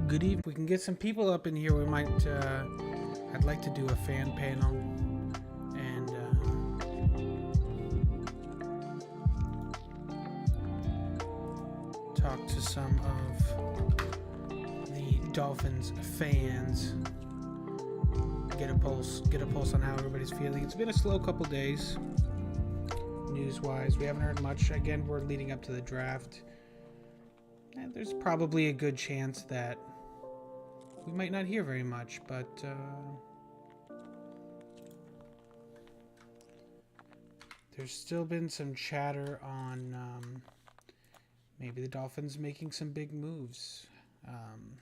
Good evening. If we can get some people up in here, we might. I'd like to do a fan panel and talk to some of the Dolphins fans. Get a pulse on how everybody's feeling. It's been a slow couple days, news-wise. We haven't heard much. Again, we're leading up to the draft. And there's probably a good chance that we might not hear very much, but there's still been some chatter on maybe the Dolphins making some big moves. And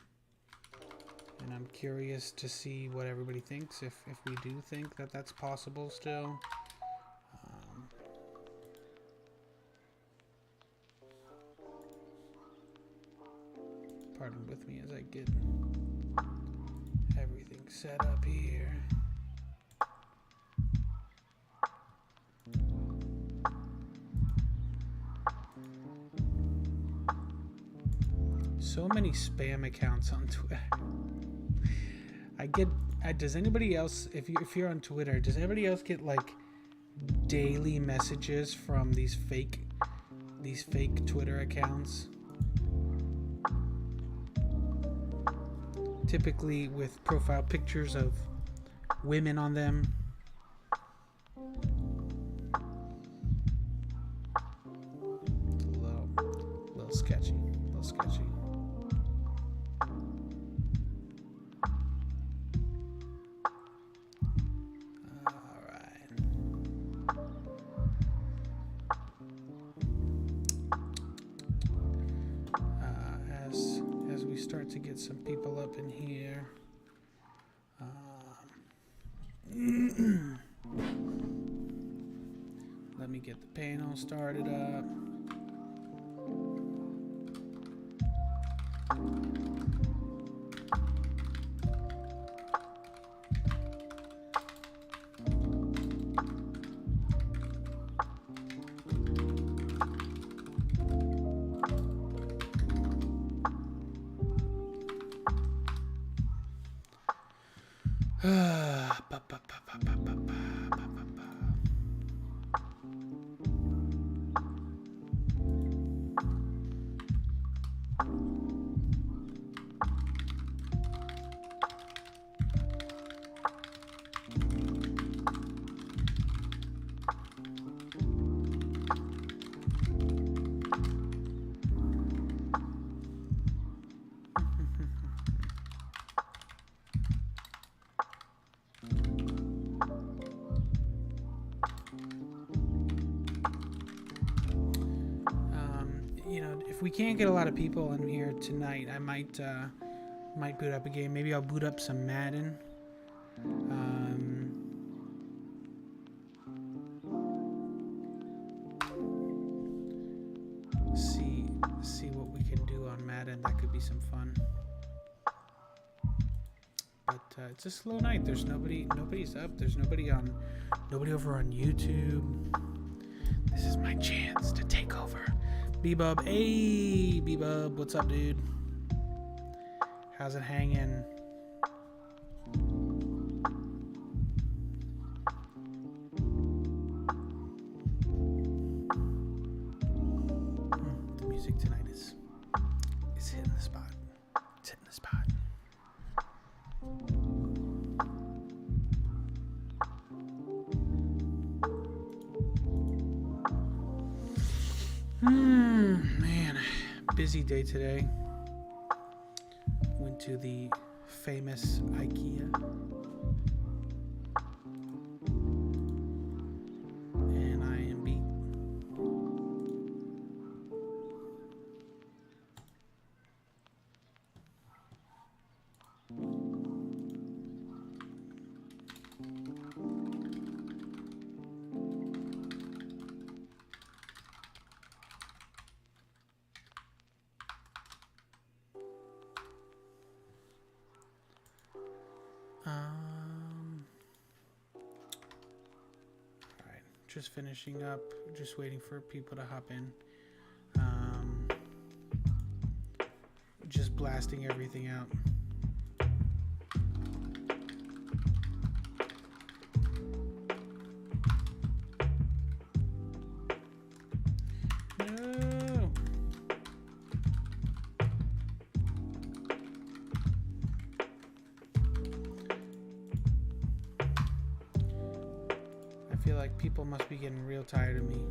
I'm curious to see what everybody thinks, if we do think that that's possible still. Pardon with me as I get everything set up here. So many spam accounts on Twitter. Does anybody else, if you're on Twitter, does anybody else get like daily messages from these fake Twitter accounts? Typically with profile pictures of women on them. It's a little sketchy. Start to get some people up in here. Let me get the panel started up. If we can't get a lot of people in here tonight, I might boot up a game. Maybe I'll boot up some Madden. See what we can do on Madden. That could be some fun. But it's a slow night. There's nobody's up. There's nobody over on YouTube. This is my chance to take over. B-Bub, hey, B-Bub, what's up, dude? How's it hanging? The music tonight is hitting the spot. It's hitting the spot. Man, busy day today. Went to the famous IKEA. And I am beat. Alright, just finishing up, just waiting for people to hop in. Just blasting everything out. No. I feel like people must be getting real tired of me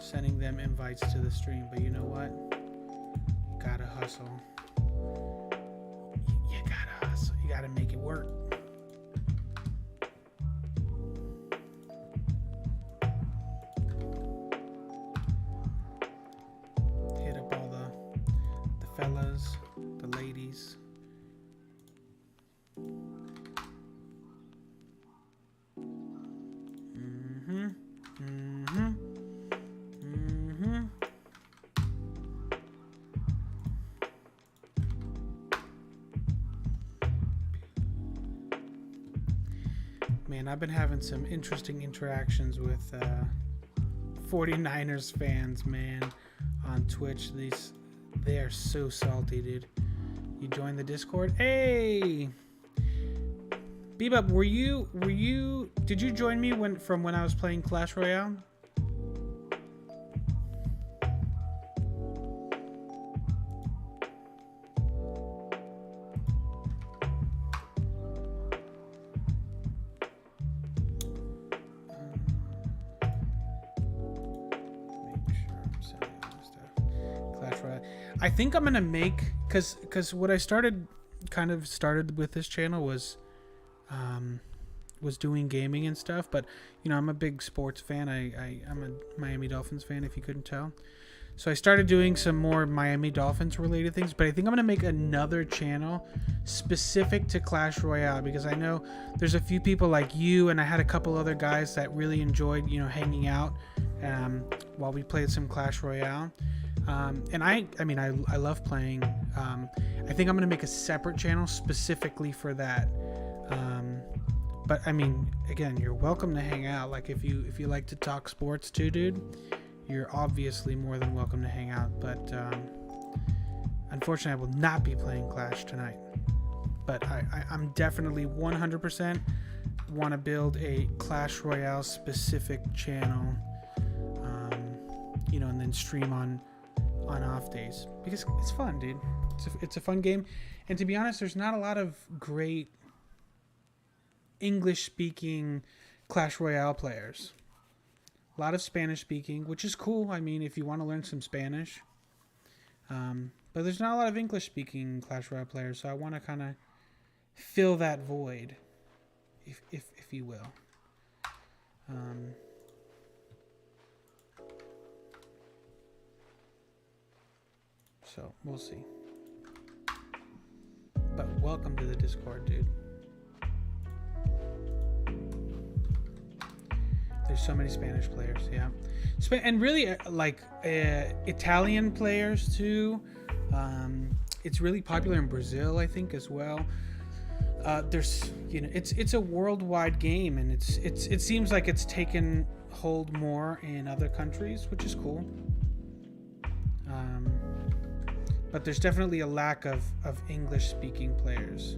sending them invites to the stream, but you know what? You gotta hustle. You gotta hustle. You gotta make it work. Hit up all the fellas, the ladies. Man, I've been having some interesting interactions with 49ers fans, man, on Twitch. They are so salty, dude. You joined the Discord? Hey! Bebop, did you join me when I was playing Clash Royale? I think I'm gonna make, cause what I started with this channel was doing gaming and stuff, but you know, I'm a big sports fan. I'm a Miami Dolphins fan, if you couldn't tell. So I started doing some more Miami Dolphins related things, but I think I'm gonna make another channel specific to Clash Royale, because I know there's a few people like you, and I had a couple other guys that really enjoyed, you know, hanging out while we played some Clash Royale. And I mean, I love playing. I think I'm gonna make a separate channel specifically for that. But I mean, again, you're welcome to hang out. Like if you like to talk sports too, dude, you're obviously more than welcome to hang out. But unfortunately, I will not be playing Clash tonight. But I'm definitely 100% want to build a Clash Royale specific channel. You know, and then stream on off days, because it's fun, dude. It's a fun game, and to be honest, there's not a lot of great English speaking Clash Royale players. A lot of Spanish speaking, which is cool. I mean, if you want to learn some Spanish, but there's not a lot of English speaking Clash Royale players, so I want to kind of fill that void, if you will. So we'll see. But welcome to the Discord, dude. There's so many Spanish players, yeah. And really, like Italian players too. It's really popular in Brazil, I think, as well. There's, you know, it's a worldwide game, and it seems like it's taken hold more in other countries, which is cool. But there's definitely a lack of English-speaking players.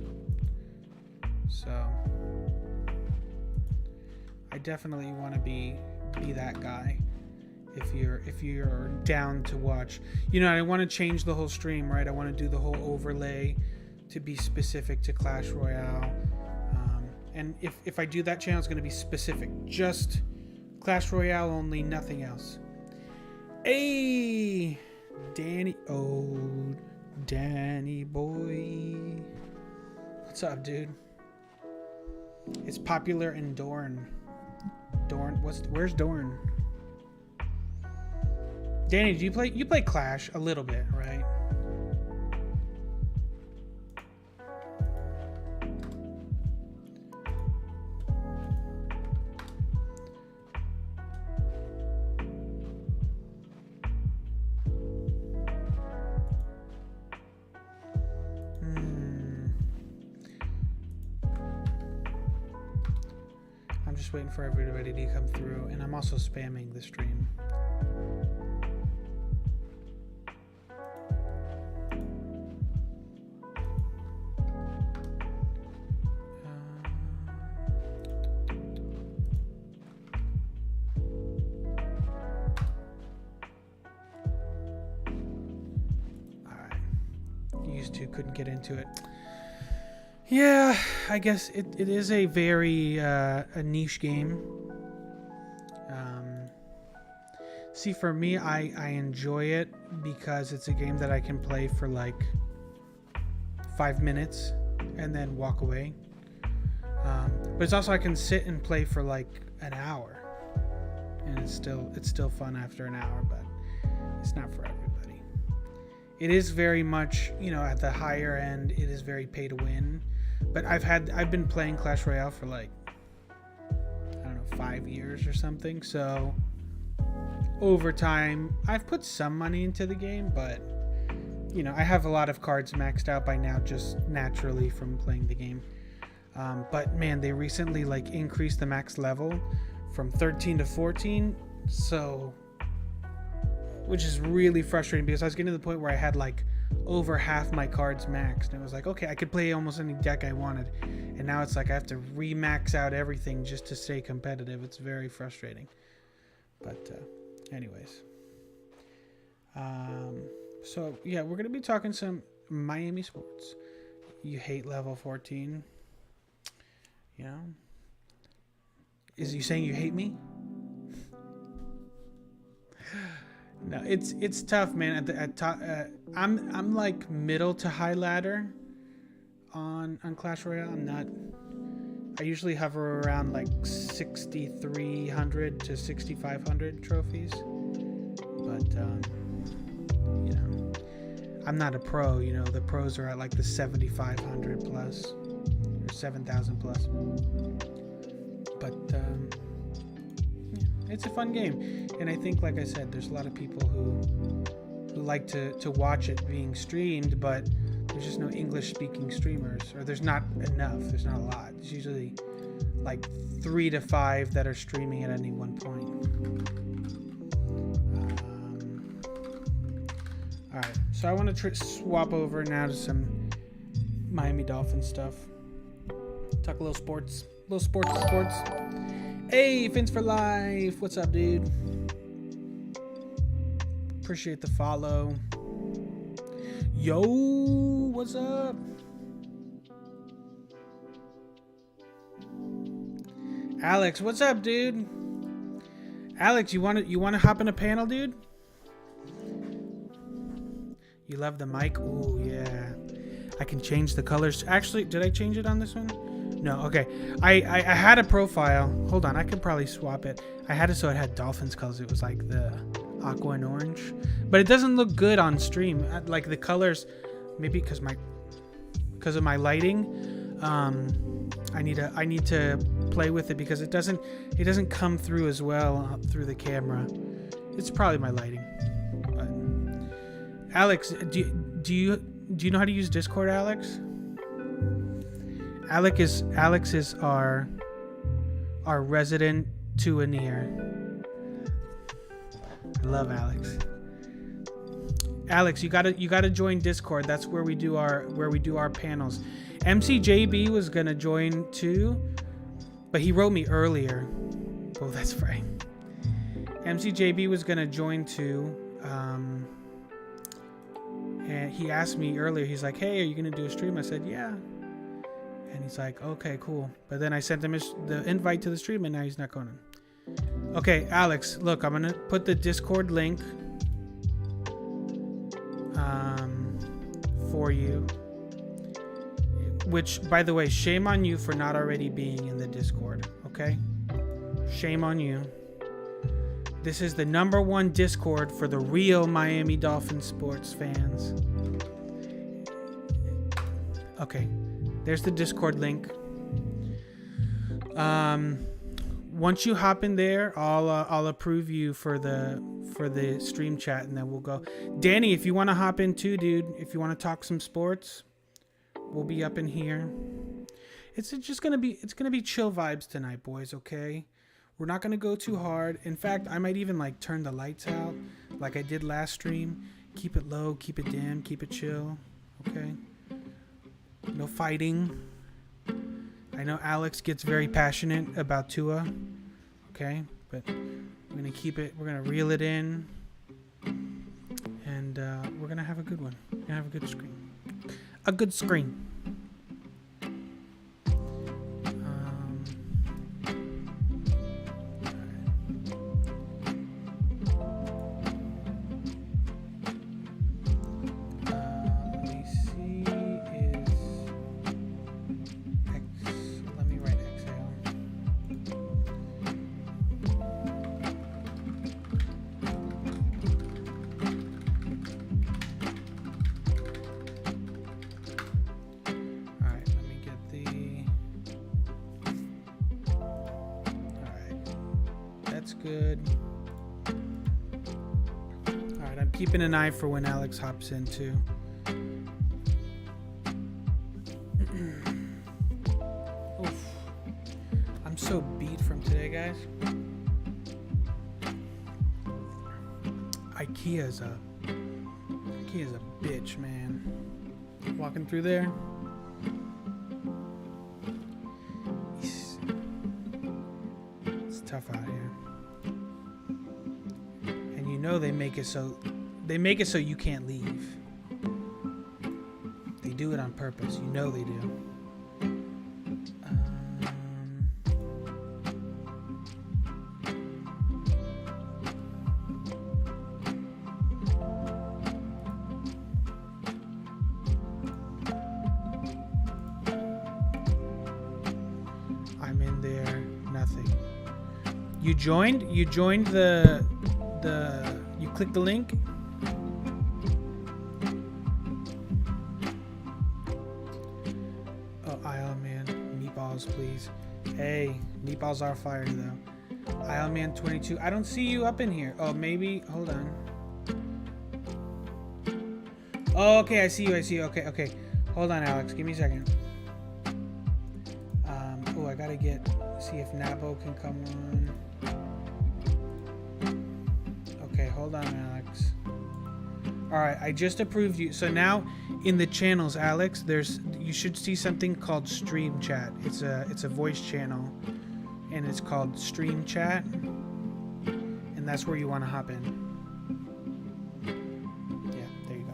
So I definitely want to be that guy. If you're down to watch, you know, I want to change the whole stream, right? I want to do the whole overlay to be specific to Clash Royale. And if I do that channel, it's going to be specific, just Clash Royale only, nothing else. Hey, Danny, oh, Danny boy, what's up, dude? It's popular in Dorn. Where's Dorn? Danny, do you play Clash a little bit, right? I'm just waiting for everybody to come through, and I'm also spamming the stream. used to. Couldn't get into it. Yeah, I guess it is a very a niche game. See, for me, I enjoy it because it's a game that I can play for like 5 minutes and then walk away. But it's also I can sit and play for like an hour, and it's still fun after an hour. But it's not for everybody. It is very much, at the higher end. It is very pay to win. But I've been playing Clash Royale for like, I don't know, 5 years or something. So over time, I've put some money into the game, but I have a lot of cards maxed out by now just naturally from playing the game. But man, they recently like increased the max level from 13 to 14, so which is really frustrating because I was getting to the point where I had like over half my cards maxed, and it was like, okay, I could play almost any deck I wanted, and now it's like I have to remax out everything just to stay competitive. It's very frustrating. But anyways, so yeah, we're gonna be talking some Miami sports. You hate level 14, Is you saying you hate me? No, it's tough, man. I'm like middle to high ladder on Clash Royale. I usually hover around like 6,300 to 6,500 trophies, but I'm not a pro. The pros are at like the 7,500 plus or 7,000 plus. But it's a fun game, and I think, like I said, there's a lot of people who like to watch it being streamed, but there's just no English-speaking streamers, or there's not enough. There's not a lot. There's usually like 3 to 5 that are streaming at any one point. All right, so I want to swap over now to some Miami Dolphins stuff. Talk a little sports. Sports. Hey, Fins for Life. What's up, dude? Appreciate the follow. Yo, what's up? Alex, what's up, dude? Alex, you want to hop in a panel, dude? You love the mic? Ooh, yeah. I can change the colors. Actually, did I change it on this one? No, okay. I had a profile. Hold on, I could probably swap it. I had it so it had Dolphins colors. It was like the aqua and orange, but it doesn't look good on stream. Like the colors, maybe because of my lighting. I need to play with it because it doesn't come through as well through the camera. It's probably my lighting. But Alex, do you know how to use Discord, Alex? Alex is our resident tuaneer. I love Alex. Alex, you gotta join Discord. That's where we do our panels. MCJB was gonna join too, but he wrote me earlier. Oh, that's right. MCJB was gonna join too. And he asked me earlier. He's like, "Hey, are you gonna do a stream?" I said, "Yeah." And he's like, okay, cool. But then I sent him the invite to the stream, and now he's not going to. Okay, Alex, look, I'm going to put the Discord link for you. Which, by the way, shame on you for not already being in the Discord, okay? Shame on you. This is the #1 Discord for the real Miami Dolphins sports fans. Okay. There's the Discord link. Once you hop in there, I'll approve you for the stream chat, and then we'll go. Danny, if you want to hop in too, dude, if you want to talk some sports, we'll be up in here. It's gonna be chill vibes tonight, boys. Okay, we're not gonna go too hard. In fact, I might even like turn the lights out, like I did last stream. Keep it low, keep it dim, keep it chill. Okay. No fighting. I know Alex gets very passionate about Tua. Okay, but we're gonna keep it. We're gonna reel it in, and we're gonna have a good one. We're gonna have a good screen. a good screen. Good. All right, I'm keeping an eye for when Alex hops in too. Oof. I'm so beat from today, guys. IKEA's a bitch, man. Walking through there. It's tough out here. They make it so you can't leave. They do it on purpose. You know they do. I'm in there. Nothing. You joined the you click the link. Oh, Isle Man, meatballs, please. Hey, meatballs are fire though. Isle Man 22. I don't see you up in here. Oh, maybe. Hold on. Oh, okay. I see you. Okay. Hold on, Alex. Give me a second. Oh, I gotta see if Nabo can come on. Hold on, Alex. All right, I just approved you. So now in the channels, Alex, you should see something called Stream Chat. It's a voice channel, and it's called Stream Chat, and that's where you want to hop in. Yeah, there you go.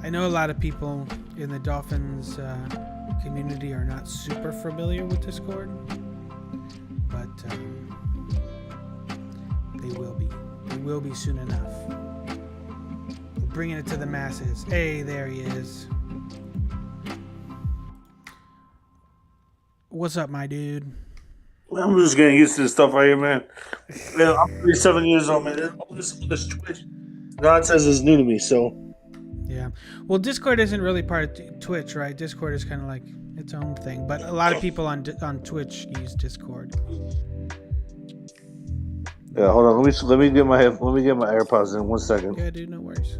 I know a lot of people in the Dolphins community are not super familiar with Discord, but they will be. They will be soon enough. We're bringing it to the masses. Hey, there he is. What's up, my dude? I'm just getting used to this stuff right here, man. I'm 37 years old, man. All this Twitch nonsense is new to me, so. Yeah. Well, Discord isn't really part of Twitch, right? Discord is kind of like its own thing, but a lot of people on Twitch use Discord. Yeah, hold on. Let me get my AirPods in 1 second. Yeah, dude, no worries.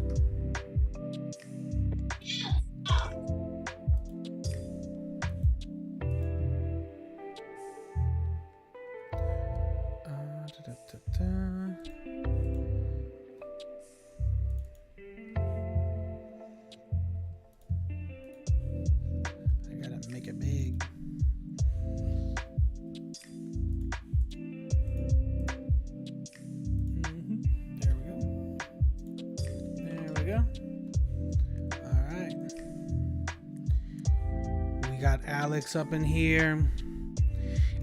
Up in here.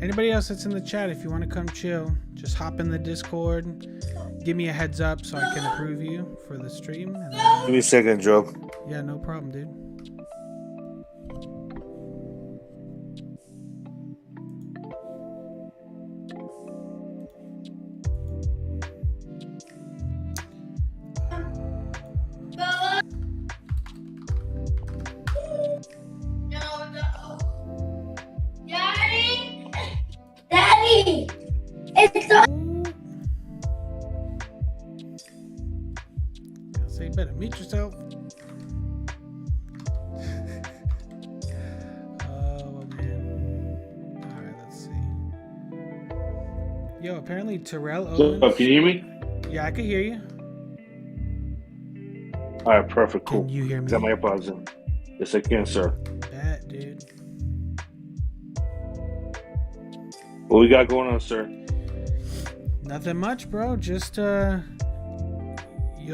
Anybody else that's in the chat, if you want to come chill, just hop in the Discord. Give me a heads up so I can approve you for the stream. And give me a second, Joe. Yeah, no problem, dude. So you better mute yourself. Oh man. Alright, let's see. Yo, apparently Terrell Owens. Can you hear me? Yeah, I can hear you. All right, perfect, cool. Can you hear me? Got my AirPods in. Yes, I can, sir. Bet, dude. What we got going on, sir? Nothing much, bro. Just you'll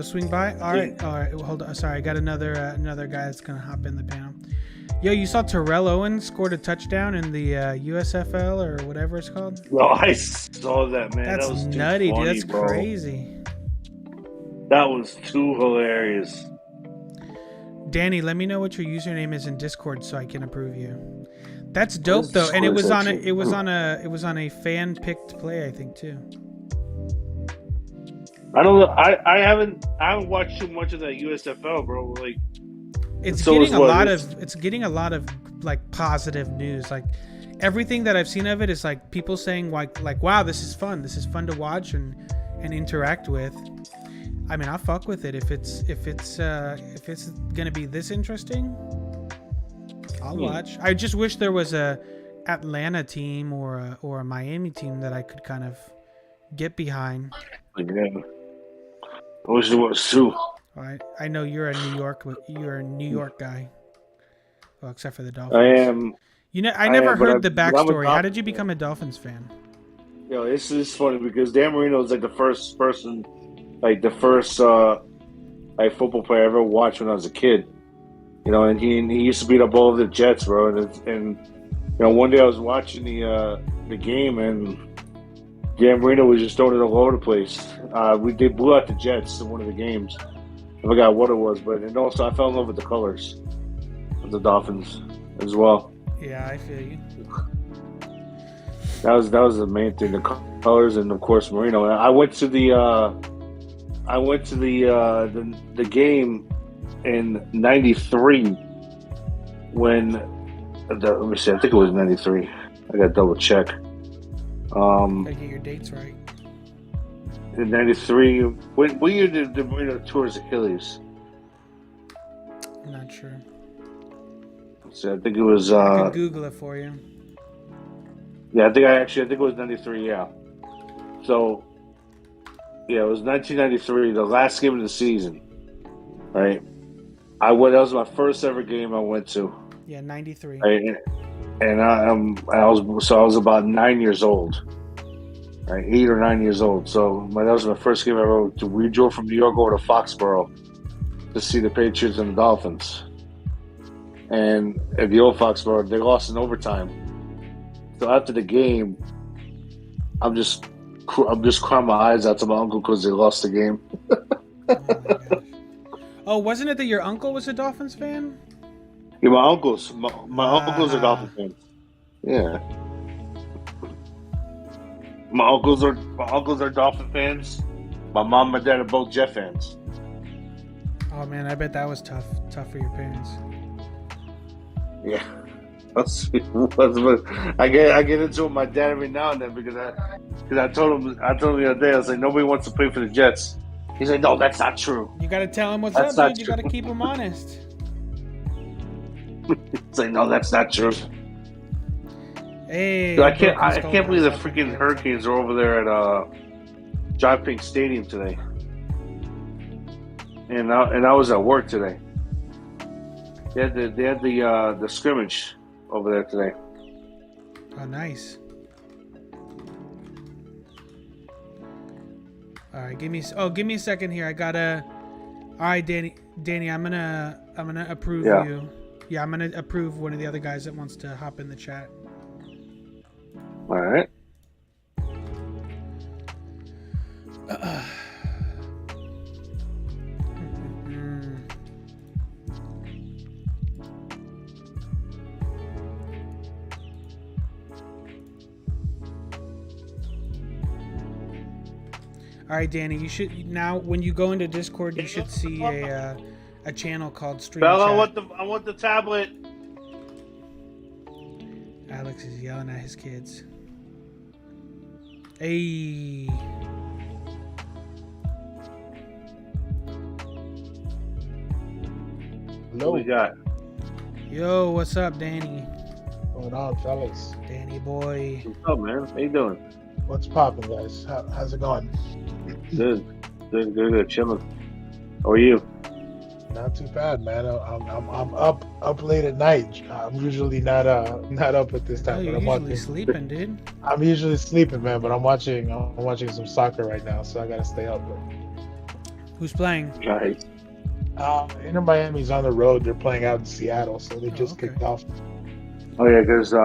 swing by. All right. Well, hold on. Sorry, I got another guy that's gonna hop in the panel. Yo, you saw Terrell Owens scored a touchdown in the USFL or whatever it's called? No, I saw that, man. That's that was nutty, funny, dude. That's bro. crazy. That was too hilarious. Danny, let me know what your username is in Discord so I can approve you. That's dope though, and it was on a fan picked play, I think too. I don't know. I haven't watched too much of that USFL, bro. Like, it's getting a lot of like positive news. Like everything that I've seen of it is like people saying like wow, this is fun. This is fun to watch and interact with. I mean, I'll fuck with it if it's gonna be this interesting. I'll watch. I just wish there was a Atlanta team or a Miami team that I could kind of get behind. Yeah. I wish there was too. I know you're a New York guy. Well, except for the Dolphins. I am. I never heard the backstory. How did you become a Dolphins fan? Yo, this is funny because Dan Marino is like the first person, like the first like football player I ever watched when I was a kid. You know, and he used to beat up all of the Jets, bro. And you know, one day I was watching the game and Dan Marino was just throwing it all over the place. They blew out the Jets in one of the games. I forgot what it was, and also I fell in love with the colors of the Dolphins as well. Yeah, I feel you. That was the main thing, the colors, and of course Marino. And I went to the game in '93 when let me see, I think it was '93. I got to double check. Gotta get your dates right. In '93, what year did Marino tour his Achilles? I'm not sure. So I think it was. I can Google it for you. Yeah, I think it was '93. Yeah. So, yeah, it was 1993, the last game of the season. Right. That was my first ever game I went to. Yeah, '93. Right? And I was about 9 years old. Right, 8 or 9 years old. So that was my first game ever. We drove from New York over to Foxborough to see the Patriots and the Dolphins. And at the old Foxborough, they lost in overtime. So after the game, I'm just crying my eyes out to my uncle because they lost the game. Oh, wasn't it that your uncle was a Dolphins fan? Yeah, my uncles are Dolphins fans. Yeah. My uncles are Dolphin fans. My mom and my dad are both Jet fans. Oh man, I bet that was tough for your parents. Yeah, I get into it with my dad every now and then because I told him the other day, I was like, nobody wants to play for the Jets. He's like, no, that's not true. You got to tell him what's up, dude. You got to keep him honest. It's like, no, that's not true. Hey, I can't believe the freaking Hurricanes are over there at John Pink Stadium today. And I was at work today. They had the scrimmage over there today. Oh, nice. All right, give me a second here. I gotta. All right, Danny, I'm gonna approve you. Yeah, I'm gonna approve one of the other guys that wants to hop in the chat. All right. All right, Danny, you should now when you go into Discord, you should see a channel called Stream Bella, Chat. I want the tablet. Alex is yelling at his kids. Hey. What we got? Yo, what's up, Danny? What's going on, fellas? Danny boy. What's up, man? How you doing? What's poppin', guys? How's it going? Good. Chilling. How are you? Not too bad, man. I'm up late at night. I'm usually not up at this Oh, time, but you're I'm usually watching. sleeping, dude. I'm usually sleeping, man. But I'm watching some soccer right now, so I gotta stay up. Who's playing? Nice. Inter Miami's on the road. They're playing out in Seattle, so they Oh, just okay. kicked off. Oh yeah, because the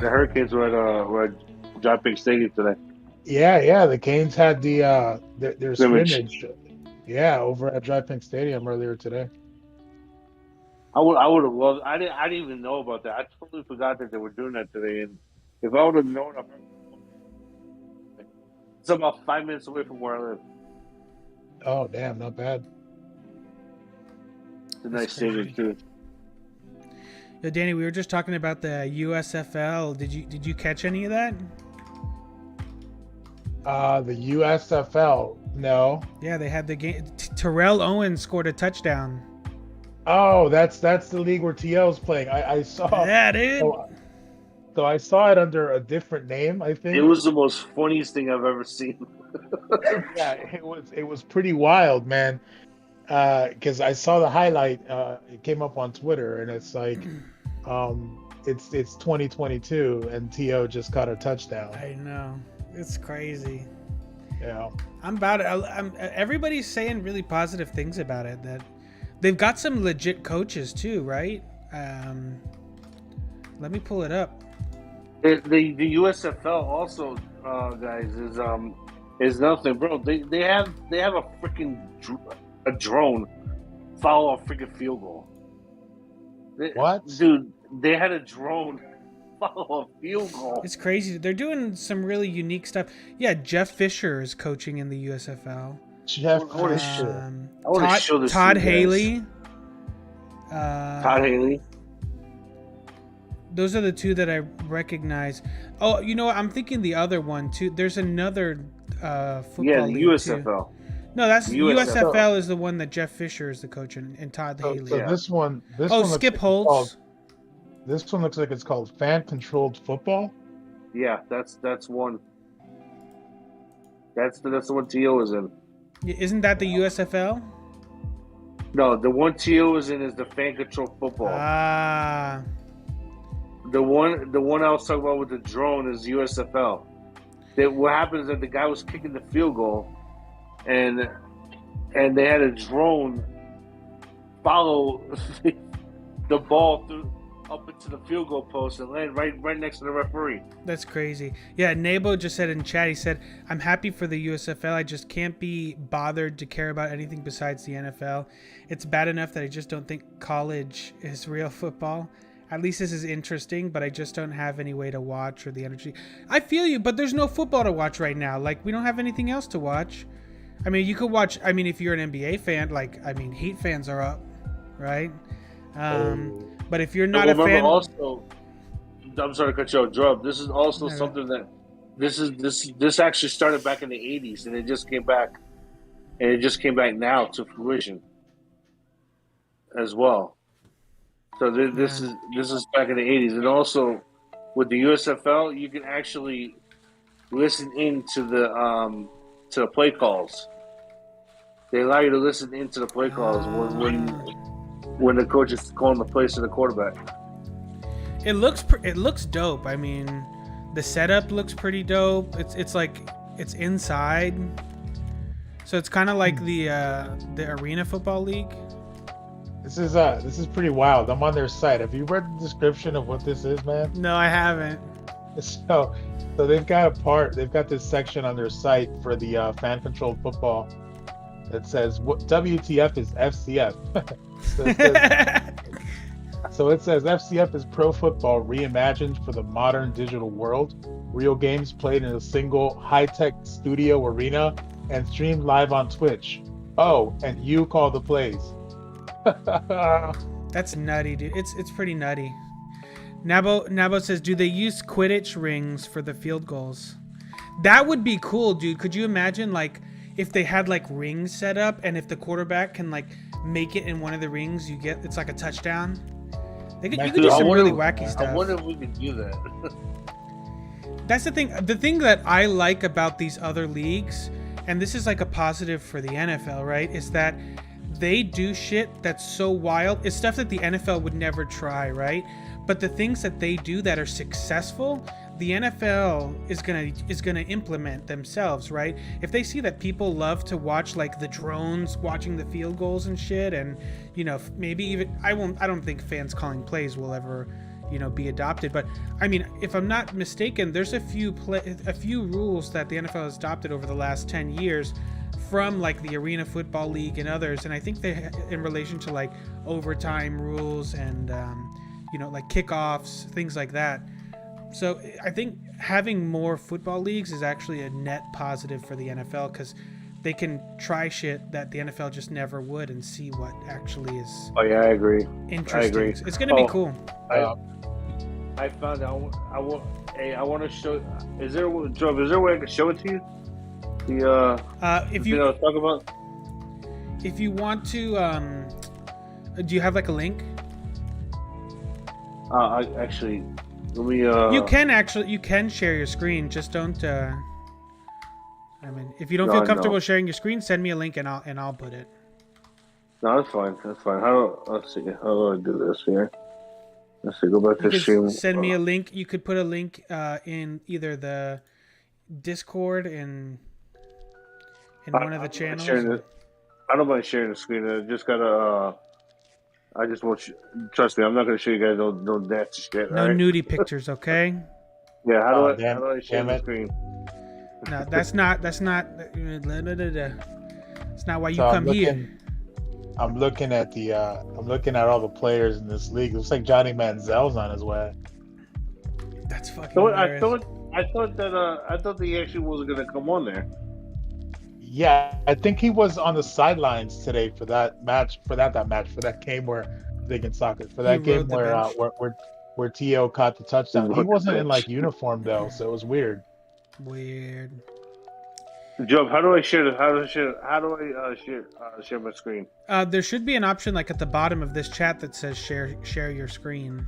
Hurricanes were at John Pink Stadium today. Yeah. The Canes had their Scrimmage. scrimmage. Yeah, over at Dry Pink Stadium earlier today. I would have loved. I didn't even know about that. I totally forgot that they were doing that today. And if I would have known, it's about 5 minutes away from where I live. Oh, damn, not bad. It's a nice stadium too. Yo, Danny, we were just talking about the USFL. Did you catch any of that? The USFL, no. Yeah, they had the game. Terrell Owens scored a touchdown. Oh, that's the league where TL's playing. I saw. Yeah, dude. So I saw it under a different name, I think. It was the most funniest thing I've ever seen. Yeah, it was pretty wild, man. Because I saw the highlight. It came up on Twitter, and it's like, it's 2022, and TO just caught a touchdown. I know. It's crazy. Yeah. I'm about it. Everybody's saying really positive things about it. That they've got some legit coaches too, right? Let me pull it up. The USFL also, guys, is nothing, bro. They have a freaking a drone follow a freaking field goal. What? Dude? They had a drone follow a field goal. It's crazy. They're doing some really unique stuff. Yeah, Jeff Fisher is coaching in the USFL. Jeff I wanna Fisher. I want to show this. Todd to you guys. Haley. Todd Haley. Those are the two that I recognize. Oh, you know what? I'm thinking the other one too. There's another football Yeah, the league USFL. too. No, that's The USFL. USFL is the one that Jeff Fisher is the coach in, and Todd Haley. So Yeah. this one Oh, looks Skip like it's Holtz. called- This one looks like it's called fan-controlled football. Yeah, that's one. That's the one T.O. is in. Isn't that the USFL? No, the one T.O. is in is the fan control football. Ah, The one I was talking about with the drone is USFL. What happened is that the guy was kicking the field goal, and they had a drone follow the ball up into the field goal post and land right next to the referee. that's crazy. Yeah, Nabo just said in chat, he said, I'm happy for the USFL. I just can't be bothered to care about anything besides the NFL. It's bad enough that I just don't think college is real football. At least this is interesting, but I just don't have any way to watch or the energy. I feel you, but there's no football to watch right now. Like, we don't have anything else to watch. I mean, you could watch, I mean, if you're an NBA fan, like, I mean, Heat fans are up, right? But if you're not a fan... Also, I'm sorry to cut you off, Drub. This is also something that this actually started back in the 80s, and it just came back now to fruition as well. So this is back in the 80s, and also with the USFL, you can actually listen into the play calls. They allow you to listen into the play calls when the coach is calling the plays to the quarterback. It looks dope. I mean, the setup looks pretty dope. It's like it's inside, so it's kind of like the Arena Football League. This is pretty wild. I'm on their site. Have you read the description of what this is, man? No, I haven't. So they've got this section on their site for the fan-controlled football that says what WTF is FCF. So it says FCF is pro football reimagined for the modern digital world. Real games played in a single high-tech studio arena and streamed live on Twitch. Oh, and you call the plays. That's nutty, dude. It's pretty nutty. Nabo says, do they use Quidditch rings for the field goals? That would be cool, dude. Could you imagine, like, if they had like rings set up, and if the quarterback can like make it in one of the rings, it's like a touchdown. You could do some really wacky stuff. I wonder if we could do that. That's the thing. The thing that I like about these other leagues, and this is like a positive for the NFL, right, is that they do shit that's so wild. It's stuff that the NFL would never try, right? But the things that they do that are successful, the NFL is gonna implement themselves, right? If they see that people love to watch like the drones watching the field goals and shit, and maybe even I don't think fans calling plays will ever be adopted. But I mean, if I'm not mistaken, there's a few rules that the NFL has adopted over the last 10 years from like the Arena Football League and others, and I think they in relation to like overtime rules and like kickoffs, things like that. So I think having more football leagues is actually a net positive for the NFL, because they can try shit that the NFL just never would and see what actually is. Oh yeah, I agree. Interesting. I agree. It's gonna be cool. I found out. I want to show. Is there a way I can show it to you? If you talk about. If you want to, do you have like a link? Actually, let me. You can share your screen. Just don't. I mean, if you don't feel comfortable sharing your screen, send me a link and I'll put it. No, that's fine. That's fine. Let's see. How do I do this here? Let's see. Go back to stream. Send me a link. You could put a link in either the Discord in one of the channels. I don't mind sharing the screen. I just gotta. I just want you. Trust me, I'm not gonna show you guys no nasty shit. No right? nudie pictures, okay? Yeah. How do I share the screen? No, that's not. It's not why you come here. I'm looking at all the players in this league. It looks like Johnny Manziel's on his way. That's fucking hilarious. I thought that he actually wasn't gonna come on there. Yeah, I think he was on the sidelines today for that match. For that game where thinking soccer for that game where T.O. caught the touchdown. He wasn't in like uniform though, so it was weird. Joe, how do I share my screen? There should be an option like at the bottom of this chat that says share your screen.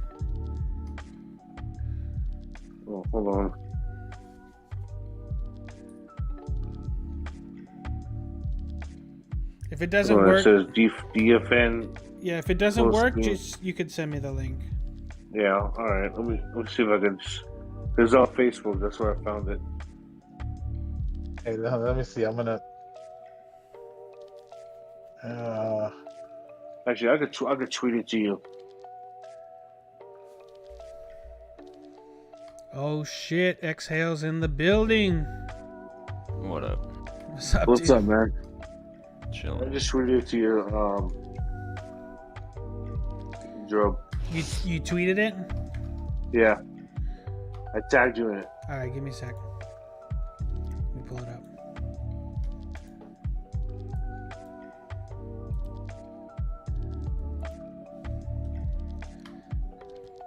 Oh, hold on. If it doesn't work, it says DFN. Yeah, if it doesn't work, you could send me the link. Yeah, all right. Let me see if I can. It's on Facebook. That's where I found it. Hey, let me see. I'm gonna. Actually, I could tweet it to you. Oh shit! Exhale's in the building. What up? What's dude? up, man? Chilling. I just tweeted it to your Joe. You tweeted it? Yeah. I tagged you in it. All right, give me a sec. Let me pull it up.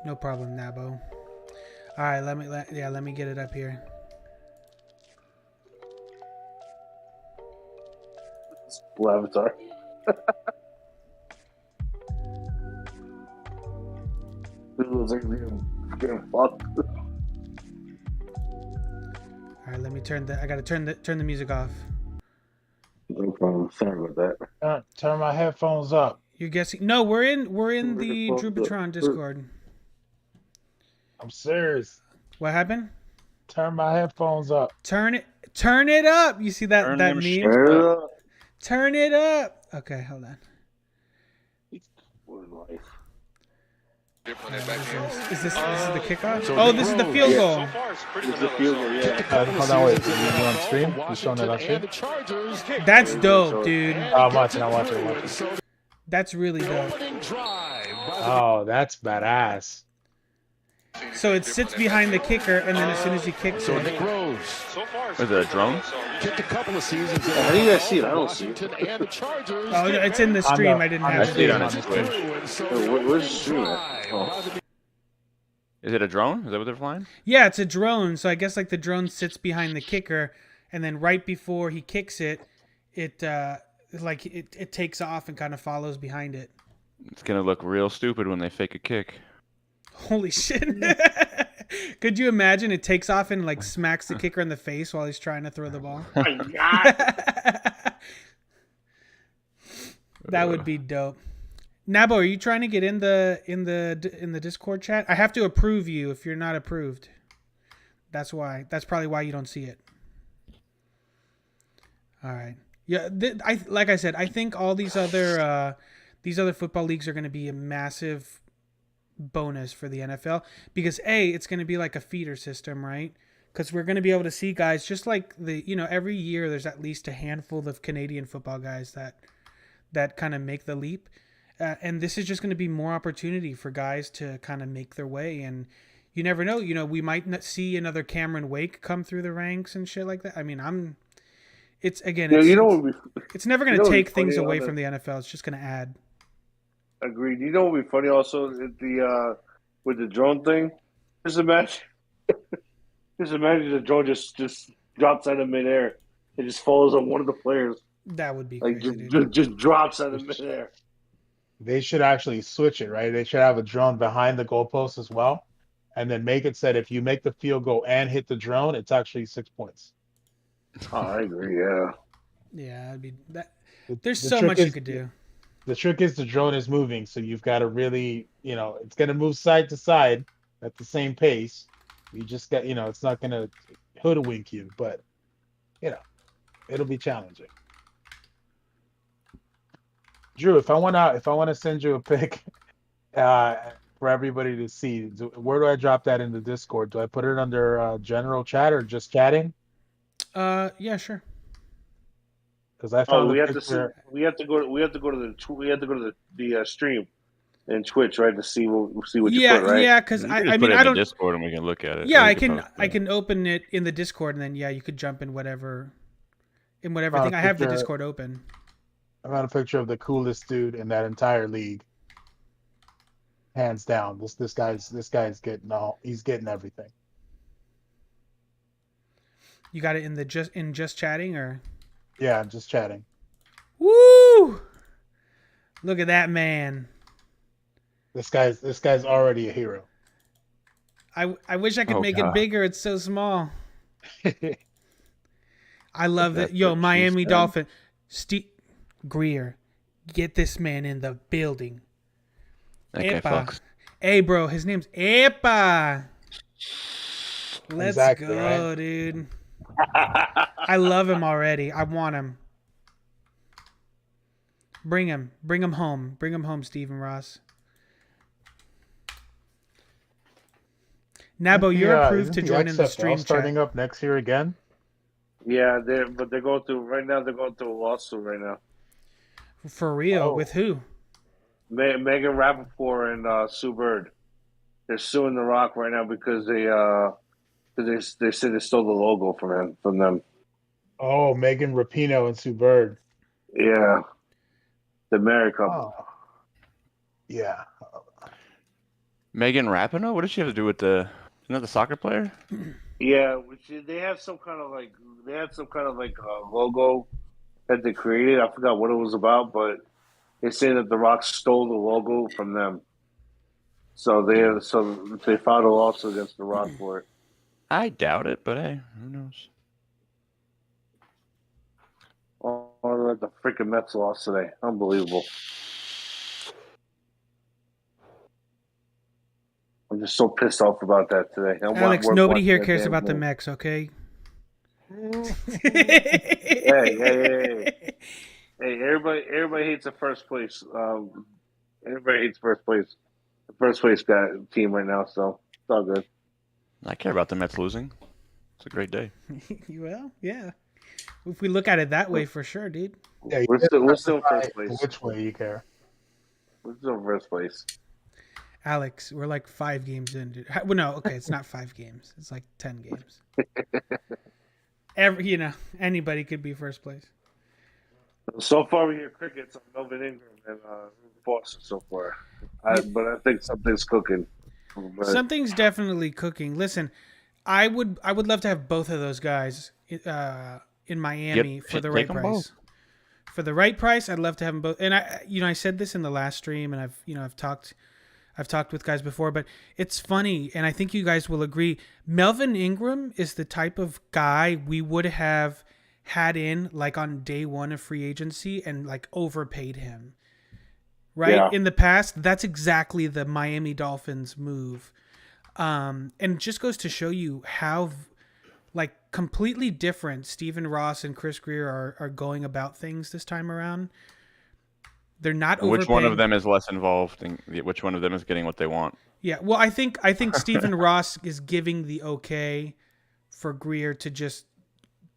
No problem, Nabo. All right, let me get it up here. Avatar. It was like getting fucked. All right, let me I gotta turn the music off. No problem. Sorry about that. Turn my headphones up. You're guessing? No, we're in the Drupatron Discord. I'm serious. What happened? Turn my headphones up. Turn it up. You see that meme? Turn it up. Okay, hold on. Is this the kickoff? Oh, this is the field goal. This is the field goal, yeah. Hold on, wait. You on stream? You showing it on stream? That's dope, dude. I'm watching. That's really dope. Oh, that's badass. So it sits behind the kicker, and then as soon as he kicks it... Is it a drone? Kicked a couple of seasons. How do you guys see it? I don't see it. Oh, it's in the stream. I didn't have it on his Twitch. Where's the stream at? Oh. Is it a drone? Is that what they're flying? Yeah, it's a drone. So I guess like the drone sits behind the kicker, and then right before he kicks it, it takes off and kind of follows behind it. It's gonna look real stupid when they fake a kick. Holy shit. Could you imagine it takes off and like smacks the kicker in the face while he's trying to throw the ball? Oh my God. That would be dope. Nabo, are you trying to get in the Discord chat? I have to approve you if you're not approved. That's why. That's probably why you don't see it. All right. Yeah. Like I said, I think all these other football leagues are going to be a massive bonus for the NFL because it's going to be like a feeder system, right? Because we're going to be able to see guys just like every year there's at least a handful of Canadian football guys that kind of make the leap. And this is just going to be more opportunity for guys to kind of make their way. And you never know, we might not see another Cameron Wake come through the ranks and shit like that. I mean, it's never going to take things away from the NFL. It's just going to add. Agreed. You know what would be funny also with the drone thing? Just imagine the drone just drops out of midair. It just falls on one of the players. That would be like crazy, just drops out of midair. They should actually switch it, right? They should have a drone behind the goalpost as well, and then make it so if you make the field goal and hit the drone, it's actually 6 points. Oh, I agree. Yeah. Yeah, it'd be that. There's so much you could do. The trick is the drone is moving, so you've got to really, it's going to move side to side at the same pace. You just got, it's not going to hoodwink you, but, it'll be challenging. Drew, if I want to send you a pic for everybody to see, where do I drop that in the Discord? Do I put it under general chat or just chatting? Yeah, sure. Because I found we have to go to the stream and Twitch, right, to see what you put, right? Yeah, because I mean I don't Discord and we can look at it. Yeah, I can open it in the Discord and then you could jump in whatever thing. I have the Discord open. I found a picture of the coolest dude in that entire league, hands down. This guy's he's getting everything. You got it in just chatting or? Yeah, I'm just chatting. Woo! Look at that man. This guy's already a hero. I wish I could make it bigger. It's so small. I love that. Yo, Miami Dolphins. Steve Greer, get this man in the building. That guy fucks. Hey, bro, his name's Epa. Let's exactly, go, right? Dude. I love him already. I want him. Bring him home. Bring him home, Stephen Ross. Nabo, you're approved to join in the stream starting chat. Up next year again. Yeah, they're going through right now. They're going through a lawsuit right now. For real? With who? Megan Rappaport and Sue Bird. They're suing The Rock right now because they said they stole the logo from them. Oh, Megan Rapinoe and Sue Bird. Yeah, the married couple. Oh. Yeah. Megan Rapinoe? What does she have to do with isn't that the soccer player? Yeah, they have some kind of logo that they created. I forgot what it was about, but they say that The Rock stole the logo from them. So they filed a lawsuit against The Rock for it. I doubt it, but hey, who knows? Oh, the freaking Mets lost today. Unbelievable. I'm just so pissed off about that today. Alex, nobody here cares about the Mets, okay? Hey, everybody hates the first place. Everybody hates first place. The first place team right now, so it's all good. I care about the Mets losing. It's a great day. Well, yeah. If we look at it that way, for sure, dude. Yeah, we're still first place. Which way you care? We're still first place. Alex, we're like 5 games in, dude. Well, no, okay, it's not 5 games. It's like 10 games. Anybody could be first place. So far, we hear crickets on Melvin Ingram and Boston so far. But I think something's cooking. Something's definitely cooking. Listen, I would love to have both of those guys in Miami for the right price. For the right price, I'd love to have them both. And I said this in the last stream, and I've talked with guys before, but it's funny, and I think you guys will agree. Melvin Ingram is the type of guy we would have had in like on day one of free agency and like overpaid him. right? Yeah. In the past, that's exactly the Miami Dolphins move. And it just goes to show you how like completely different Stephen Ross and Chris Greer are going about things this time around. They're not And which one of overpaying. them is less involved, and which one of them is getting what they want? Yeah, well, I think Stephen Ross is giving the okay for Greer to just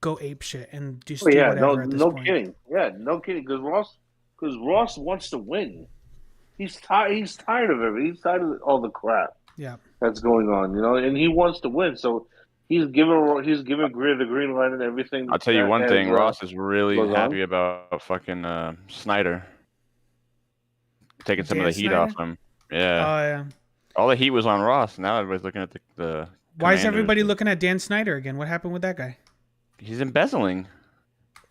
go ape shit and just Oh, do yeah, whatever at this no point. kidding. Yeah, no kidding. Because Ross wants to win. He's tired. He's tired of it. He's tired of all the crap Yeah, that's going on, and he wants to win. So he's giving Greer the green light and everything. I'll tell you one thing: Ross is really goes on. happy about fucking Snyder taking some Dan of the heat Snyder? off him. Yeah, Oh yeah. all the heat was on Ross. Now everybody's looking at the Why is Commanders. everybody looking at Dan Snyder again? What happened with that guy? He's embezzling.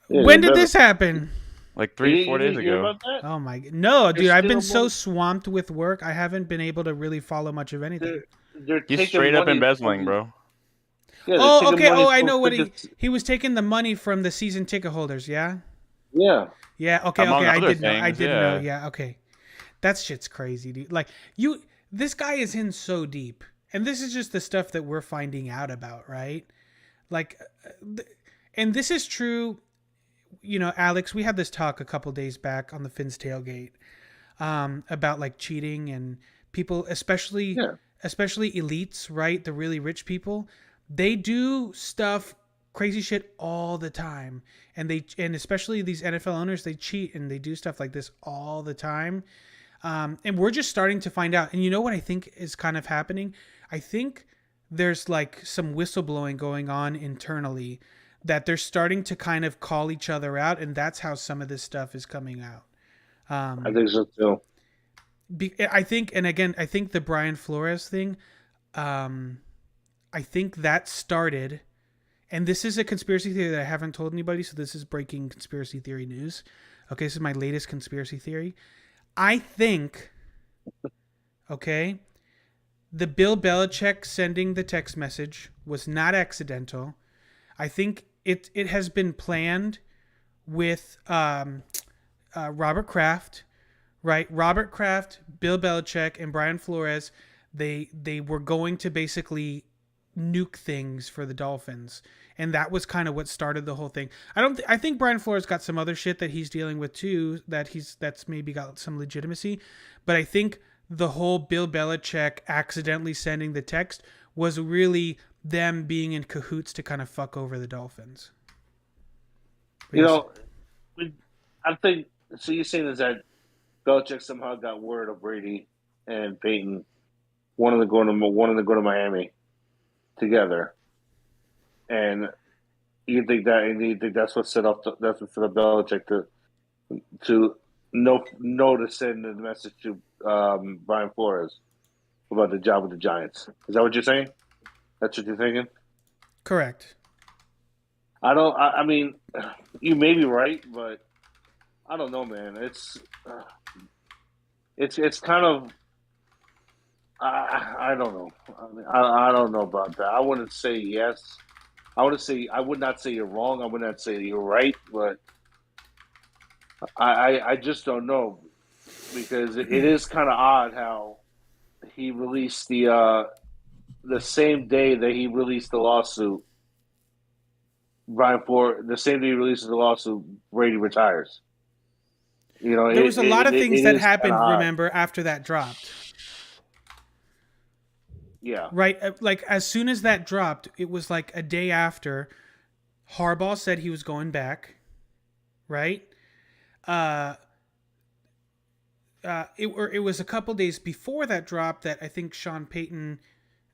Yeah, When did this happen? Like You 3-4 days didn't hear ago. about that? Oh my no, dude! They're I've been still so swamped with work. I haven't been able to really follow much of anything. They're He's taking straight up money embezzling, from- bro. Yeah, they're Oh, taking okay. money Oh, I from know what tickets. he was taking the money from the season ticket holders. Yeah. Yeah. Yeah. Okay. Among Okay. I other did know. I things, did know. yeah. Yeah. Okay. That shit's crazy, dude. Like this guy is in so deep, and this is just the stuff that we're finding out about, right? Like, and this is true. Alex, we had this talk a couple days back on the Finns tailgate, about like cheating and people, especially elites, right? The really rich people, they do stuff, crazy shit all the time, and especially these NFL owners, they cheat and they do stuff like this all the time. And we're just starting to find out. And you know what I think is kind of happening? I think there's like some whistleblowing going on internally that they're starting to kind of call each other out, and that's how some of this stuff is coming out. I think so too. I think, and again, I think the Brian Flores thing, I think that started, and this is a conspiracy theory that I haven't told anybody, so this is breaking conspiracy theory news. Okay, this is my latest conspiracy theory. I think, okay, the Bill Belichick sending the text message was not accidental. I think it has been planned with Robert Kraft, right? Robert Kraft, Bill Belichick, and Brian Flores. They were going to basically nuke things for the Dolphins, and that was kind of what started the whole thing. I think Brian Flores got some other shit that he's dealing with too, that's maybe got some legitimacy, but I think the whole Bill Belichick accidentally sending the text was really them being in cahoots to kind of fuck over the Dolphins. I think so. You're saying is that Belichick somehow got word of Brady and Peyton wanting to go to Miami together, and you think that's what set up Belichick to know to send the message to Brian Flores about the job with the Giants. Is that what you're saying? That's what you're thinking? Correct. I mean, you may be right, but I don't know, man. It's kind of I don't know. I don't know about that. I wouldn't say yes. I would not say you're wrong. I would not say you're right, but I just don't know, because it is kind of odd how he released the same day that he released the lawsuit. The same day he releases the lawsuit, Brady retires. There was a lot of things that happened, odd. remember, after that dropped. Yeah. Right? Like, as soon as that dropped, it was like a day after Harbaugh said he was going back, right? It was a couple days before that drop that I think Sean Payton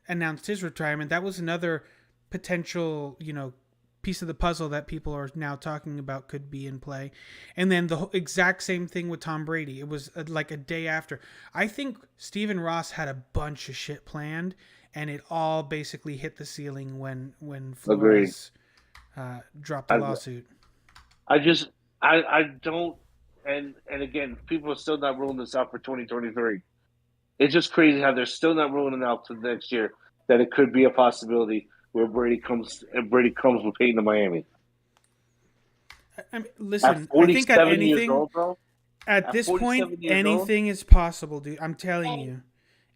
announced his retirement. That was another potential, piece of the puzzle that people are now talking about could be in play. And then the exact same thing with Tom Brady. It was like a day after. I think Stephen Ross had a bunch of shit planned, and it all basically hit the ceiling when Flores dropped the lawsuit. I don't, and again, people are still not ruling this out for 2023. It's just crazy how they're still not ruling it out for next year, that it could be a possibility where Brady comes with Peyton to Miami. I mean, listen, At 47 I think at anything, years old, bro? At At this point, 47 years old? anything is possible, dude. I'm telling you,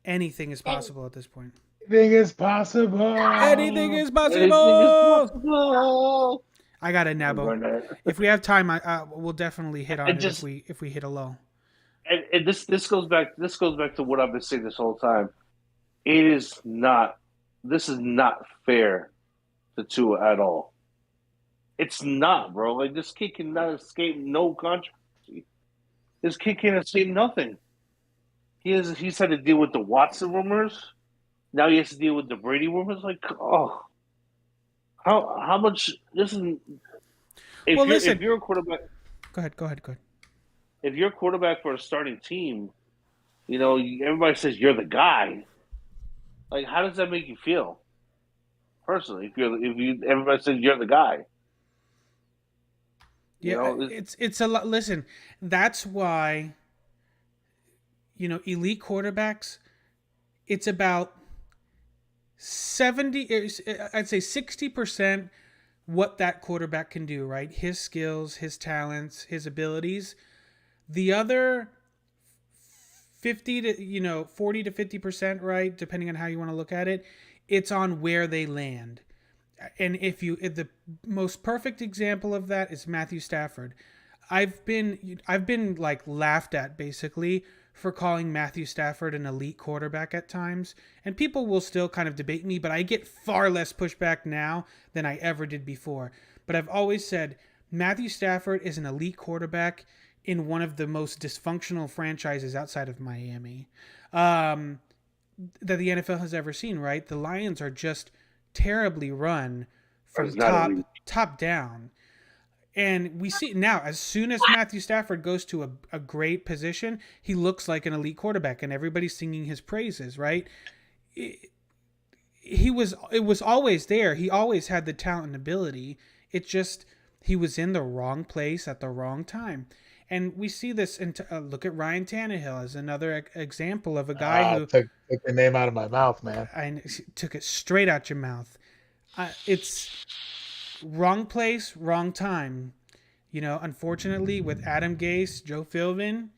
anything is possible at this point. Anything is possible. Anything is Anything is possible. possible. I got a I'm Nabo. going to- If we have time, we'll definitely hit on And it just- if we hit a low. And this goes back to what I've been saying this whole time. It is not. This is not fair to Tua at all. It's not, bro. Like, this kid cannot escape no controversy. This kid can't escape nothing. He's had to deal with the Watson rumors. Now he has to deal with the Brady rumors. Like, oh, how much? This is. If you're a quarterback, Go ahead. if you're a quarterback for a starting team, everybody says you're the guy. Like, how does that make you feel? Personally, everybody says you're the guy. Yeah, it's a lot. Listen, that's why, elite quarterbacks, it's about 60% what that quarterback can do, right? His skills, his talents, his abilities. The other 40 to 50%, right? Depending on how you want to look at it, it's on where they land. And if the most perfect example of that is Matthew Stafford. I've been like laughed at basically for calling Matthew Stafford an elite quarterback at times, and people will still kind of debate me, but I get far less pushback now than I ever did before. But I've always said Matthew Stafford is an elite quarterback in one of the most dysfunctional franchises outside of Miami that the NFL has ever seen, right? The Lions are just terribly run from top down. And we see now, as soon as Matthew Stafford goes to a great position, he looks like an elite quarterback, and everybody's singing his praises, right? It was always there. He always had the talent and ability. It just, he was in the wrong place at the wrong time. And we see this, look at Ryan Tannehill as another example of a guy who took the name out of my mouth, man. I took it straight out your mouth. It's wrong place, wrong time. Unfortunately, with Adam Gase, Joe Philbin,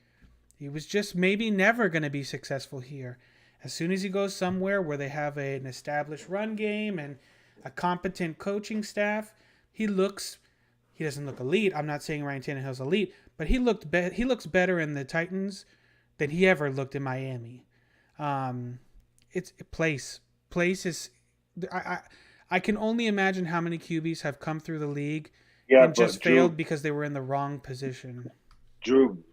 he was just maybe never going to be successful here. As soon as he goes somewhere where they have an established run game and a competent coaching staff, he doesn't look elite. I'm not saying Ryan Tannehill's elite, but he looks better in the Titans than he ever looked in Miami. It's place is. I can only imagine how many QBs have come through the league and just failed because they were in the wrong position. Drew,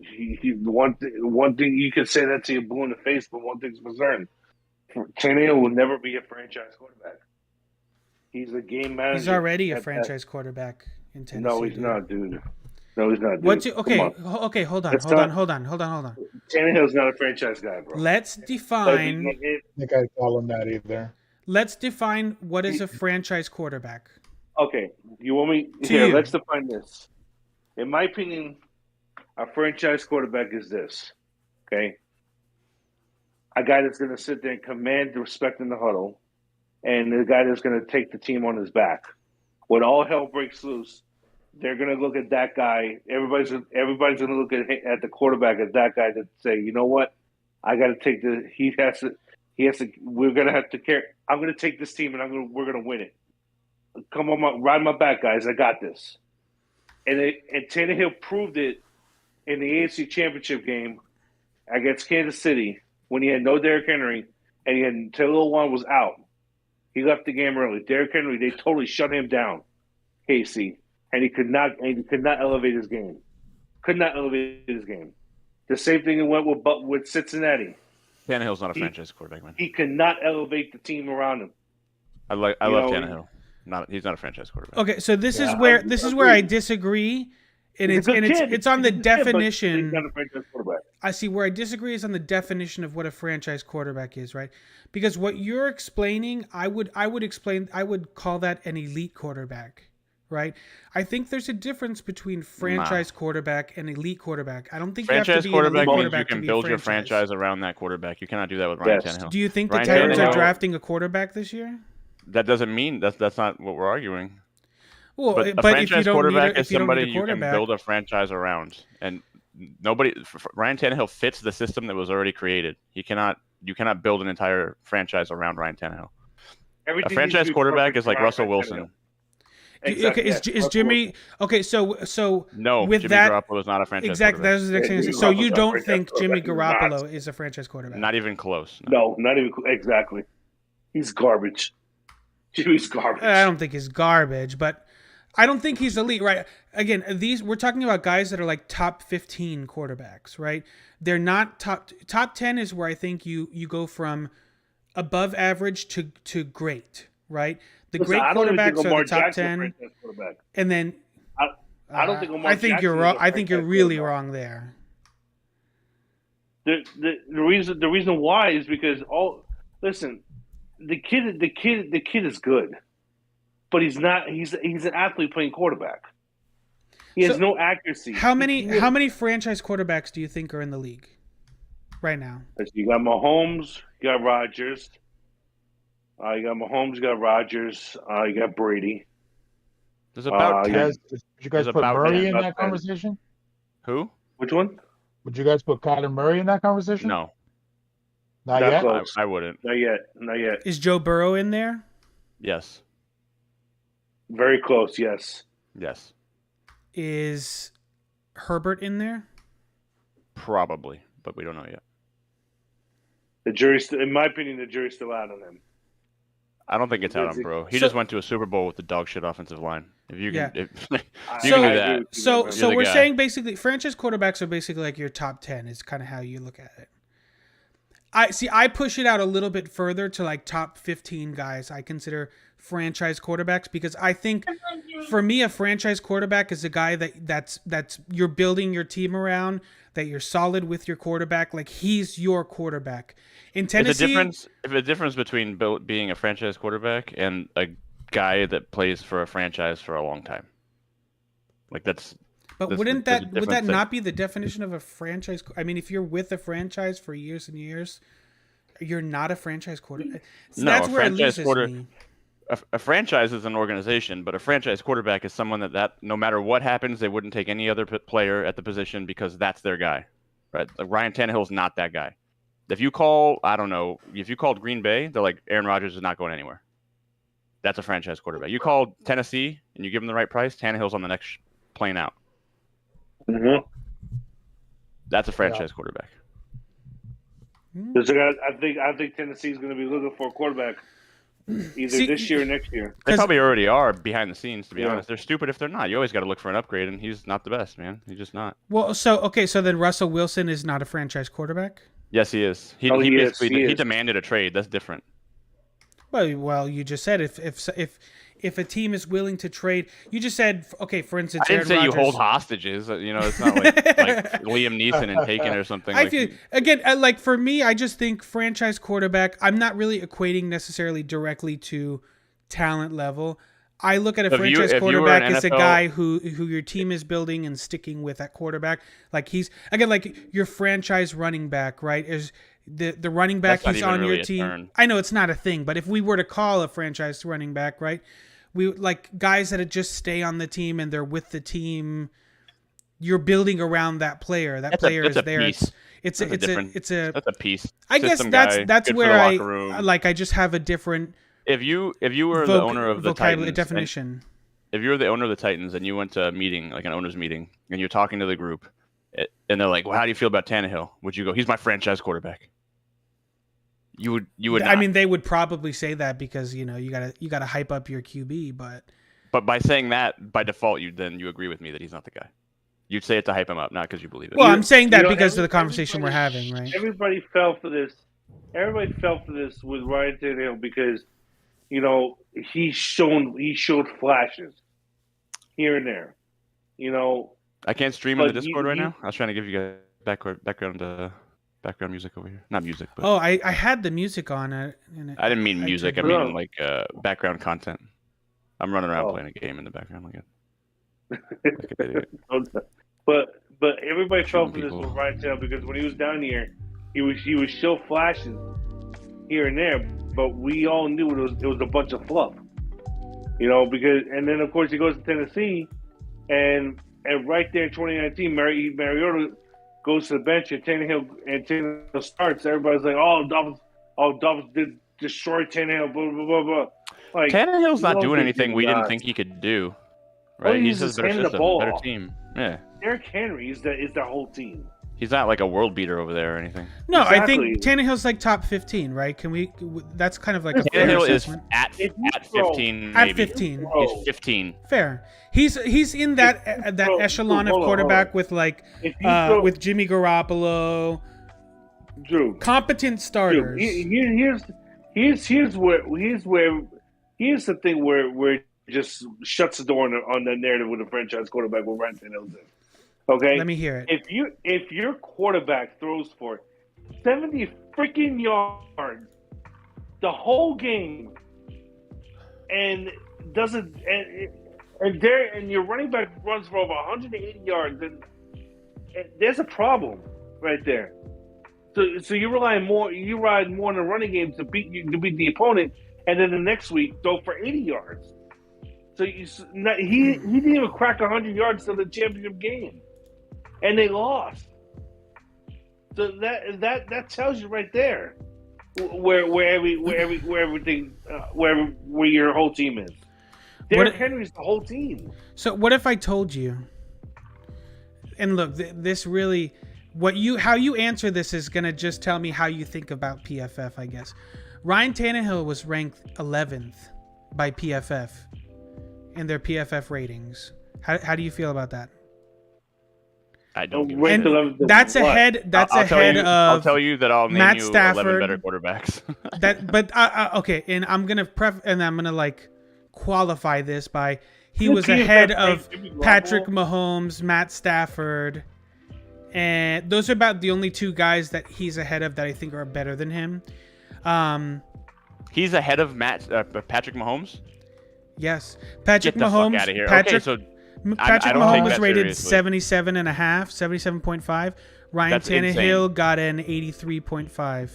one thing you can say that to you blue in the face, but one thing's for certain: Tannehill will never be a franchise quarterback. He's a game manager. He's already a franchise quarterback in Tennessee. No, he's not, dude. No, he's not. Dude. Okay, hold on. Tannehill's not a franchise guy, bro. Let's define. I think I'd call him that either. Let's define what is a franchise quarterback. Okay, you want me here? Let's define this. In my opinion, a franchise quarterback is this. Okay, a guy that's going to sit there and command the respect in the huddle, and the guy that's going to take the team on his back. When all hell breaks loose, they're going to look at that guy. Everybody's going to look at the quarterback as that guy to say, you know what? I got to take the. He has to. We're going to have to care. I'm going to take this team, and we're going to win it. Come on, ride my back, guys. I got this. And Tannehill proved it in the AFC Championship game against Kansas City when he had no Derrick Henry and he had until One was out. He left the game early. Derrick Henry, they totally shut him down, Casey, and he could not elevate his game. The same thing went with Cincinnati. Tannehill's not a franchise quarterback, man. He could not elevate the team around him. I love Tannehill. He's not a franchise quarterback. Okay, so this is where I disagree, and it's on the definition. He's not a franchise quarterback. I see where I disagree is on the definition of what a franchise quarterback is, right? Because what you're explaining, I would call that an elite quarterback, right? I think there's a difference between franchise quarterback and elite quarterback. I don't think franchise you have to be quarterback an elite means quarterback you can build your franchise around that quarterback. You cannot do that with Ryan Tannehill. Do you think the Ryan Titans are Tannehill- drafting a quarterback this year? That doesn't mean that's not what we're arguing. Well, But a if you franchise don't quarterback need is somebody a you can quarterback, build a franchise around, and Ryan Tannehill fits the system that was already created. You cannot build an entire franchise around Ryan Tannehill. Everything A franchise needs to be quarterback perfect is like around Russell Ryan Wilson. Tannehill. Exactly. Okay, yes. is Russell Jimmy Wilson. okay? So No, with Jimmy that, Garoppolo is not a franchise exactly that quarterback. was the next Yeah, thing. Jimmy So you Garoppolo's not a don't franchise think Jimmy quarterback. He's not. Garoppolo is a franchise quarterback? Not even close. No. No, not even exactly. He's garbage. Jimmy's garbage. I don't think he's garbage, but I don't think he's elite, right? Again, we're talking about guys that are like top 15 quarterbacks, right? They're not top 10 is where I think you go from above average to great, right? The Listen, great I don't even think quarterbacks are Lamar the top Jackson's a 10, franchise quarterback. and then I don't think Lamar I think you're Jackson wrong. is a I think you're franchise really quarterback. wrong there. The reason why is because the kid is good, but he's not. He's an athlete playing quarterback. He has no accuracy. How many franchise quarterbacks do you think are in the league right now? You got Mahomes, you got Rodgers, you got Rodgers, you got Brady. There's about 10. Did you guys There's put about Murray 10. in About that 10. conversation? Who? Which one? Would you guys put Kyler Murray in that conversation? No, Not Not yet. close. I wouldn't. Not yet. Not yet. Is Joe Burrow in there? Yes. Very close. Yes. Yes. Is Herbert in there? Probably, but we don't know yet. The jury's, in my opinion, the jury's still out on him. I don't think it's out on Bro. He just went to a Super Bowl with the dog shit offensive line. If you can, if you can do that. So the we're guy. saying basically franchise quarterbacks are basically like your top 10 is kind of how you look at it. I push it out a little bit further to like top 15 guys I consider franchise quarterbacks, because I think for me a franchise quarterback is a guy that's you're building your team around, that you're solid with your quarterback, like he's your quarterback. In Tennessee, If the difference between being a franchise quarterback and a guy that plays for a franchise for a long time, like that's. But would that not be the definition of a franchise? I mean, if you're with a franchise for years and years, you're not a franchise quarterback. So No, that's a where it franchise loses me. A franchise is an organization, but a franchise quarterback is someone that no matter what happens, they wouldn't take any other player at the position because that's their guy, right? Like Ryan Tannehill's not that guy. If you called Green Bay, they're like, Aaron Rodgers is not going anywhere. That's a franchise quarterback. You called Tennessee and you give them the right price, Tannehill's on the next plane out. Mm-hmm. That's a franchise quarterback. I think Tennessee's going to be looking for a quarterback either this year or next year. They probably already are behind the scenes, to be honest. They're stupid if they're not. You always got to look for an upgrade, and he's not the best, man. He's just not. Well, so then Russell Wilson is not a franchise quarterback? Yes, he is. He demanded a trade. That's different. Well, you just said if a team is willing to trade, you just said, okay, for instance, I didn't say Aaron you hold Rodgers. hostages. It's not like Liam Neeson and Taken or something. I feel again, like for me, I just think franchise quarterback. I'm not really equating necessarily directly to talent level. I look at a franchise quarterback as a guy who your team is building and sticking with at quarterback. Like he's again like your franchise running back, right? Is the running back he's on your team? I know it's not a thing, but if we were to call a franchise running back, right? We like guys that just stay on the team and they're with the team. You're building around that player. That player is there. It's a piece. I guess that's where I just have a different. If you were the owner of the Titans, definition. If you were the owner of the Titans and you went to a meeting, like an owner's meeting, and you're talking to the group, and they're like, "Well, how do you feel about Tannehill?" Would you go, "He's my franchise quarterback"? You would. I mean, they would probably say that because you gotta hype up your QB, but by saying that by default, you agree with me that he's not the guy. You'd say it to hype him up, not because you believe it. Well, I'm saying that because of the conversation we're having, right? Everybody fell for this. Everybody fell for this with Ryan Tannehill because, he showed flashes here and there. I can't stream in the Discord right now. I was trying to give you guys background music over here. Not music, but I had the music on. I didn't mean music. I mean like background content. I'm running around playing a game in the background like it. But everybody fell for this with Ryan Tannehill because when he was down here, he would show flashes here and there, but we all knew it was a bunch of fluff. And then of course he goes to Tennessee, and right there in 2019, Mariota goes to the bench and Tannehill starts, everybody's like, Dolphins did destroy Tannehill, blah blah blah blah. Like Tannehill's not no, doing they anything did we didn't not. think he could do. All Right? he He's is a better handing the system, ball better off. team. Yeah. Derrick Henry is the whole team. He's not like a world beater over there or anything. No, I Exactly. think Tannehill's like top 15, right? Can we? That's kind of like a fair Tannehill is assessment. at If you 15, At maybe. 15. He's 15. Fair. He's in that echelon of hold on, quarterback hold on. with like If you throw, with Jimmy Garoppolo, Drew, competent starters. here's the thing where it just shuts the door on the narrative with a franchise quarterback with Ryan Tannehill. Okay, Let me hear it. If your quarterback throws for 70 freaking yards the whole game and doesn't and your running back runs for over 180 yards, then there's a problem right there. So you ride more on the running game to beat the opponent, and then the next week throw for 80 yards. So he didn't even crack 100 yards to the championship game, and they lost. So that tells you right there where your whole team is. Derrick Henry's the whole team. So what if I told you? And look, this really, how you answer this is gonna just tell me how you think about PFF, I guess. Ryan Tannehill was ranked 11th by PFF in their PFF ratings. How do you feel about that? I don't give a Ranked shit. 11th That's what? ahead. That's I'll ahead tell you, of. I'll tell you that I'll name Matt you 11 Stafford. better quarterbacks. Okay, and I'm gonna like qualify this by he The was PFF ahead ranked of Jimmy Garoppolo. Patrick Mahomes, Matt Stafford, and those are about the only two guys that he's ahead of that I think are better than him. He's ahead of Patrick Mahomes? Yes, Patrick Get the Mahomes. fuck out of here. Patrick, Okay, so Patrick I don't take Mahomes that rated seriously. 77.5. Ryan That's Tannehill insane. got an 83.5.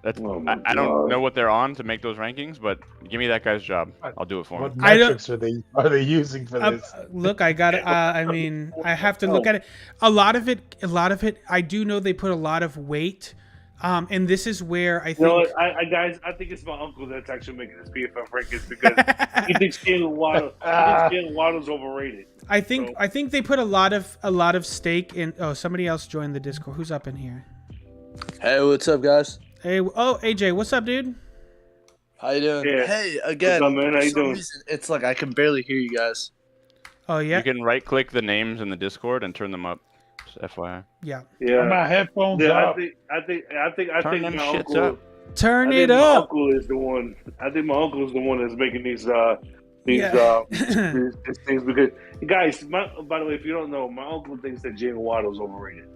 That's, Oh my I don't God. know what they're on to make those rankings, but give me that guy's job. I'll do it for What him. I don't- metrics are they using for this? Look, I got. I mean, I have to look at it. A lot of it. I do know they put a lot of weight, and this is where I You know think. what, guys, I think it's my uncle that's actually making this PFF rankings because he thinks Jalen Waddle's overrated. I think they put a lot of stake in. Oh, somebody else joined the Discord. Who's up in here? Hey, what's up, guys? Hey, AJ, what's up, dude? How you doing? Yeah. Hey, again, What's up, man? How for you some doing? reason, it's like I can barely hear you guys. Oh yeah, You can right-click the names in the Discord and turn them up. Just FYI. yeah. Yeah, My headphones yeah. up. I think Turn them my shits uncle. up. Turn I it think my up. uncle is the one. I think my uncle is the one that's making these Yeah. these things because guys. By the way, if you don't know, my uncle thinks that Jalen Waddle's overrated.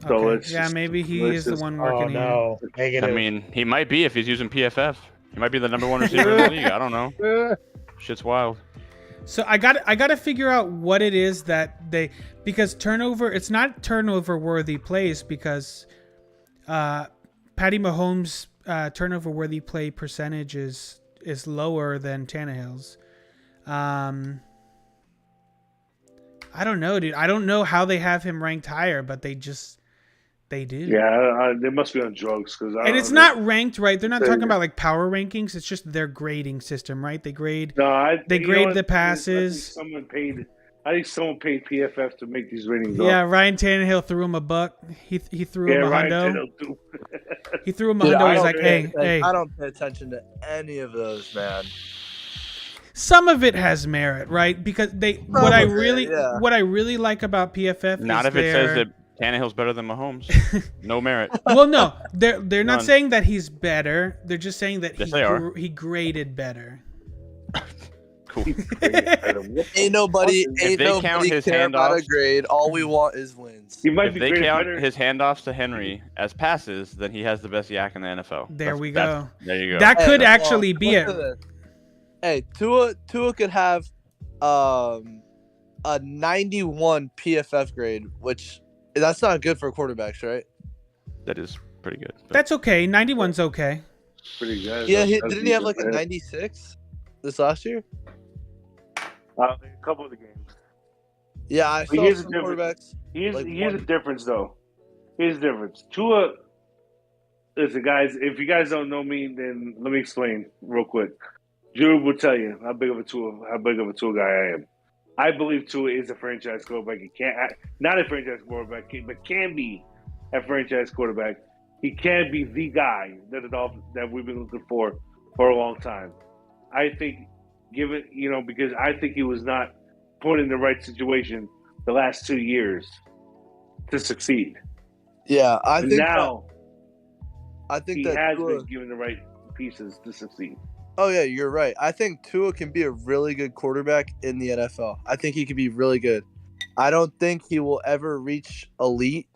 So Okay. let's Yeah, just- maybe he let's is the just- one Oh working here. no, I negative. mean, he might be if he's using PFF. He might be the number one receiver in the league. I don't know. Shit's wild. So I got to figure out what it is that because turnover, it's not turnover worthy plays because Patty Mahomes' turnover worthy play percentage is lower than Tannehill's. I don't know, dude. I don't know how they have him ranked higher, but they do. Yeah, they must be on drugs because. And it's not ranked right. They're not talking about like power rankings. It's just their grading system, right? They grade. No, They you know grade what? the passes. I think someone paid PFF to make these ratings. Yeah, up. Ryan Tannehill threw him a buck. He threw him a Ryan hundo. Tannehill too. He threw him a Dude, hundo. I He's don't like, pay- hey. I don't pay attention to any of those, man. Some of it has merit, right? Because what I of it, really yeah. what I really like about PFF Not is if it says that Tannehill's better than Mahomes. No merit. Well, no, they're not None. saying that he's better. They're just saying that Yes, they are. he graded better. Cool. Ain't nobody they count his care about a handoffs- grade. All we want is wins. He might If be they graded count better. his handoffs to Henry as passes, then he has the best yak in the NFL. There we go. There you go. That could Hey, actually be listen it. to this. Hey, Tua could have a 91 PFF grade, which that's not good for quarterbacks, right? That is pretty good. But That's okay. 91's okay. Pretty good. Yeah, That's didn't he have like decent, a man. 96 this last year? A couple of the games. Yeah, I But saw here's some the difference. quarterbacks. Here's Like here's the one. difference, though. Here's the difference. Tua, listen, guys. If you guys don't know me, then let me explain real quick. Drew will tell you how big of a Tua guy I am. I believe Tua is a franchise quarterback. He can't, not a franchise quarterback, but can be a franchise quarterback. He can be the guy that the Dolphins that we've been looking for a long time. I think, given because I think he was not put in the right situation the last 2 years to succeed. Yeah, And now I think he that has Tua, been given the right pieces to succeed. oh yeah, you're right. I think Tua can be a really good quarterback in the NFL. I think he can be really good. I don't think he will ever reach elite,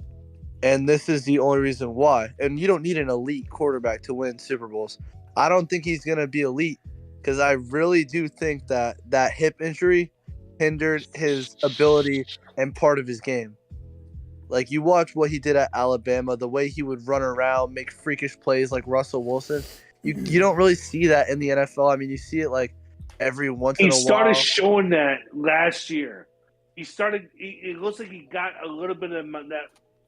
and this is the only reason why. And you don't need an elite quarterback to win Super Bowls. I don't think he's going to be elite because I really do think that that hip injury hindered his ability and part of his game. Like you watch what he did at Alabama, the way he would run around, make freakish plays like Russell Wilson. You don't really see that in the NFL. I mean, you see it like every once He in a started while. showing that last year. He started. It looks like he got a little bit of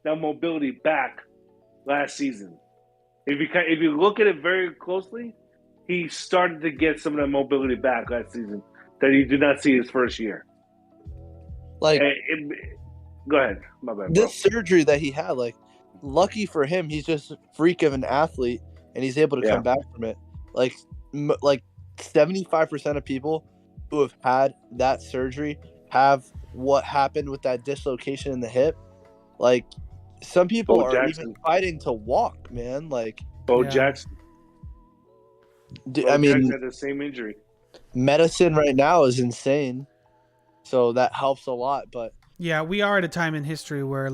that mobility back last season. If you look at it very closely, he started to get some of that mobility back last season that he did not see his first year. Like Go ahead, my bad, bro. this surgery that he had, like lucky for him, he's just a freak of an athlete and he's able to come back from it. Like 75% of people who have had that surgery have what happened with that dislocation in the hip. Like some people Bo are Jackson. even fighting to walk, man. Like Bo Yeah. Jackson. Bo I mean, Jackson had the same injury. medicine right now is insane, so that helps a lot. But Yeah, we are at a time in history where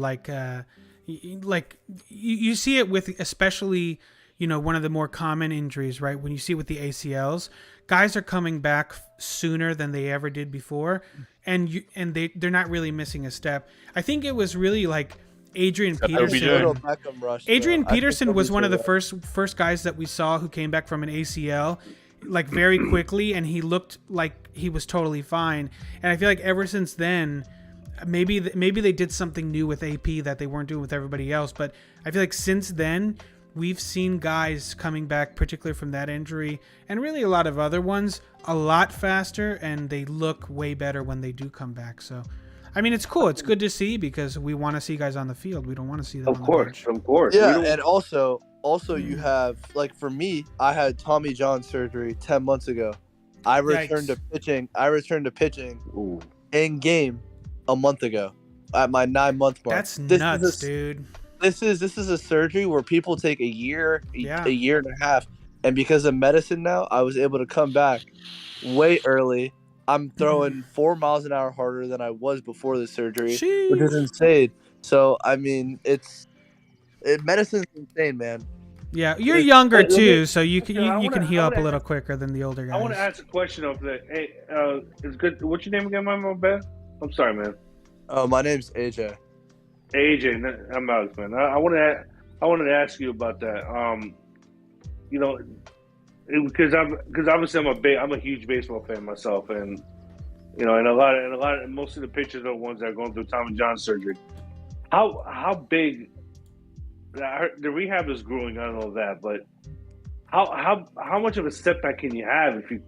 you see it with especially one of the more common injuries, right? When you see it with the ACLs, guys are coming back sooner than they ever did before, and they're not really missing a step. I think it was really like Adrian Peterson. Little Beckham rush, Adrian though. I think Peterson he'll was be one of the good. first guys that we saw who came back from an ACL like very quickly, and he looked like he was totally fine. And I feel like ever since then, maybe they did something new with AP that they weren't doing with everybody else. But I feel like since then, we've seen guys coming back, particularly from that injury, and really a lot of other ones, a lot faster, and they look way better when they do come back. So, I mean, it's cool. It's good to see because we want to see guys on the field. We don't want to see them on the bench. Of course. Yeah, and also you have, like, for me, I had Tommy John surgery 10 months ago. I returned to pitching Ooh. in game a month ago at my 9-month mark. That's nuts, dude. This is a surgery where people take a year and a half, and because of medicine now, I was able to come back way early. I'm throwing 4 miles an hour harder than I was before the surgery, which is insane. So I mean, medicine's insane, man. Yeah, you're younger too, so you can heal up a little quicker than the older guys. I want to ask a question of that. Hey, it's good. What's your name again, my man? I'm sorry, man. Oh, my name's AJ. AJ, I'm Alex, man. I wanted to ask you about that. Because obviously I'm a huge baseball fan myself, and most of the pitchers are ones that are going through Tommy John surgery. How big? The rehab is grueling. I don't know that, but how much of a setback can you have if you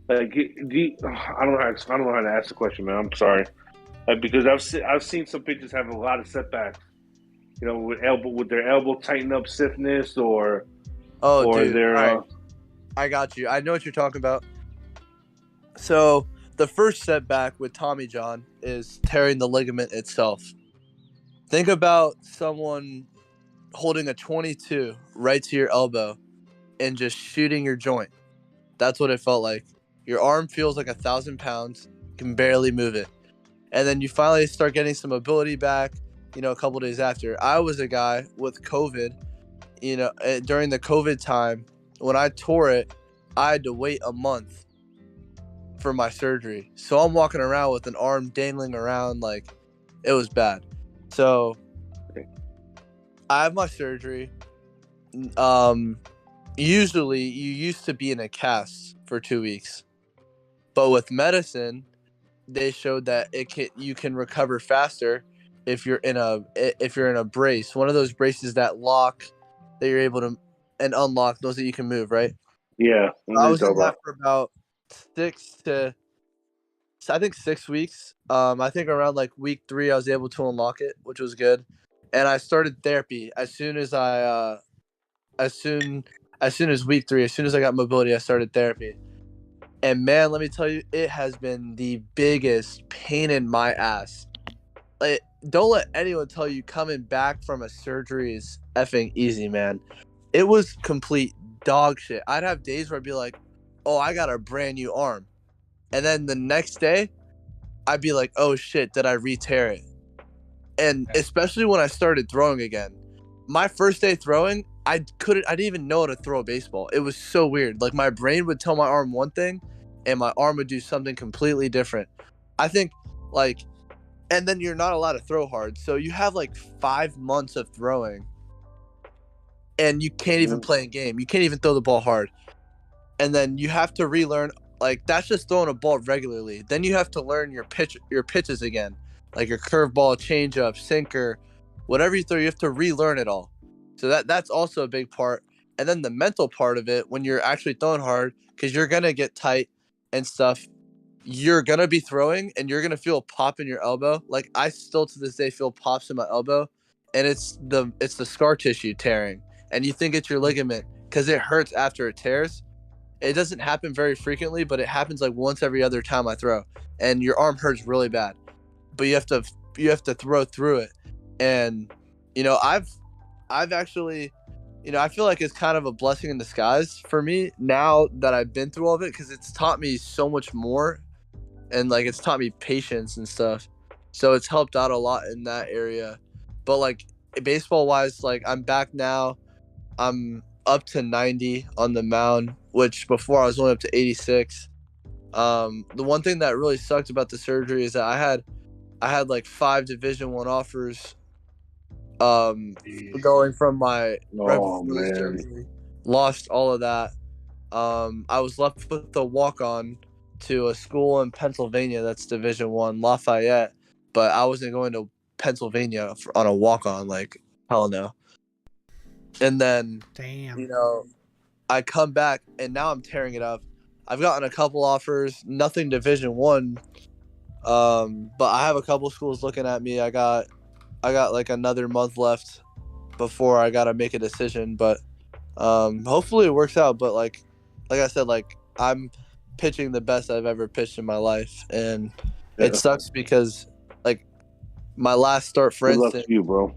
like? I don't know how to ask the question, man. I'm sorry, because I've seen some pitchers have a lot of setbacks. With their elbow tighten up stiffness or dude, their. I got you. I know what you're talking about. So the first setback with Tommy John is tearing the ligament itself. Think about someone holding a 22 right to your elbow and just shooting your joint. That's what it felt like. Your arm feels like 1,000 pounds, can barely move it. And then you finally start getting some mobility back, a couple days after. I was a guy with COVID, during the COVID time, when I tore it, I had to wait a month for my surgery. So I'm walking around with an arm dangling around, like it was bad. So I have my surgery. Usually you used to be in a cast for 2 weeks, but with medicine, they showed that you can recover faster if you're in a brace, one of those braces that lock, that you're able to and unlock those that you can move, right? Yeah, I was in that for about 6 weeks. I think around like week 3, I was able to unlock it, which was good. And I started therapy as soon as week 3, as soon as I got mobility, I started therapy. And man, let me tell you, it has been the biggest pain in my ass. Like, don't let anyone tell you coming back from a surgery is effing easy, man. It was complete dog shit. I'd have days where I'd be like, oh, I got a brand new arm. And then the next day, I'd be like, oh shit, did I re-tear it? And especially when I started throwing again. My first day throwing, I didn't even know how to throw a baseball. It was so weird. Like, my brain would tell my arm one thing and my arm would do something completely different. I think, like, and then you're not allowed to throw hard. So you have like 5 months of throwing and you can't even play a game. You can't even throw the ball hard. And then you have to relearn, like, that's just throwing a ball regularly. Then you have to learn your pitches again, like your curveball, changeup, sinker, whatever you throw. You have to relearn it all. So that's also a big part. And then the mental part of it, when you're actually throwing hard, because you're gonna get tight and stuff. You're gonna be throwing, and you're gonna feel a pop in your elbow. Like, I still to this day feel pops in my elbow, and it's the scar tissue tearing. And you think it's your ligament because it hurts after it tears. It doesn't happen very frequently, but it happens like once every other time I throw, and your arm hurts really bad. But you have to throw through it. And I've actually, I feel like it's kind of a blessing in disguise for me now that I've been through all of it, because it's taught me so much more, and like it's taught me patience and stuff. So it's helped out a lot in that area. But like baseball wise, like I'm back now. I'm up to 90 on the mound, which before I was only up to 86. The one thing that really sucked about the surgery is that I had like 5 Division I offers going from my right before the surgery. Lost all of that. I was left with the walk-on to a school in Pennsylvania that's Division I, Lafayette, but I wasn't going to Pennsylvania on a walk-on, like, hell no. And then, Damn. I come back and now I'm tearing it up. I've gotten a couple offers, nothing Division I, but I have a couple schools looking at me. I got like another month left before I gotta make a decision, but hopefully it works out. But like I said, like, I'm pitching the best I've ever pitched in my life, and it sucks because, like, my last start, for instance. Good luck to you, bro.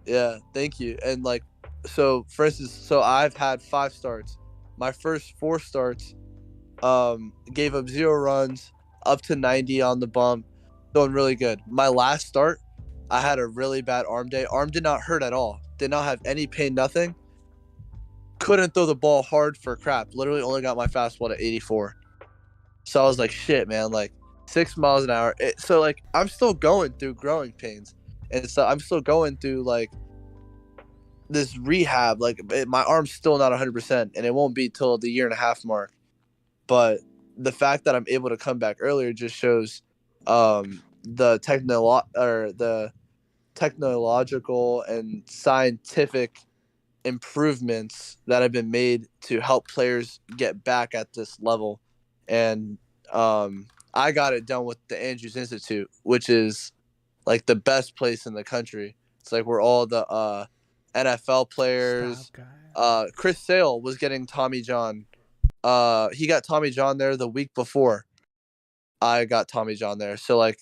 Yeah, thank you. And like, so for instance, I've had 5 starts. My first 4 starts, gave up 0 runs, up to 90 on the bump, going really good. My last start, I had a really bad arm day. Arm did not hurt at all. Did not have any pain, nothing. Couldn't throw the ball hard for crap. Literally only got my fastball to 84. So I was like, shit, man, like 6 miles an hour. So like, I'm still going through growing pains. And so I'm still going through like this rehab. Like, my arm's still not 100%, and it won't be till the 1.5 year mark. But the fact that I'm able to come back earlier just shows the technological and scientific improvements that have been made to help players get back at this level. And I got it done with the Andrews Institute, which is like the best place in the country. It's like where all the NFL players, Chris Sale was getting Tommy John. He got Tommy John there the week before I got Tommy John there. So like,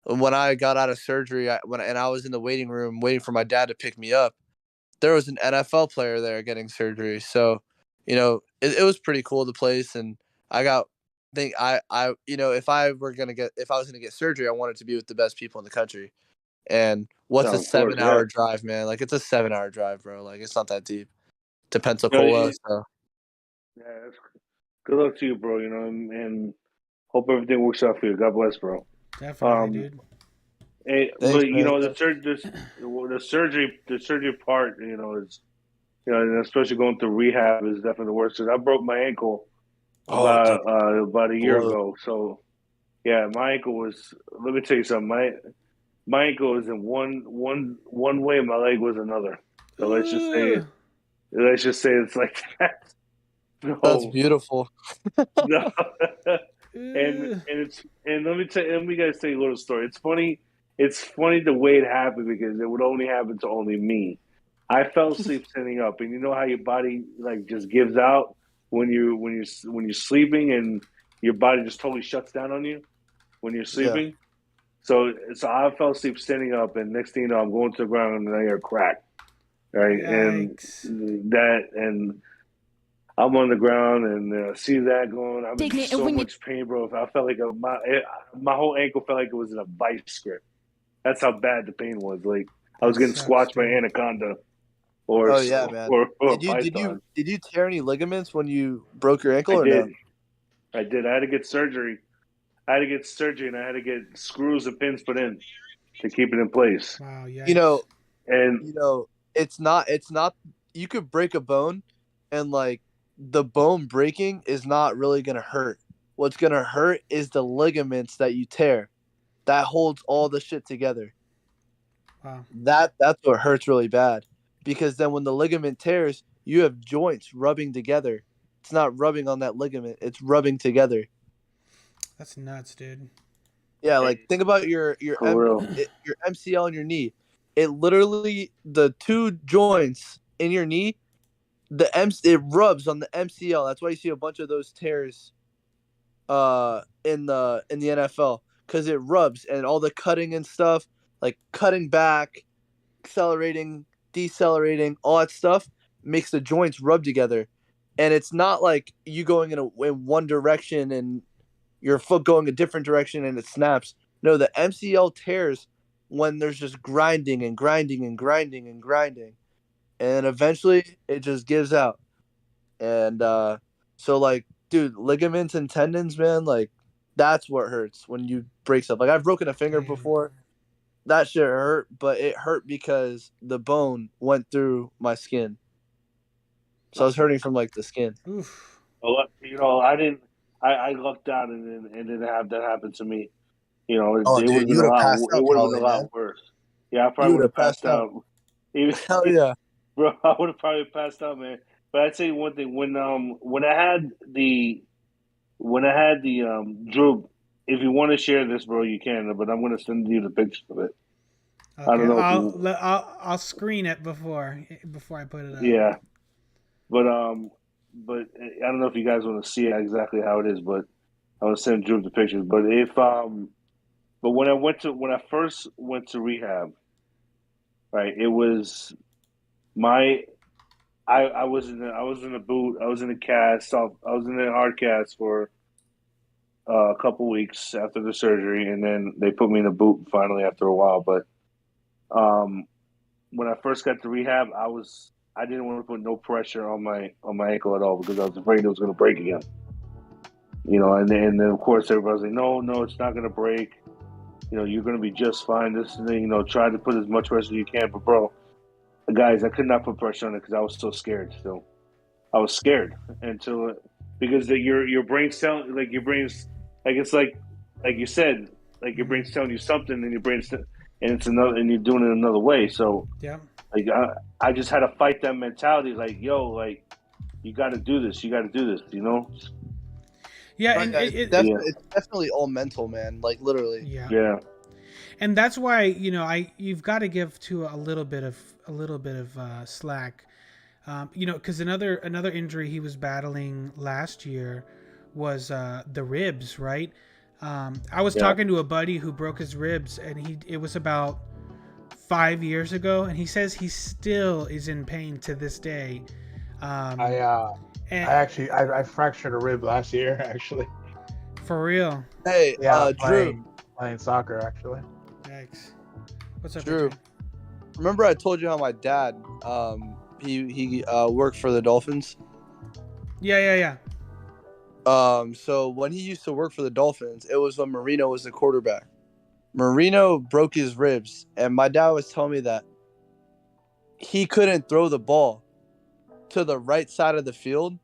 when I got out of surgery, I was in the waiting room waiting for my dad to pick me up, there was an NFL player there getting surgery. So, it was pretty cool, the place. And I if I was gonna get surgery, I wanted to be with the best people in the country. And what's a 7-hour drive, man? Like, it's a 7-hour drive, bro. Like, it's not that deep to Pensacola. So. Yeah, good luck to you, bro. And hope everything works out for you. God bless, bro. Definitely, dude. Hey, Thanks, the surgery part, is, and especially going through rehab is definitely the worst. 'Cause I broke my ankle about a year ago. So, yeah, my ankle was. Let me tell you something. my ankle was in one way, my leg was another. So Ugh. let's just say it's like that. That's No, beautiful. no. Ugh. And let me guys tell you a little story. It's funny. It's funny the way it happened because it would only happen to only me. I fell asleep sitting up, and you know how your body like just gives out when you're sleeping, and your body just totally shuts down on you when you're Yeah. sleeping. So I fell asleep standing up, and next thing you know, I'm going to the ground, and I hear a crack, right? And Yikes. and I'm on the ground and see that going. I'm in so much pain, bro. I felt like my whole ankle felt like it was in a vice grip. That's how bad the pain was. Like I was That getting sucks, squashed by an dude. anaconda or Oh yeah, man. or a Did you python. did you tear any ligaments when you broke your ankle I or did. no? I did. I had to get surgery. I had to get surgery, and I had to get screws and pins put in to keep it in place. Wow, yikes. You know, And it's not you could break a bone and like the bone breaking is not really gonna hurt. What's gonna hurt is the ligaments that you tear. That holds all the shit together. Wow. That's what hurts really bad. Because then when the ligament tears, you have joints rubbing together. It's not rubbing on that ligament, it's rubbing together. That's nuts, dude. Yeah, like think about your for real, your MCL in your knee. It literally the two joints in your knee, it rubs on the MCL. That's why you see a bunch of those tears in the NFL cuz it rubs and all the cutting and stuff, like cutting back, accelerating, decelerating, all that stuff makes the joints rub together. And it's not like you going in one direction and your foot going a different direction and it snaps. No, the MCL tears when there's just grinding and grinding and grinding and grinding. And eventually it just gives out. And so like, dude, ligaments and tendons, man, like that's what hurts when you break stuff. Like I've broken a finger Damn. before. That shit hurt, but it hurt because the bone went through my skin. So I was hurting from like the skin. Oof. you know, I didn't. I lucked out and didn't have that happen to me. You know, Oh, it would dude, have you been would a have lot. passed It out would have been probably, a lot man. worse. Yeah, I You probably would would have have passed passed out. out. Even, Hell yeah. bro, I would have probably passed out, man. But I'd say one thing when I had the Drew. If you want to share this, bro, you can. But I'm going to send you the picture of it. I Okay, don't know if you. I'll screen it before I put it up. Yeah, but I don't know if you guys want to see exactly how it is. But I want to send Drew the pictures. But but when I first went to rehab, right, it was my I was in a boot, I was in a cast, I was in a hard cast for a couple weeks after the surgery, and then they put me in a boot finally after a while. But um, when I first got to rehab, I didn't want to put no pressure on my ankle at all because I was afraid it was going to break again. You know, and then of course everybody was like, no, it's not going to break. You know, you're going to be just fine. This, you know, try to put as much pressure as you can. But bro, guys, I could not put pressure on it because I was so scared. Still, I was scared until because your brain's telling like your brain's like it's like you said like your brain's telling you something and your brain's and it's another and you're doing it another way. So Yeah. like I just had to fight that mentality. Like yo, like you got to do this. You got to do this. You know. Yeah, Oh, and yeah, Yeah. it's definitely all mental, man. Like literally. yeah. Yeah. And that's why you've got to give to a little bit of slack. Because another injury he was battling last year was the ribs, right? I was Yeah. talking to a buddy who broke his ribs, and it was about 5 years ago, and he says he still is in pain to this day. I I fractured a rib last year actually. For real. Hey, Yeah, Drew. playing soccer actually. Yikes. What's up, Drew. Adrian? Remember I told you how my dad he worked for the Dolphins? Yeah. So when he used to work for the Dolphins, it was when Marino was the quarterback. Marino broke his ribs, and my dad was telling me that he couldn't throw the ball to the right side of the field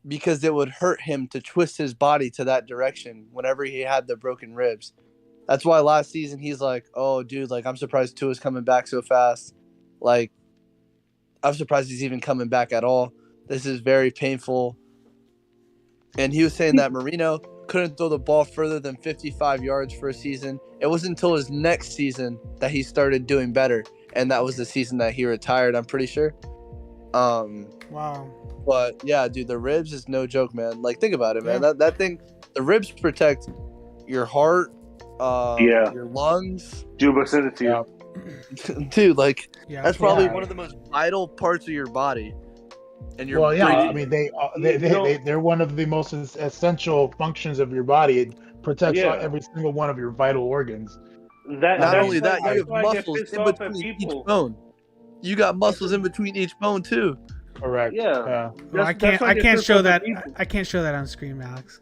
because it would hurt him to twist his body to that direction whenever he had the broken ribs. That's why last season he's like, "Oh, dude, like I'm surprised Tua's coming back so fast. Like, I'm surprised he's even coming back at all. This is very painful." And he was saying that Marino couldn't throw the ball further than 55 yards for a season. It wasn't until his next season that he started doing better, and that was the season that he retired, I'm pretty sure. Wow. But yeah, dude, the ribs is no joke, man. Like, think about it, man. Yeah. That thing, the ribs protect your heart, your lungs. Juba, send it to you. Dude, like, Yeah. that's probably Yeah. one of the most vital parts of your body. And you're Well, yeah, I breathing. mean, they're one of the most essential functions of your body. It protects Yeah. every single one of your vital organs. Not that's only that, why- you have that's why I get muscles pissed in off at between each people. bone. You got muscles in between each bone too. Correct. Yeah. Well, I That's why can't. I get can't pissed show off that. at people. I can't show that on screen, Alex.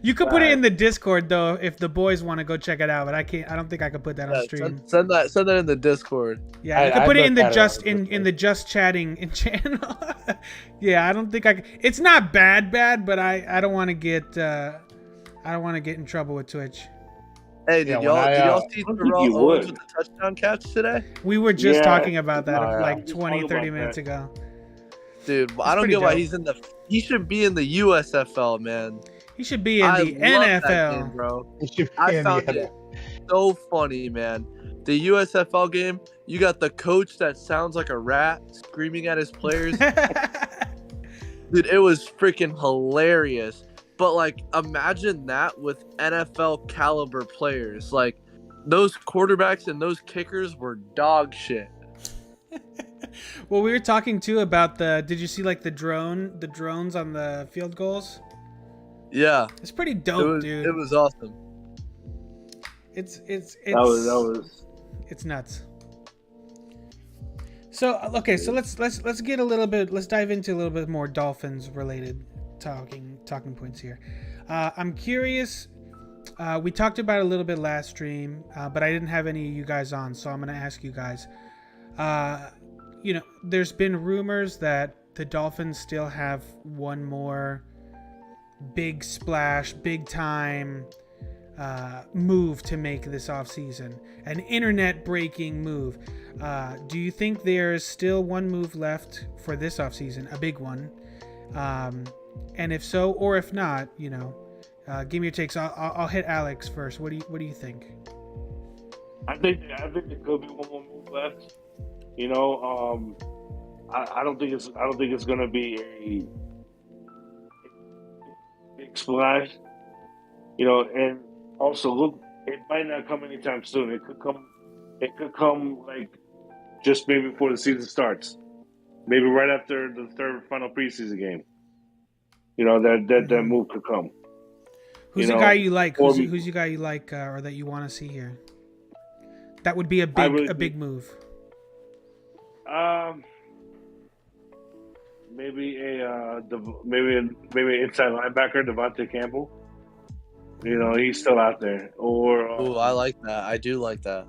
You could put it in the Discord though, if the boys want to go check it out. But I can't. I don't think I could put that on Yeah, stream. send that in the Discord. Yeah, you I- could I put it in looked the at it just on in the just chatting in channel. Yeah, I don't think I. It's not bad, but I don't want to get. I don't want to get in trouble with Twitch. Hey, Yeah, did when I, y'all see I think Terrell you Owens would. with the touchdown catch today? We were just Yeah. talking about that Oh, yeah. like Just 20, talk 30 about minutes that. ago. Dude, I It's don't pretty get why dope. he's in the. He should be in the USFL, man. He should be in I the love that NFL. game, bro. It should be I in found the- it so funny, man. The USFL game, you got the coach that sounds like a rat screaming at his players. Dude, it was freaking hilarious. But like, imagine that with NFL caliber players. Like, those quarterbacks and those kickers were dog shit. Well, we were talking too about the. Did you see like the drones on the field goals? Yeah, It's pretty it dope, was, dude. it was awesome. It's That was. it's nuts. So okay, so let's get a little bit. Let's dive into a little bit more Dolphins related talking points here. I'm curious. We talked about it a little bit last stream, but I didn't have any of you guys on, so I'm gonna ask you guys. There's been rumors that the Dolphins still have one more big splash, big time move to make this offseason. An internet breaking move. Do you think there's still one move left for this offseason, a big one? And if so, or if not, give me your takes. I'll hit Alex first. What do you think? I think there could be one more move left. I don't think it's gonna be a big splash. And also look, it might not come anytime soon. It could come like just maybe before the season starts. Maybe right after the third final preseason game. That move could come. Who's the guy you like? or- Who's the guy you like, or that you want to see here? That would be a big move. Maybe maybe an inside linebacker, Devontae Campbell. He's still out there. Or Ooh, I like that. I do like that.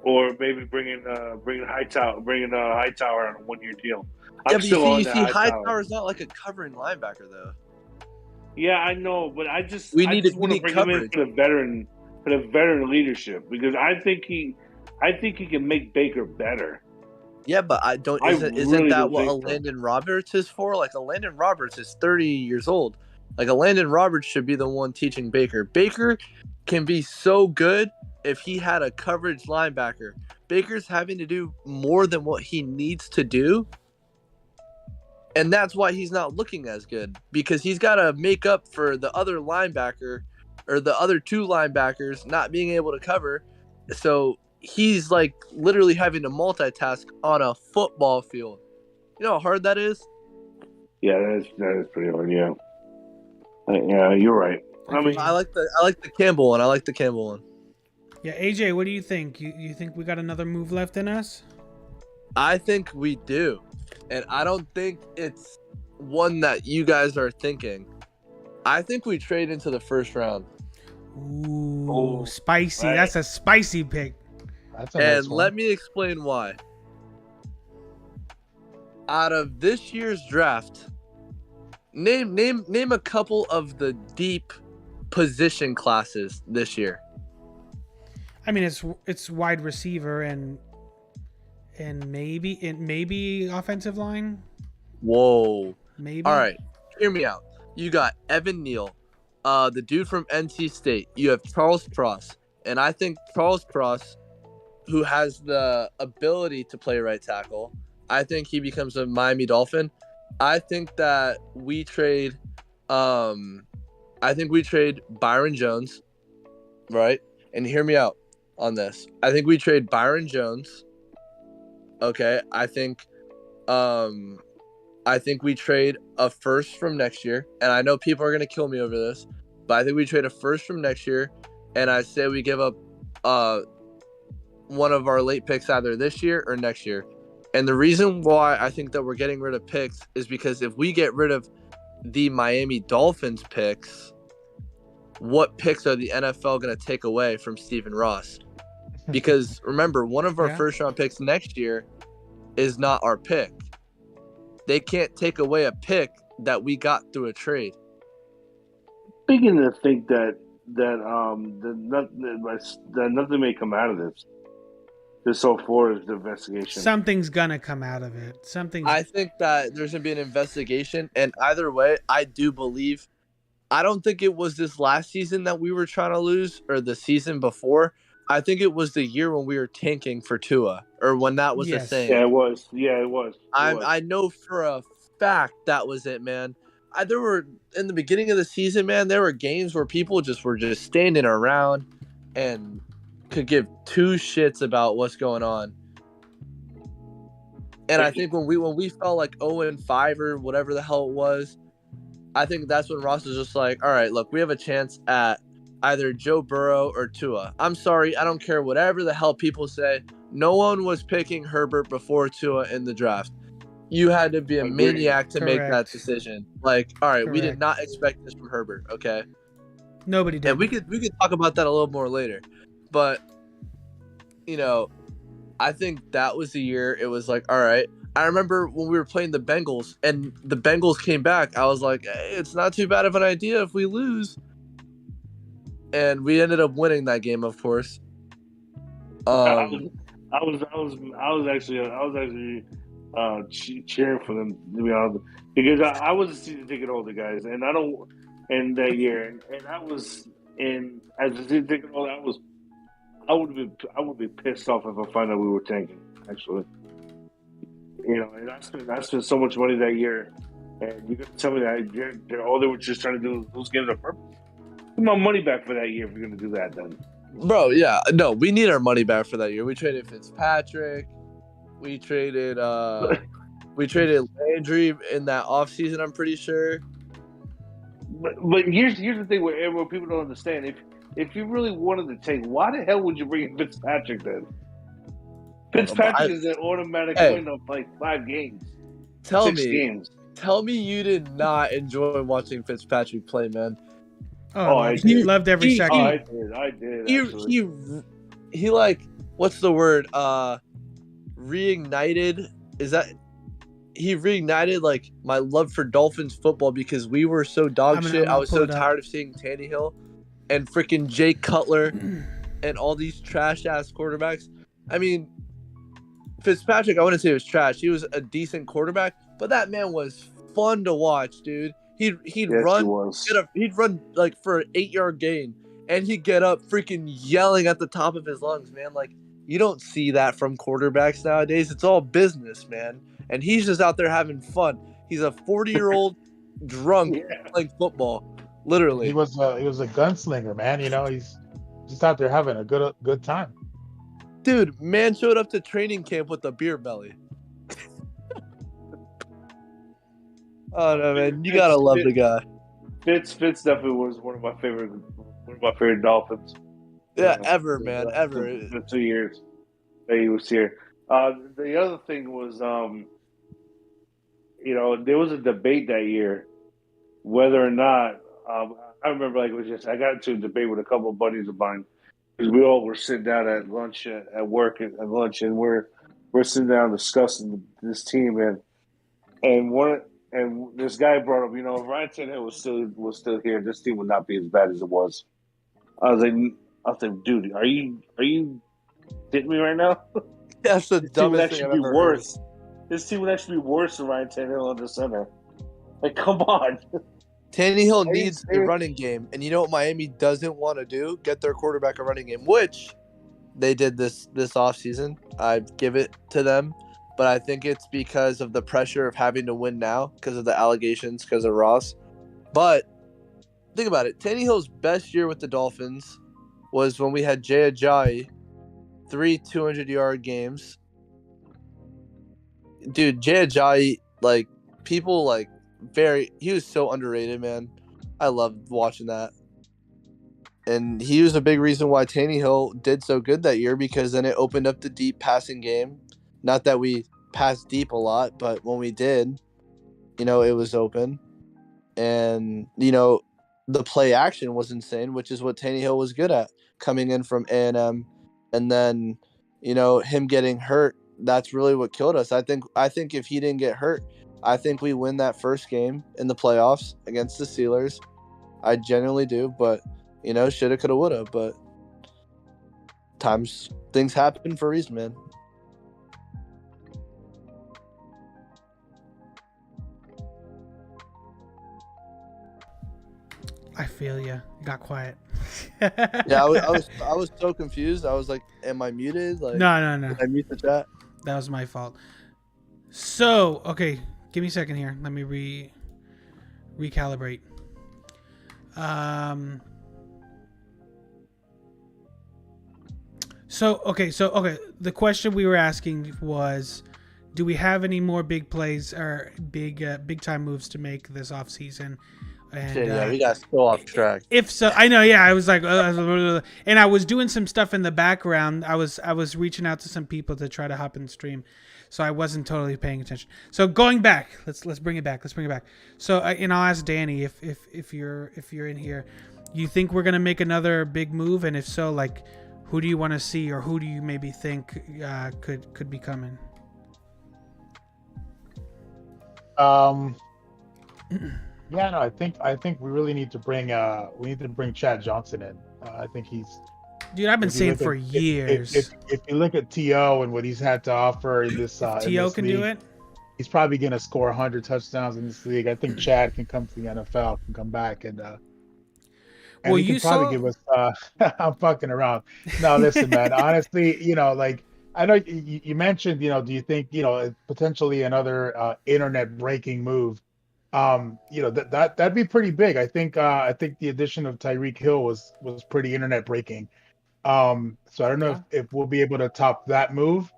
or maybe bringing Hightower on a 1-year deal. Yeah, I'm but still on you that see, Hightower's not like a covering linebacker though. Yeah, I know, but I just We I need just want to need bring him in coverage. for the veteran leadership, because I think he can make Baker better. Yeah, but I don't. I Isn't really that don't what a think so. Landon Roberts is for? Like, a Landon Roberts is 30 years old. Like, a Landon Roberts should be the one teaching Baker. Baker can be so good if he had a coverage linebacker. Baker's having to do more than what he needs to do. And that's why he's not looking as good, because he's got to make up for the other linebacker or the other two linebackers not being able to cover. So he's like literally having to multitask on a football field. You know how hard that is? Yeah, that is pretty hard. Yeah, yeah, you're right. I mean, I like the Campbell one. I like the Campbell one. Yeah, AJ, what do you think? You think we got another move left in us? I think we do. And I don't think it's one that you guys are thinking. I think we trade into the first round. Ooh, Oh, spicy. right. That's a spicy pick. That's a nice And one. let me explain why. Out of this year's draft, name a couple of the deep position classes this year? I mean, it's wide receiver and maybe offensive line. Whoa. Maybe. All right, hear me out. You got Evan Neal, the dude from NC State. You have Charles Cross, and I think Charles Cross, who has the ability to play right tackle, I think he becomes a Miami Dolphin. I think that we trade, Byron Jones, right? And hear me out on this. I think we trade Byron Jones. Okay, I think we trade a first from next year, and I know people are gonna kill me over this, but I think we trade a first from next year, and I say we give up one of our late picks either this year or next year. And the reason why I think that we're getting rid of picks is because if we get rid of the Miami Dolphins picks, what picks are the NFL going to take away from Stephen Ross? Because remember, one of our first round picks next year is not our pick. They can't take away a pick that we got through a trade. Beginning to think that nothing may come out of this so far is the investigation. Something's gonna come out of it. I think that there's gonna be an investigation, and either way, I do believe. I don't think it was this last season that we were trying to lose, or the season before. I think it was the year when we were tanking for Tua, or when that was the thing. Yeah, it was. Yeah, it was. I know for a fact that was it, man. There were in the beginning of the season, man. There were games where people were just standing around and could give two shits about what's going on. And I think when we felt like 0-5 or whatever the hell it was, I think that's when Ross was just like, all right, look, we have a chance at either Joe Burrow or Tua. I'm sorry, I don't care whatever the hell people say. No one was picking Herbert before Tua in the draft. You had to be a maniac to make that decision. Like, all right, we did not expect this from Herbert, okay? Nobody did. And we could talk about that a little more later. But, you know, I think that was the year it was like, all right. I remember when we were playing the Bengals and the Bengals came back, I was like, hey, it's not too bad of an idea if we lose. And we ended up winning that game, of course. I was actually cheering for them, to be honest, because I was a season ticket holder, guys, and that year, and I was as a season ticket holder, I would be pissed off if I found out we were tanking, actually. You know, and I spent so much money that year, and you could tell me that all they were just trying to do was lose games on purpose. Give my money back for that year if you're going to do that, then. Bro, yeah, no, we need our money back for that year. We traded Fitzpatrick, we traded Landry in that offseason, I'm pretty sure. But here's the thing where people don't understand. If you really wanted to tank, why the hell would you bring in Fitzpatrick then? Fitzpatrick is an automatic win of like 5 games. 6 games. Tell me you did not enjoy watching Fitzpatrick play, man. Oh, I loved every second. I did. He like, what's the word? Reignited. Is that? He reignited like my love for Dolphins football because we were so dog shit. I was so tired of seeing Tannehill and freaking Jay Cutler and all these trash ass quarterbacks. I mean, Fitzpatrick, I wouldn't say he was trash. He was a decent quarterback, but that man was fun to watch, dude. He'd run like for an 8-yard gain, and he'd get up freaking yelling at the top of his lungs, man. Like, you don't see that from quarterbacks nowadays. It's all business, man. And he's just out there having fun. He's a 40-year-old drunk playing football, literally. He was a gunslinger, man. You know, he's just out there having a good time. Dude, man showed up to training camp with a beer belly. Oh no, man! You gotta love the guy. Fitz definitely was one of my favorite Dolphins. Yeah, ever, man, ever. The 2 years that he was here. The other thing was, there was a debate that year whether or not. I remember, like, I got into a debate with a couple of buddies of mine because we all were sitting down at lunch at work at lunch, and we're sitting down discussing this team, and And this guy brought up, if Ryan Tannehill was still here, this team would not be as bad as it was. I was like, dude, are you kidding me right now? That's the This team would dumbest thing actually I've be ever worse. This team would actually be worse than Ryan Tannehill under center. Like, come on. heard. Tannehill Are you needs a serious? running game, and you know what Miami doesn't want to do? Get their quarterback a running game, which they did this offseason. I'd give it to them, but I think it's because of the pressure of having to win now because of the allegations, because of Ross. But think about it. Tannehill's best year with the Dolphins was when we had Jay Ajayi, 3 200-yard games. Dude, Jay Ajayi, like, people, like, he was so underrated, man. I loved watching that. And he was a big reason why Tannehill did so good that year, because then it opened up the deep passing game. Not that we passed deep a lot, but when we did, it was open. And, the play action was insane, which is what Tannehill was good at, coming in from A&M. And then, him getting hurt, that's really what killed us. I think if he didn't get hurt, I think we win that first game in the playoffs against the Steelers. I genuinely do, but shoulda, coulda, woulda. But things happen for a reason, man. I feel you. Got quiet. Yeah, I was so confused. I was like, "Am I muted?" Like, No. did I mute the chat? That was my fault. So, okay, give me a second here. Let me recalibrate. So the question we were asking was, do we have any more big plays or big time moves to make this offseason? And We got so off track. if so, I know. Yeah, I was like, and I was doing some stuff in the background. I was reaching out to some people to try to hop in the stream, so I wasn't totally paying attention. So going back, let's bring it back. So and I'll ask Danny if you're in here. You think we're gonna make another big move, and if so, like, who do you want to see, or who do you maybe think could be coming? Yeah, no, I think we really need to bring Chad Johnson in. I think he's. Dude, I've been saying for years. If you look at T.O. and what he's had to offer in this, T.O. can do it. He's probably going to score 100 touchdowns in this league. I think Chad can come to the NFL, can come back, and well, he can probably give us. I'm fucking around. No, listen, man. Honestly, like, I know you mentioned, do you think, potentially another internet breaking move? That'd be pretty big. I think the addition of Tyreek Hill was pretty internet breaking. So I don't know if we'll be able to top that move,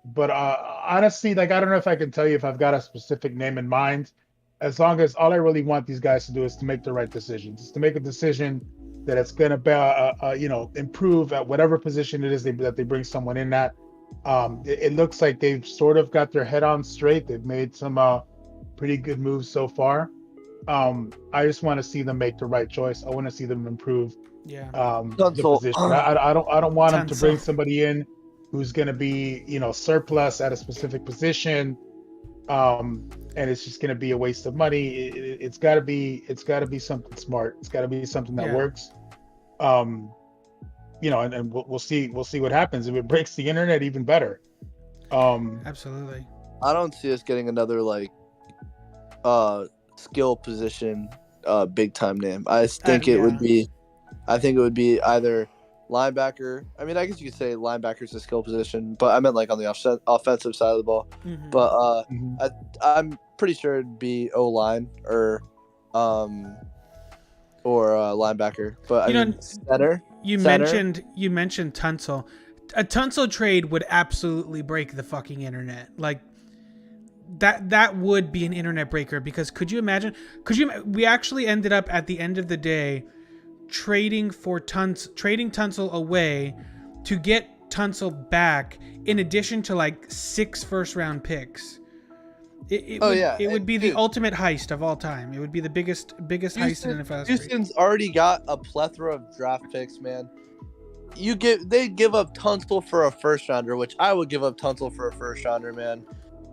but honestly, like, I don't know if I can tell you if I've got a specific name in mind. As long as all I really want these guys to do is to make the right decisions, is to make a decision that it's going to improve at whatever position it is that they bring someone in at. It looks like they've sort of got their head on straight. They've made some pretty good moves so far. I just want to see them make the right choice. I want to see them improve the position. I don't want them to bring somebody in who's going to be, surplus at a specific position, and it's just going to be a waste of money. It's got to be something smart. It's got to be something that works. And we'll see what happens. If it breaks the internet, even better. Absolutely. I don't see us getting another skill position big time name. I think it would be either linebacker. I mean, I guess you could say linebacker's a skill position, but I meant like on the offensive side of the ball. Mm-hmm. But I'm pretty sure it'd be O-line or linebacker. But center. You mentioned Tunsil. A Tunsil trade would absolutely break the fucking internet. Like, that would be an internet breaker, because could you imagine? We actually ended up at the end of the day trading Tunsil away to get Tunsil back, in addition to like 6 first-round picks. It would be the ultimate heist of all time. It would be the biggest heist in NFL history. Houston's already got a plethora of draft picks, man. They give up Tunsil for a first rounder, which I would give up Tunsil for a first rounder, man.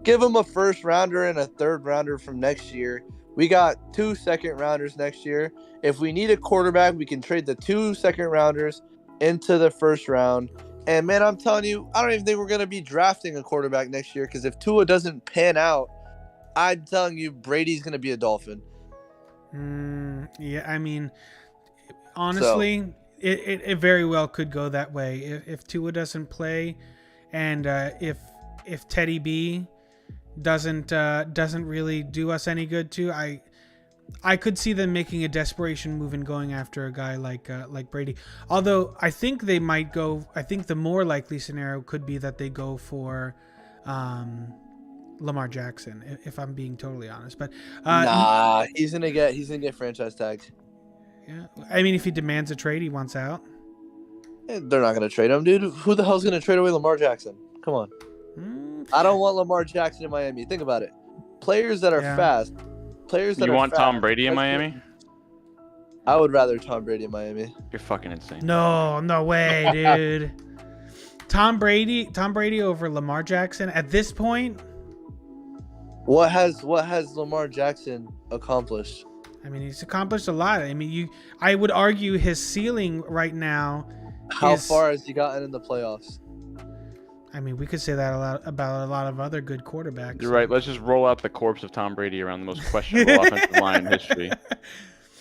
Give him a first rounder and a third rounder from next year. We got 2 second rounders next year. If we need a quarterback, we can trade the 2 second rounders into the first round. And man, I'm telling you, I don't even think we're going to be drafting a quarterback next year, because if Tua doesn't pan out, I'm telling you, Brady's going to be a Dolphin. Yeah, I mean, honestly, it very well could go that way. If Tua doesn't play, and if Teddy B doesn't really do us any good too, I could see them making a desperation move and going after a guy like Brady. Although I think they might go. I think the more likely scenario could be that they go for Lamar Jackson. If I'm being totally honest, but nah, he's gonna get franchise tagged. Yeah, I mean, if he demands a trade, he wants out. They're not gonna trade him, dude. Who the hell's gonna trade away Lamar Jackson? Come on. I don't want Lamar Jackson in Miami. Think about it. Players that are fast. You want Tom Brady in Miami? I would rather Tom Brady in Miami. You're fucking insane. No way, dude. Tom Brady over Lamar Jackson at this point. What has Lamar Jackson accomplished? I mean, he's accomplished a lot. I mean, I would argue his ceiling right now. How far has he gotten in the playoffs? I mean, we could say that about a lot of other good quarterbacks. You're right. Let's just roll out the corpse of Tom Brady around the most questionable offensive line in history.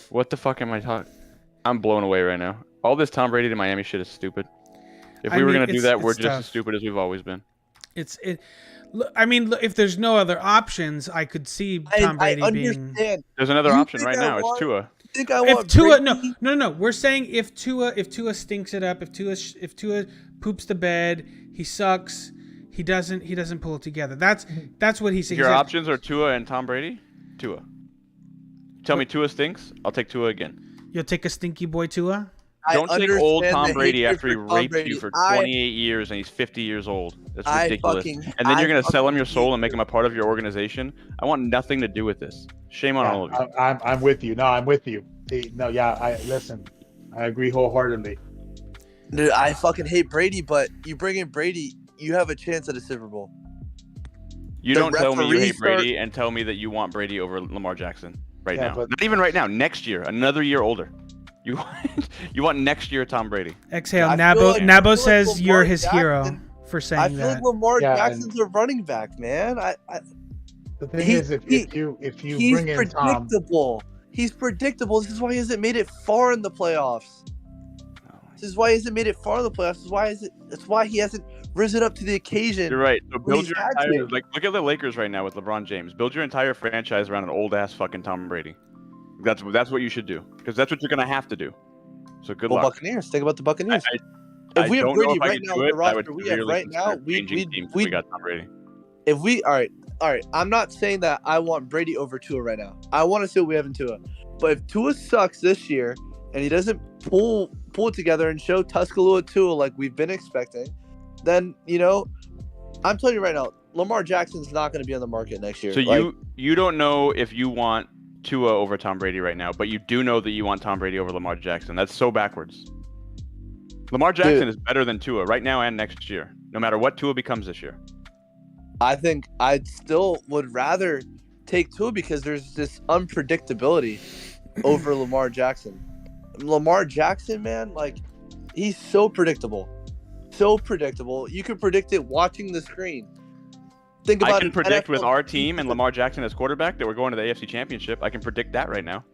What the fuck am I talking? I'm blown away right now. All this Tom Brady to Miami shit is stupid. If we were going to do that, we're just as stupid as we've always been. I mean, if there's no other options, I could see Tom Brady being. There's another option right now. It's Tua. If Tua, no. We're saying if Tua stinks it up, if Tua poops the bed, he sucks. He doesn't pull it together. That's what he's saying. Your options are Tua and Tom Brady. Tua. Tell me Tua stinks. I'll take Tua again. You'll take a stinky boy Tua. Don't take old Tom Brady after he raped you for 28 years and he's 50 years old. That's ridiculous. And then you're going to sell him your soul and make him a part of your organization? I want nothing to do with this. Shame on all of you. I'm with you. No, I'm with you. No, yeah, listen. I agree wholeheartedly. Dude, I fucking hate Brady, but you bring in Brady, you have a chance at a Super Bowl. You don't tell me you hate Brady and tell me that you want Brady over Lamar Jackson now. Not even right now. Next year. Another year older. You want next year Tom Brady. Exhale. Nabo says you're his hero for saying that. I feel like Lamar Jackson's a running back, man. The thing is, if you bring in Tom, he's predictable. This is why he hasn't made it far in the playoffs. That's why he hasn't risen up to the occasion. You're right. So build your entire look at the Lakers right now with LeBron James. Build your entire franchise around an old ass fucking Tom Brady. That's what you should do, because that's what you're gonna have to do. So good luck. Buccaneers. Think about the Buccaneers. If we have Brady right now, the roster we have right now, we got Tom Brady. If we all right. I'm not saying that I want Brady over Tua right now. I want to see what we have in Tua. But if Tua sucks this year and he doesn't pull it together and show Tuscaloosa Tua like we've been expecting, then I'm telling you right now, Lamar Jackson's not going to be on the market next year. So you don't know if you want Tua over Tom Brady right now, but you do know that you want Tom Brady over Lamar Jackson. That's so backwards. Lamar Jackson is better than Tua right now and next year, no matter what Tua becomes this year. I think I still would rather take Tua because there's this unpredictability over Lamar Jackson. Lamar Jackson, man, he's so predictable. So predictable. You can predict it watching the screen. I can predict with our team and Lamar Jackson as quarterback that we're going to the AFC Championship. I can predict that right now.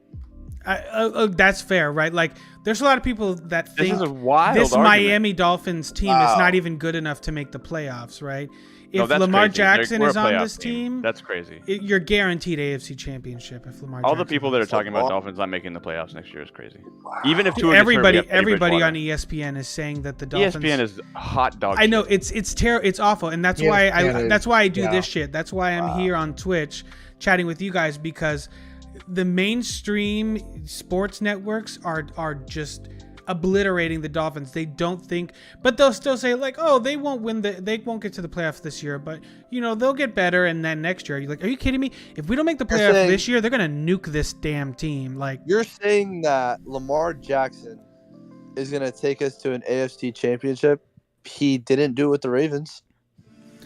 That's fair, right? There's a lot of people that think this is a wild this argument. Miami Dolphins team is not even good enough to make the playoffs, right? If Lamar Jackson is on this team, that's crazy. You're guaranteed AFC Championship if Lamar. All the people that are talking about Dolphins not making the playoffs next year is crazy. Even if everybody on ESPN is saying that the Dolphins. ESPN is hot dog. I know it's terrible. It's awful, and that's why I do this shit. That's why I'm here on Twitch chatting with you guys, because the mainstream sports networks are just obliterating the Dolphins. They don't think, but they'll still say they won't get to the playoffs this year, but they'll get better, and then next year you're like, are you kidding me? If we don't make the playoffs this year, they're gonna nuke this damn team. You're saying that Lamar Jackson is gonna take us to an AFC Championship? He didn't do it with the Ravens.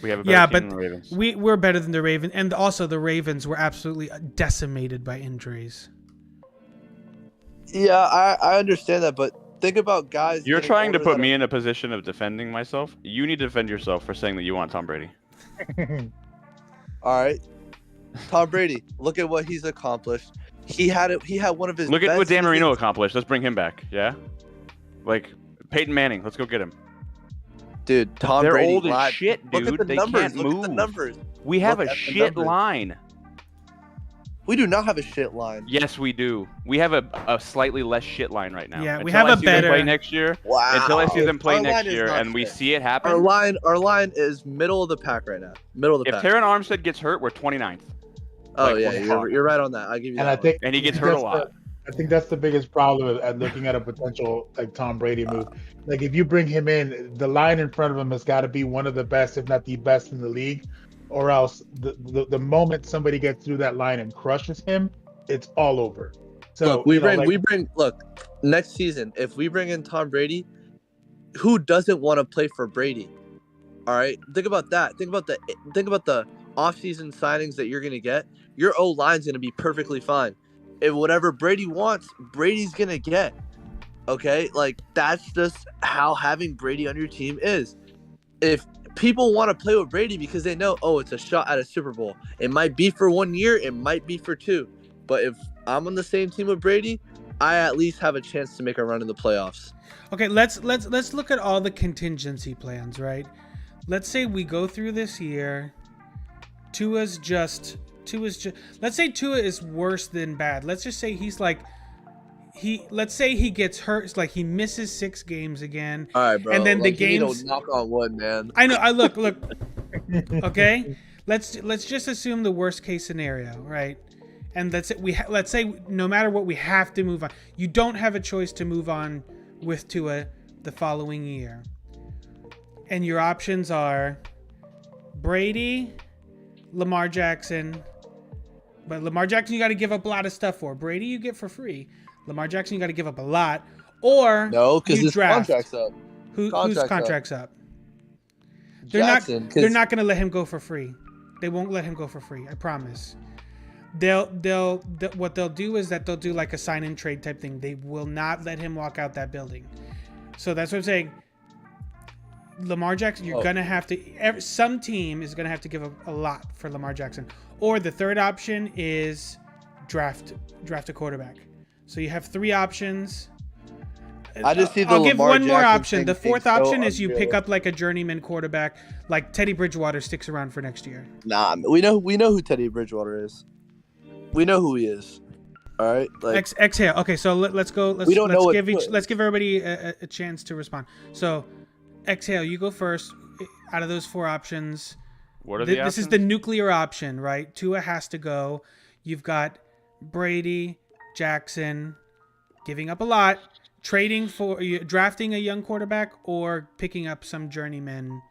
We have a better Yeah, team but than the Ravens. we're better than the Ravens, and also the Ravens were absolutely decimated by injuries. Yeah, I understand that, but think about guys. You're getting trying to older put that me are- in a position of defending myself. You need to defend yourself for saying that you want Tom Brady. All right, Tom Brady. Look at what he's accomplished. He had it. He had one of his. Look at best what Dan Marino seasons- accomplished. Let's bring him back. Yeah, like Peyton Manning. Let's go get him. Dude, Tom They're Brady. old as lied. shit, Look at dude. the They numbers. can't Look at move. the numbers. We have Look a at the shit numbers. line. We do not have a shit line. Yes, we do. We have a slightly less shit line right now. Yeah, we Until have I a see them better- play next year. Wow. Until I see them play Our next line is year not and we shit. see it happen. Our line is middle of the pack right now. Middle of the If pack. Taron Armstead gets hurt, we're 29th. Oh like, yeah, we're you're, fucked. you're right on that. I'll give you And that. I think And he gets I hurt a think lot. I think that's the biggest problem at looking at a potential like Tom Brady move. Like if you bring him in, the line in front of him has got to be one of the best, if not the best in the league, or else the moment somebody gets through that line and crushes him, it's all over. So Look, look, next season, if we bring in Tom Brady, who doesn't want to play for Brady? All right, think about that. Think about the offseason signings that you're gonna get. Your O line's gonna be perfectly fine. If whatever Brady wants, Brady's gonna get. Okay, like that's just how having Brady on your team is. If people want to play with Brady because they know, oh, it's a shot at a Super Bowl. It might be for 1 year, it might be for 2. But if I'm on the same team with Brady, I at least have a chance to make a run in the playoffs. Okay, let's look at all the contingency plans, right? Let's say we go through this year. Tua's just. Let's say Tua is worse than bad. Let's just say let's say he gets hurt. It's like he misses 6 games again. All right, bro. And then the you need to games- knock on wood, man. I know. I look. Okay, let's just assume the worst case scenario, right? And let's say no matter what, we have to move on. You don't have a choice to move on with Tua the following year. And your options are Brady, Lamar Jackson. But Lamar Jackson, you got to give up a lot of stuff for. Brady, you get for free. Lamar Jackson, you got to give up a lot. Or No, because you his draft. contract's up. Whose contract's contract's up? Jackson, They're not going to let him go for free. They won't let him go for free. I promise. What they'll do is that they'll do like a sign and trade type thing. They will not let him walk out that building. So that's what I'm saying. Lamar Jackson, you're gonna have to. Some team is gonna have to give a lot for Lamar Jackson. Or the third option is draft a quarterback. So you have 3 options. I just see the I'll give Lamar one more Jackson option. thing The being fourth so option is you unreal. pick up like a journeyman quarterback, like Teddy Bridgewater sticks around for next year. Nah, we know who Teddy Bridgewater is. We know who he is. All right, like Exhale. Okay, so let's go. We don't know what Tua is. Let's give everybody a chance to respond. So, exhale. You go first. Out of those 4 options, What are the this is options? the nuclear option, right? Tua has to go. You've got Brady, Jackson, giving up a lot, drafting a young quarterback, or picking up some journeyman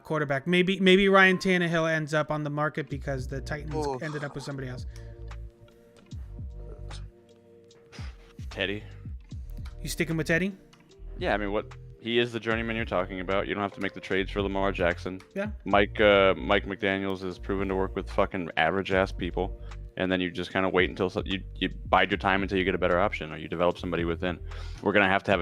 quarterback. Maybe Ryan Tannehill ends up on the market because the Titans ended up with somebody else. Teddy. You sticking with Teddy? Yeah, I mean, he is the journeyman you're talking about. You don't have to make the trades for Lamar Jackson. Yeah. Mike McDaniels is proven to work with fucking average ass people, and then you just kind of wait until you bide your time until you get a better option, or you develop somebody within. We're gonna have to have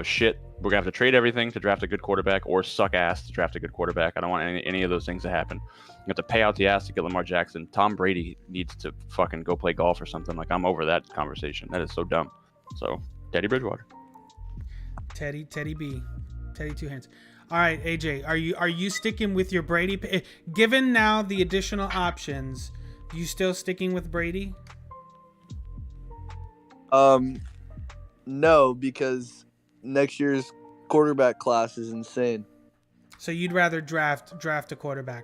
we're gonna have to trade everything to draft a good quarterback, or suck ass to draft a good quarterback. I don't want any of those things to happen. You have to pay out the ass to get Lamar Jackson. Tom Brady needs to fucking go play golf or something. Like, I'm over that conversation. That is so dumb. So Teddy Bridgewater. Teddy B. Teddy 2 hands. All right, AJ, are you sticking with your Brady? Given now the additional options, you still sticking with Brady? No, because next year's quarterback class is insane. So you'd rather draft a quarterback?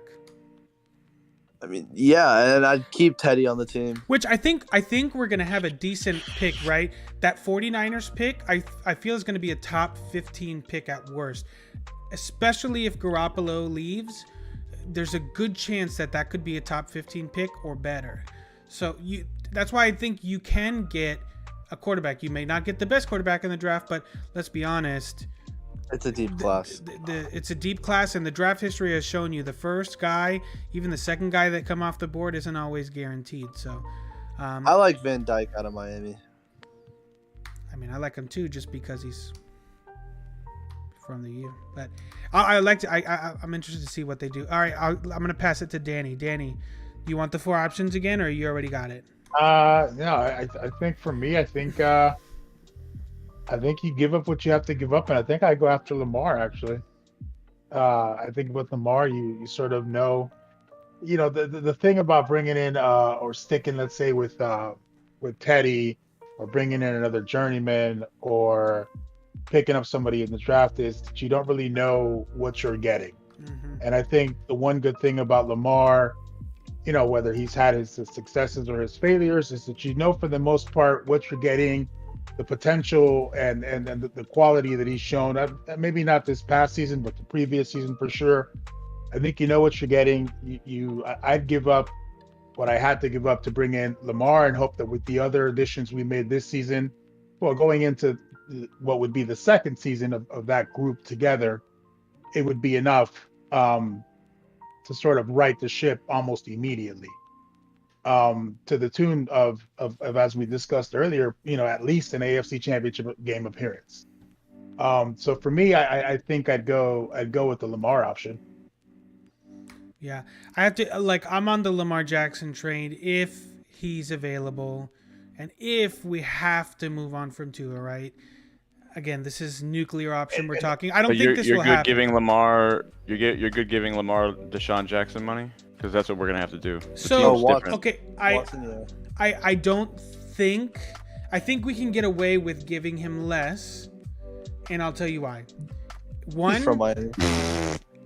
I mean, yeah, and I'd keep Teddy on the team. Which I think we're going to have a decent pick, right? That 49ers pick, I feel is going to be a top 15 pick at worst. Especially if Garoppolo leaves, there's a good chance that could be a top 15 pick or better. So that's why I think you can get a quarterback. You may not get the best quarterback in the draft, but let's be honest, It's a deep class. It's a deep class, and the draft history has shown you the first guy, even the second guy that come off the board isn't always guaranteed. So, I like Van Dyke out of Miami. I mean, I like him too, just because he's from the U. But I'm interested to see what they do. All right, I'm gonna pass it to Danny. Danny, do you want the 4 options again, or you already got it? No, I think for me, I think you give up what you have to give up, and I think I go after Lamar actually. I think with Lamar, you sort of know, the thing about bringing in or sticking, let's say with Teddy, or bringing in another journeyman, or picking up somebody in the draft is that you don't really know what you're getting. Mm-hmm. And I think the one good thing about Lamar, whether he's had his successes or his failures, is that for the most part what you're getting, the potential and the quality that he's shown. Maybe not this past season, but the previous season for sure. I think you know what you're getting. I'd give up what I had to give up to bring in Lamar, and hope that with the other additions we made this season, well, going into what would be the second season of that group together, it would be enough to sort of right the ship almost immediately, to the tune of as we discussed earlier, at least an AFC Championship game appearance. So for me, I think I'd go with the Lamar option. Yeah, I have to I'm on the Lamar Jackson train if he's available, and if we have to move on from Tua, right? Again, this is nuclear option we're talking. I don't think this will happen. You're good giving Lamar Deshaun Jackson money, because that's what we're gonna have to do. Okay, I don't think. I think we can get away with giving him less, and I'll tell you why. One, From Miami.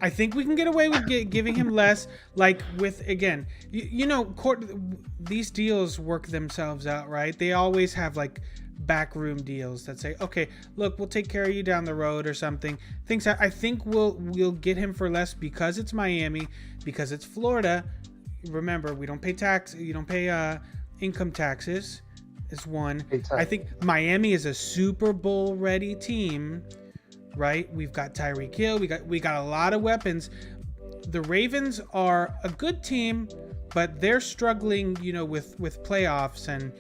I think we can get away with giving him less. Again, these deals work themselves out, right? They always have backroom deals that say, okay, look, we'll take care of you down the road or something. I think we'll get him for less because it's Miami, because it's Florida. Remember, we don't pay tax. You don't pay income taxes. Is one. I think Miami is a Super Bowl ready team. Right, we've got Tyreek Hill. We got a lot of weapons. The Ravens are a good team, but they're struggling, with playoffs, and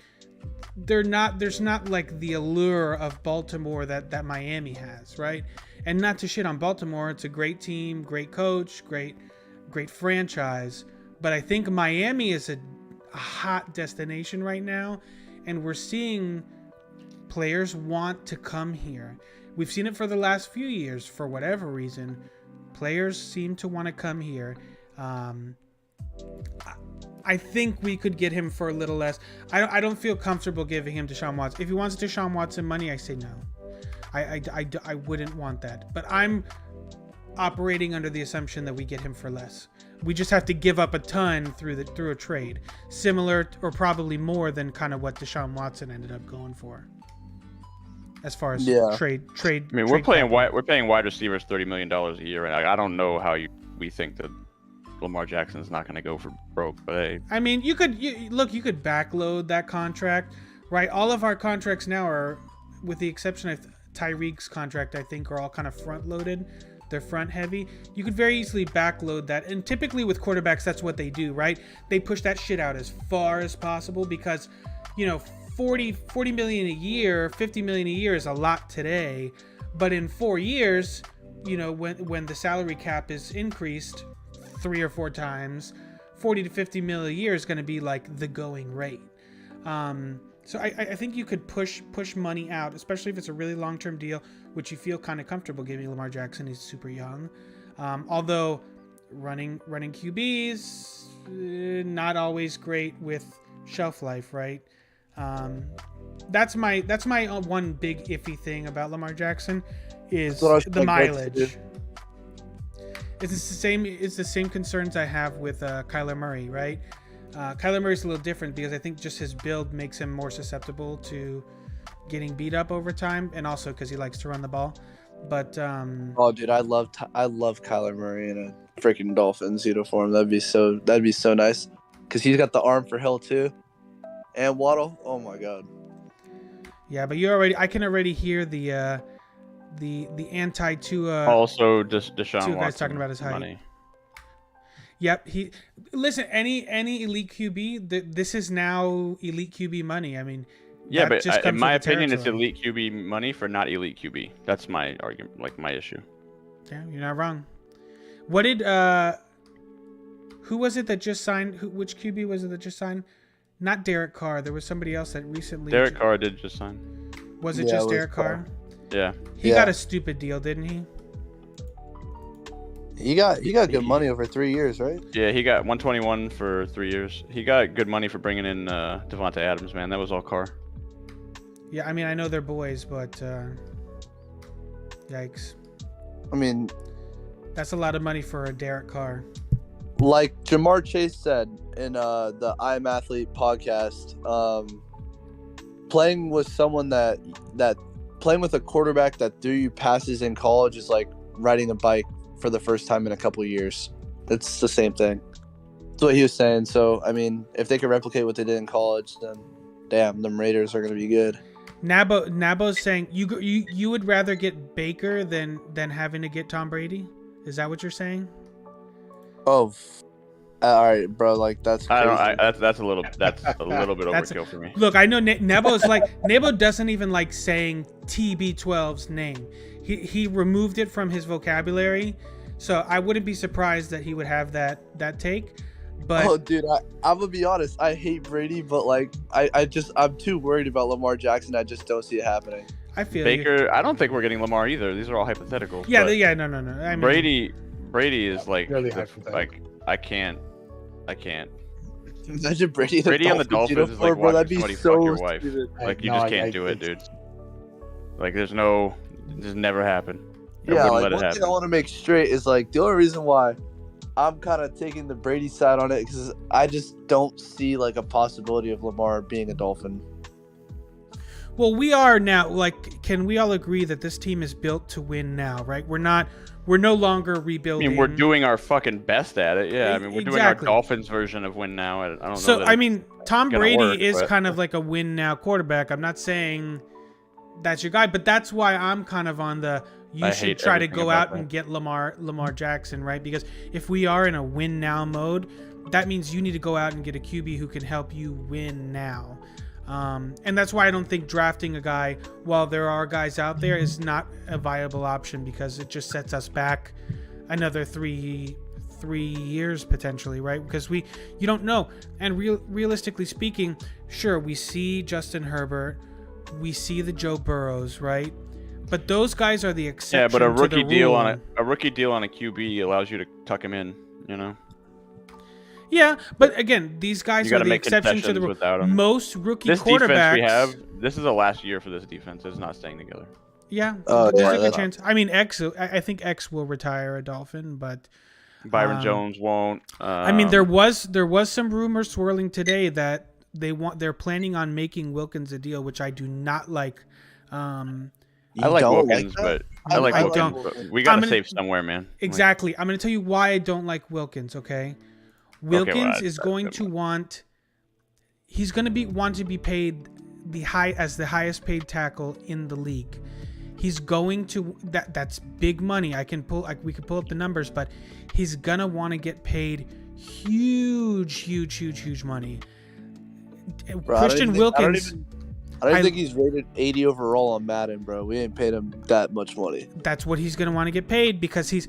there's not the allure of Baltimore that Miami has, right? And not to shit on Baltimore, it's a great team, great coach, great franchise. But I think Miami is a hot destination right now, and we're seeing players want to come here. We've seen it for the last few years. For whatever reason, players seem to want to come here. I think we could get him for a little less. I don't feel comfortable giving him Deshaun Watson. If he wants Deshaun Watson money, I say no. I wouldn't want that. But I'm operating under the assumption that we get him for less. We just have to give up a ton through a trade, similar or probably more than kind of what Deshaun Watson ended up going for. As far as trade. I mean, we're paying wide receivers $30 million a year, and I don't know how we think that Lamar Jackson's not going to go for broke. But hey, I mean, you could backload that contract, right? All of our contracts now are, with the exception of Tyreek's contract, I think are all kind of front loaded. They're front heavy. You could very easily backload that, and typically with quarterbacks, that's what they do, right? They push that shit out as far as possible because, 40 million a year, 50 million a year is a lot today, but in 4 years, when the salary cap is increased 3 or 4 times, 40 to 50 mil a year is going to be the going rate. So I think you could push money out, especially if it's a really long-term deal, which you feel kind of comfortable giving Lamar Jackson. He's super young. Although running QBs, not always great with shelf life, right? That's my one big iffy thing about Lamar Jackson is the mileage. It's the same concerns I have with Kyler Murray, right? Kyler Murray's a little different because I think just his build makes him more susceptible to getting beat up over time, and also because he likes to run the ball. But oh, dude, I love Kyler Murray in a freaking Dolphins uniform. That'd be so nice because he's got the arm for Hill too. And Waddle, oh my God. Yeah, but I can already hear the the anti-Tua. Also, just Deshaun Two Watson guys talking about his height. money. Yep. Listen. Any elite QB. This is now elite QB money. I mean. Yeah, that but just comes in my with the opinion, it's territory. elite QB money for not elite QB. That's my argument, like my issue. Yeah, you're not wrong. What did who was it that just signed? Which QB was it that just signed? Not Derek Carr. There was somebody else that recently. Derek Carr did just sign. Was it Yeah, just it was Derek Carr? Yeah. He Yeah. got a stupid deal, didn't he? He got good money over 3 years, right? Yeah, he got 121 for 3 years. He got good money for bringing in Devontae Adams, man. That was all Carr. Yeah, I mean I know they're boys, but yikes. I mean, That's a lot of money for a Derek Carr. like Jamar Chase said in the I'm Athlete podcast, playing with someone that playing with a quarterback that threw you passes in college is like riding a bike for the first time in a couple of years. It's the same thing. That's what he was saying. So I mean, if they could replicate what they did in college, then damn, them Raiders are gonna be good. Nabo's saying you would rather get Baker than having to get Tom Brady. Is that what you're saying? Oh, all right, bro. Like that's crazy. I don't. That's a little bit overkill for me. Look, I know Nebo's like Nebo doesn't even like saying TB12's name. He removed it from his vocabulary, so I wouldn't be surprised that he would have that take. But Oh, dude, I'm gonna be honest. I hate Brady, but like, I'm too worried about Lamar Jackson. I just don't see it happening. I feel Baker, you. I don't think we're getting Lamar either. These are all hypotheticals. Yeah, but no. I mean, Brady is like, Really the- hypothetical. like I can't. Imagine Brady. Brady on the Dolphins is like bro. That'd watching be somebody fuck so your wife. stupid. Like you No, just can't I- do it, it's- dude. Like this never happened. I Yeah, wouldn't like let it one thing happen. I want to make straight is like the only reason why I'm kind of taking the Brady side on it because I just don't see like a possibility of Lamar being a Dolphin. well, we are now. Like, can we all agree that this team is built to win now? Right? We're no longer I rebuilding. mean, we're doing our fucking best at it. Yeah, I mean, we're doing Exactly. our Dolphins version of win now. I don't know. So that I it's mean, Tom gonna Brady work, is but- kind of like a win now quarterback. I'm not saying that's your guy, but that's why I'm kind of on the you I should hate try to everything go about out that. and get Lamar Jackson, right? Because if we are in a win now mode, that means you need to go out and get a QB who can help you win now. And that's why I don't think drafting a guy while there are guys out there is not a viable option because it just sets us back another three years potentially, right? Because you don't know. And realistically speaking, sure, we see Justin Herbert, we see the Joe Burrows, right? But those guys are the exception. Yeah, but a to the rookie deal rule. on a rookie deal on a QB allows you to tuck him in. You know, Yeah, but again, these guys you are got to the make exception to the concessions rule. without him. Most rookie This quarterbacks. defense we have, this is the last year for this defense. It's not staying together. Yeah, Oh, there's yeah, a good that's- chance. I mean, I think X will retire a Dolphin, but Byron Jones won't. I mean, there was some rumors swirling today that they're planning on making Wilkins a deal, which I do not like. You I like don't Wilkins, that? but I like I Wilkins, don't. but we got I'm to gonna- save somewhere, man. Like, Exactly. I'm going to tell you why I don't like Wilkins, okay? Wilkins is going to want he's going to want to be paid the highest paid tackle in the league. He's going to that's big money. We could pull up the numbers, but he's going to want to get paid huge money. Bro, Christian Wilkins, I don't I- think he's rated 80 overall on Madden, bro. We ain't paid him that much money. that's what he's going to want to get paid because he's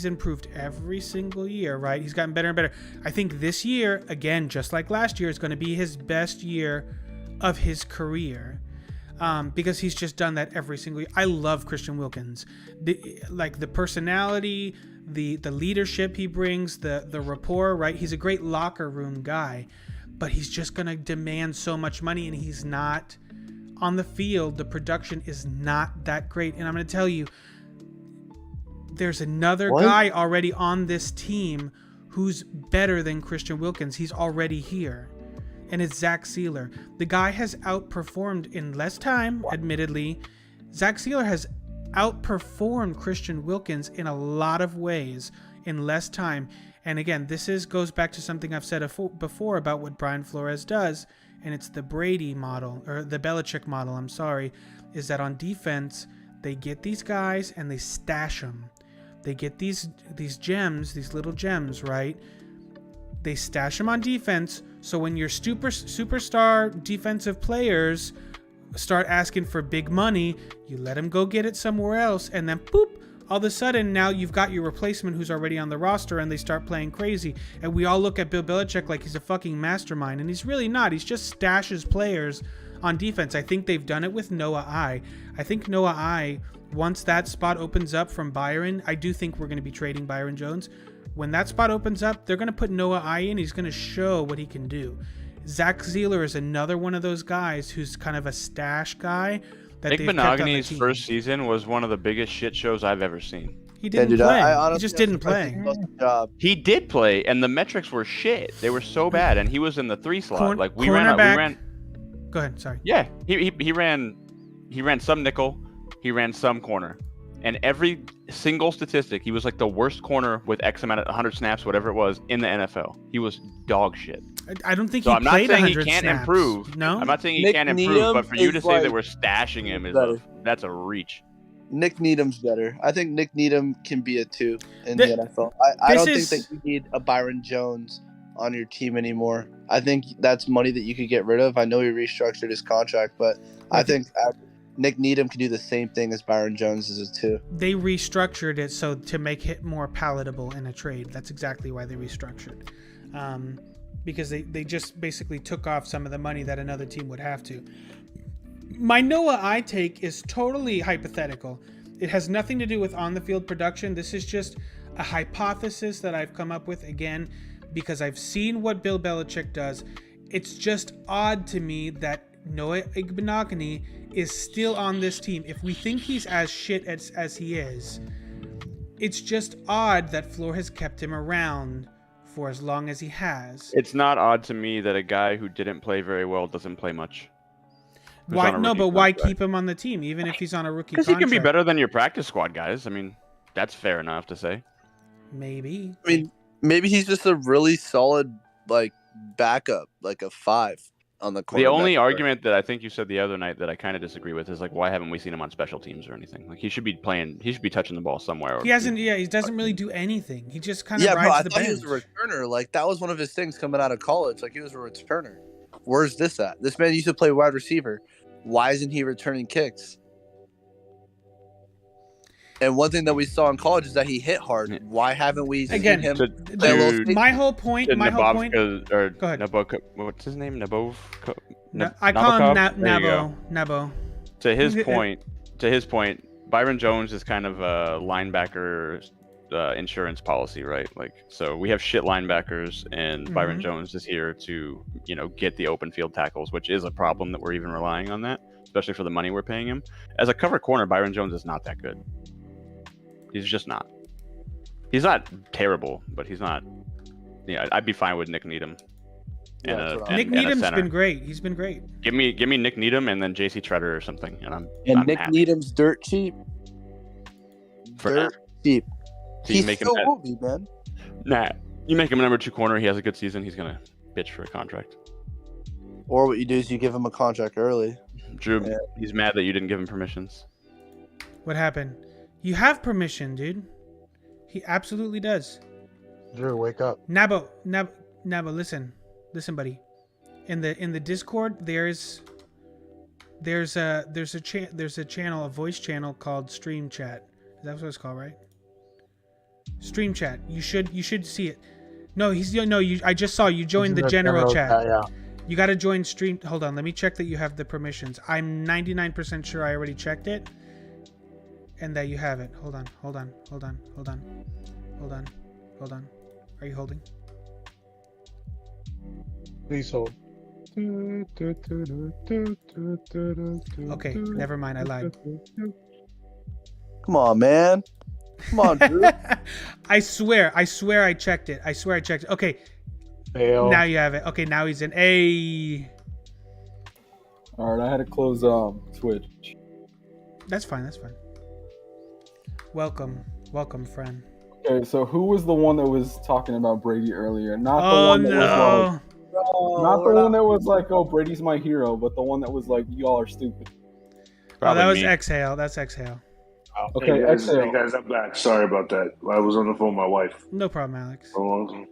improved every single year, right? He's gotten better and better. I think this year, again, just like last year, is going to be his best year of his career. Because he's just done that every single year. I love Christian Wilkins. The personality, the leadership he brings, the rapport, right? He's a great locker room guy, but he's just going to demand so much money, and he's not on the field. The production is not that great. And I'm going to tell you, there's another guy already on this team who's better than Christian Wilkins. He's already here. And it's Zach Sealer. The guy has outperformed in less time, admittedly. Zach Sealer has outperformed Christian Wilkins in a lot of ways in less time. And again, goes back to something I've said before about what Brian Flores does, and it's the Brady model, or the Belichick model, I'm sorry, is that on defense, they get these guys and they stash them. They get these gems, these little gems, right? They stash them on defense, so when your superstar defensive players start asking for big money, you let them go get it somewhere else, and then boop, all of a sudden now you've got your replacement who's already on the roster, and they start playing crazy. And we all look at Bill Belichick like he's a fucking mastermind, and he's really not. He's just stashes players on defense. I think they've done it with Noah I think Noah I, once that spot opens up from Byron, I do think we're going to be trading Byron Jones. When that spot opens up, they're going to put Noah I in. He's going to show what he can do. Zach Zeeler is another one of those guys who's kind of a stash guy. Nick Monogany's first season was one of the biggest shit shows I've ever seen. He didn't play. He just didn't play. He did play, and the metrics were shit. They were so bad, and he was in the 3 slot. We ran. Go ahead. Sorry. Yeah, he ran some nickel, he ran some corner, and every single statistic, he was like the worst corner with X amount of 100 snaps, whatever it was, in the NFL. He was dog shit. I don't think he played 100 snaps. I'm not saying he can't improve. No, I'm not saying he can't improve, but for you to say that we're stashing him that's a reach. Nick Needham's better. I think Nick Needham can be a 2 in the NFL. I don't think that you need a Byron Jones on your team anymore. I think that's money that you could get rid of. I know he restructured his contract, but I think Nick Needham can do the same thing as Byron Jones as a 2. They restructured it so to make it more palatable in a trade. That's exactly why they restructured. Because they just basically took off some of the money that another team would have to. My Noah I take is totally hypothetical. It has nothing to do with on-the-field production. This is just a hypothesis that I've come up with, again, because I've seen what Bill Belichick does. It's just odd to me that Noah Igbinoghene is still on this team. If we think he's as shit as he is, it's just odd that Floor has kept him around for as long as he has. It's not odd to me that a guy who didn't play very well doesn't play much. Why? No, but why keep him on the team even if he's on a rookie contract? Because he can be better than your practice squad guys. I mean, that's fair enough to say. Maybe. I mean, maybe he's just a really solid backup, like a 5 on the corner. The only argument that I think you said the other night that I kind of disagree with is why haven't we seen him on special teams or anything? He should be playing. He should be touching the ball somewhere. He hasn't. Yeah, he doesn't really do anything. He just kind of rides the bench. He was a returner. That was one of his things coming out of college. He was a returner. Where's this at? This man used to play wide receiver. Why isn't he returning kicks? And one thing that we saw in college is that he hit hard. Why haven't we seen him? My whole point. Go ahead. What's his name? Nabov. I call him Nabo. To his point, Byron Jones is kind of a linebacker insurance policy, right? So we have shit linebackers, and Byron Jones is here to, get the open field tackles, which is a problem that we're even relying on that, especially for the money we're paying him. As a cover corner, Byron Jones is not that good. He's just not. He's not terrible, but he's not. I'd be fine with Nick Needham. Nick Needham's been great. He's been great. Give me Nick Needham and then J.C. Treader or something, and I'm Nick happy. Needham's dirt cheap. Cheap. So he's still movie, man. Nah, you make him a number 2 corner. He has a good season. He's gonna bitch for a contract. Or what you do is you give him a contract early. Drew, he's mad that you didn't give him permissions. What happened? You have permission, dude. He absolutely does. Drew, wake up. Nabo, listen, buddy. In the Discord, there's a channel, a voice channel called Stream Chat. Is that what it's called, right? Stream Chat. You should see it. No, I just saw you joined the general chat. Yeah. You got to join stream. Hold on, let me check that you have the permissions. I'm 99% sure I already checked it. And that you have it. Hold on. Are you holding? Please hold. Okay, never mind. I lied. Come on, man. Come on, Drew. I swear I checked it. Okay. Fail. Now you have it. Okay, now he's in. Hey. All right, I had to close Twitch. That's fine. Welcome, friend. Okay, so who was the one that was talking about Brady earlier? Not the one that was Not the one that was like, "Oh, Brady's my hero," but the one that was like, "Y'all are stupid." Probably that was me. Exhale. That's Exhale. Okay, Hey guys, exhale. I'm back. Sorry about that. I was on the phone with my wife. No problem, Alex. Oh,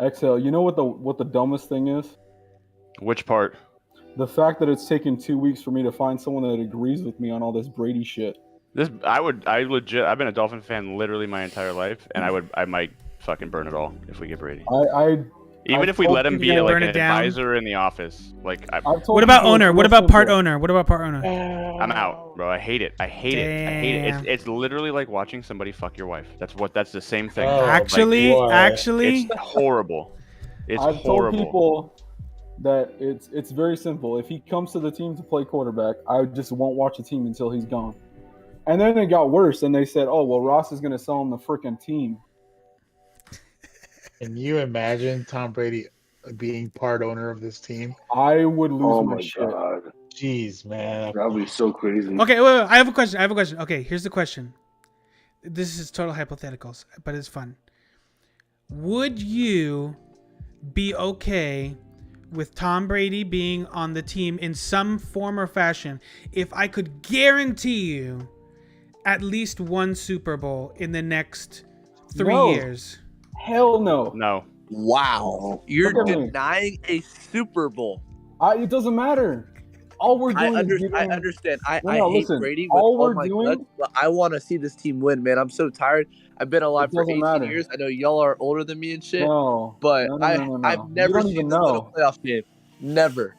Exhale. You know what the dumbest thing is? Which part? The fact that it's taken 2 weeks for me to find someone that agrees with me on all this Brady shit. I've been a Dolphin fan literally my entire life, and I might fucking burn it all if we get Brady. Even if we let him be gonna like burn an it down? advisor in the office, like What about owner? What about part owner? What about part owner? I'm out, bro. I hate it. I hate it. Damn. It's literally like watching somebody fuck your wife. That's the same thing. Oh, Actually, boy. actually, It's horrible. It's I've horrible. told people that it's very simple. If he comes to the team to play quarterback, I just won't watch the team until he's gone. And then it got worse, and they said, "Oh, well, Ross is going to sell him the freaking team." Can you imagine Tom Brady being part owner of this team? I would lose oh my my shit. god, Jeez, man. that'd be so crazy. okay. Wait, I have a question. Okay, here's the question. This is total hypotheticals, but it's fun. Would you be okay with Tom Brady being on the team in some form or fashion if I could guarantee you at least one Super Bowl in the next 3 No. years? Hell no. No. Wow. You're Look at me. denying a Super Bowl. It doesn't matter. All we're doing is giving... I understand. I No, hate listen, Brady with all all we're my doing- guts, but I want to see this team win, man. I'm so tired. I've been alive for doesn't 18 matter. years. I know y'all are older than me and shit, No. but No. I've You never don't seen even them win a know. playoff game. Never.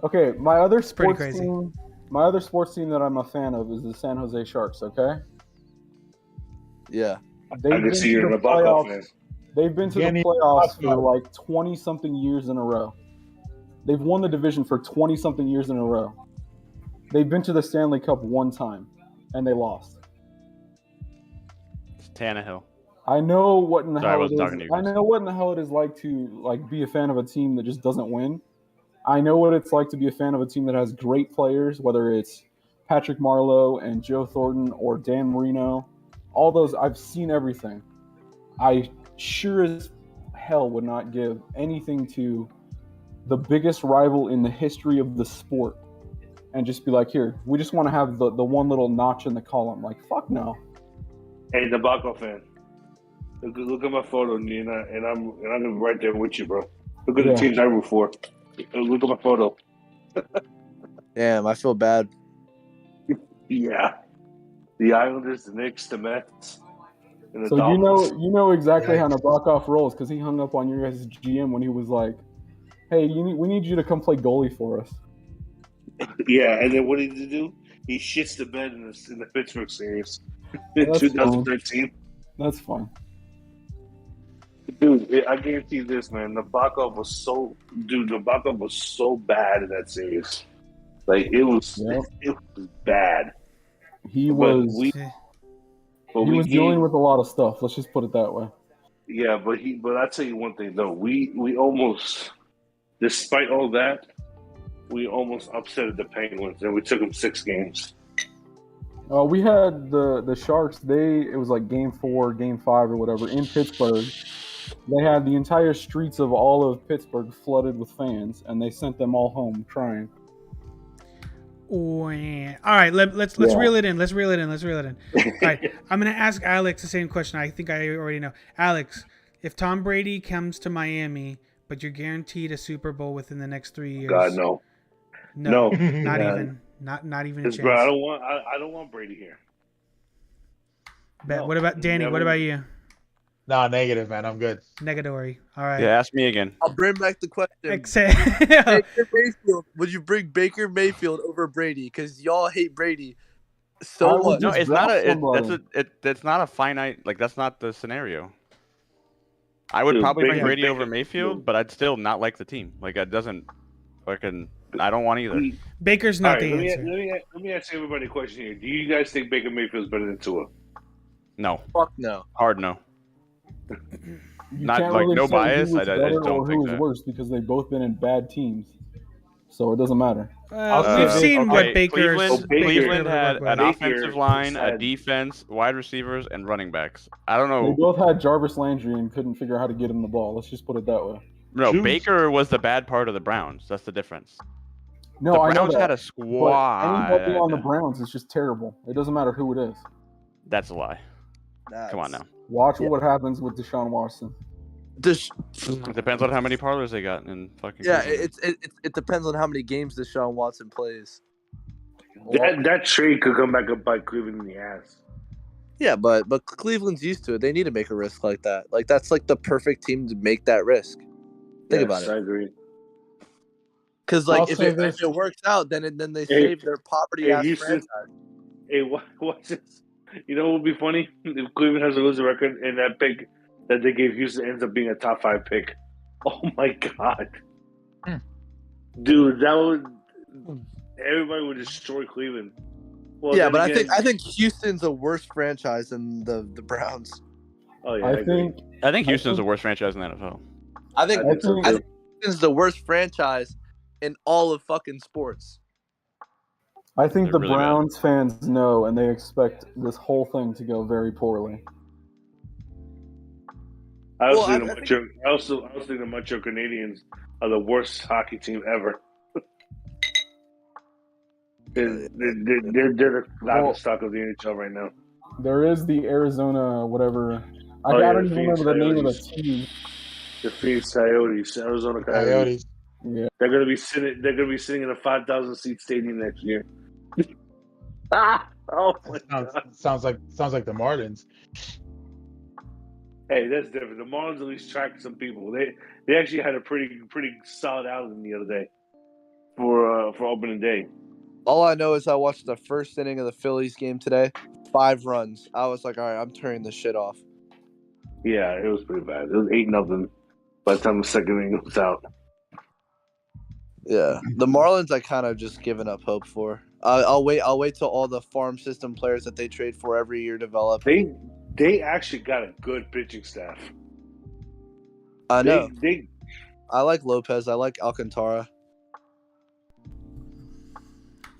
Okay, my other pretty sports crazy. team, my other sports team that I'm a fan of is the San Jose Sharks. Okay, Yeah. they've I can been see to you're the a Bucko playoffs. fan. They've been to the Kenny playoffs for Bucko. like 20-something years in a row. They've won the division for 20-something years in a row. They've been to the Stanley Cup one time, and they lost. It's Tannehill. I know what in the Sorry, I hell it wasn't is. talking to you I guys. know what in the hell it is like to be a fan of a team that just doesn't win. I know what it's like to be a fan of a team that has great players, whether it's Patrick Marleau and Joe Thornton or Dan Marino. All those, I've seen everything. I sure as hell would not give anything to the biggest rival in the history of the sport and just be like, here, we just want to have the one little notch in the column. Like, fuck no. Hey, the Bucko fan. Look at my photo, Nina, and I'm right there with you, bro. Look at Yeah. the teams I root for. Look at my photo. Damn, I feel bad. Yeah, the Islanders, the Knicks, the Mets, and the So Dolphins. you know exactly how Nabokov rolls because he hung up on your guys' GM when he was like, "Hey, we need you to come play goalie for us." Yeah, and then what did he do? He shits the bed in the Pittsburgh series in That's 2013. That's fine. Dude, I guarantee you this, man. Nabokov was so bad in that series. Like it was bad. He But was we- But he we was gave- dealing with a lot of stuff. Let's just put it that way. Yeah, but I'll tell you one thing though. We almost, despite all that, we almost upset the Penguins and we took them 6 games. We had the Sharks. It was like game 4, game 5, or whatever in Pittsburgh. They had the entire streets of all of Pittsburgh flooded with fans, and they sent them all home crying. All right, let's Yeah. reel it in. Let's reel it in. All right, I'm gonna ask Alex the same question. I think I already know. Alex, if Tom Brady comes to Miami, but you're guaranteed a Super Bowl within the next 3 years, God no, no, No. not Yeah. even, not even a Because chance. bro, I don't want Brady here. Bet. No, What about Danny? never. What about you? No, negative, man. I'm good. Negatory. All right. Yeah, ask me again. I'll bring back the question. Except, Baker Mayfield. Would you bring Baker Mayfield over Brady? Because y'all hate Brady so I would much. No, Just it's not draft a. somebody. That's not a finite. Like that's not the scenario. I would Dude, probably bring Baker- Brady over Baker- Mayfield, but I'd still not like the team. Like it doesn't. Fucking. I don't want either. Baker's All not right, the let answer. me ask everybody a question here. Do you guys think Baker Mayfield's better than Tua? No, Fuck no. hard no. You Not- can't like, really no say who bias, was I just better don't or think who was that. worse because they've both been in bad teams. so it doesn't matter. We've seen what Baker's. Cleveland had an Baker offensive line, a had- defense, wide receivers, and running backs. I don't They know. both had Jarvis Landry and couldn't figure out how to get him the ball. Let's just put it that way. No, Juice. Baker was the bad part of the Browns. That's the difference. No, The I know Browns that. had a But anybody on the squad. Browns is just terrible. It doesn't matter who it is. That's a lie. Nah, Come on now. Watch Yeah. what happens with Deshaun Watson. It depends on how many parlors they got in fucking. Yeah, Cleveland. it depends on how many games Deshaun Watson plays. That trade could come back up by Cleveland in the ass. Yeah, but Cleveland's used to it. They need to make a risk like that. Like that's like the perfect team to make that risk. Think about I it. agree. Because like I'll if say it, this. if it works out, then they Hey, save their poverty ass Houston- franchise. Hey, what's this? You know what would be funny? If Cleveland has a losing record and that pick that they gave Houston ends up being a top 5 pick. Oh my god. Hmm. Dude, that would everybody would destroy Cleveland. Well, Yeah, then but again- I think Houston's a worse franchise than the Browns. Oh yeah, I agree. think I think Houston's the worst franchise in the NFL. I think I think so, I too. think- Houston's the worst franchise in all of fucking sports. I think They're the really bad. Browns fans know, and they expect this whole thing to go very poorly. I also Well, think I the think- Montreal, I also think the Montreal Canadiens are the worst hockey team ever. They're the laughing stock of the NHL right now. There is the Arizona whatever. Oh, I yeah, don't the even remember the name of the Phoenix team. The Phoenix Coyotes, Arizona Coyotes. Coyotes. Yeah, They're gonna be sitting in a 5,000 seat stadium next year. Oh my god! Sounds like the Marlins. Hey, that's different. The Marlins at least tracked some people. They actually had a pretty solid outing the other day for opening day. All I know is I watched the first inning of the Phillies game today. 5 runs. I was like, all right, I'm turning this shit off. Yeah, it was pretty bad. It was 8-0 by the time the second inning was out. Yeah, the Marlins I kind of just given up hope for. I'll wait till all the farm system players that they trade for every year develop. They actually got a good pitching staff. I know. They I like Lopez. I like Alcantara.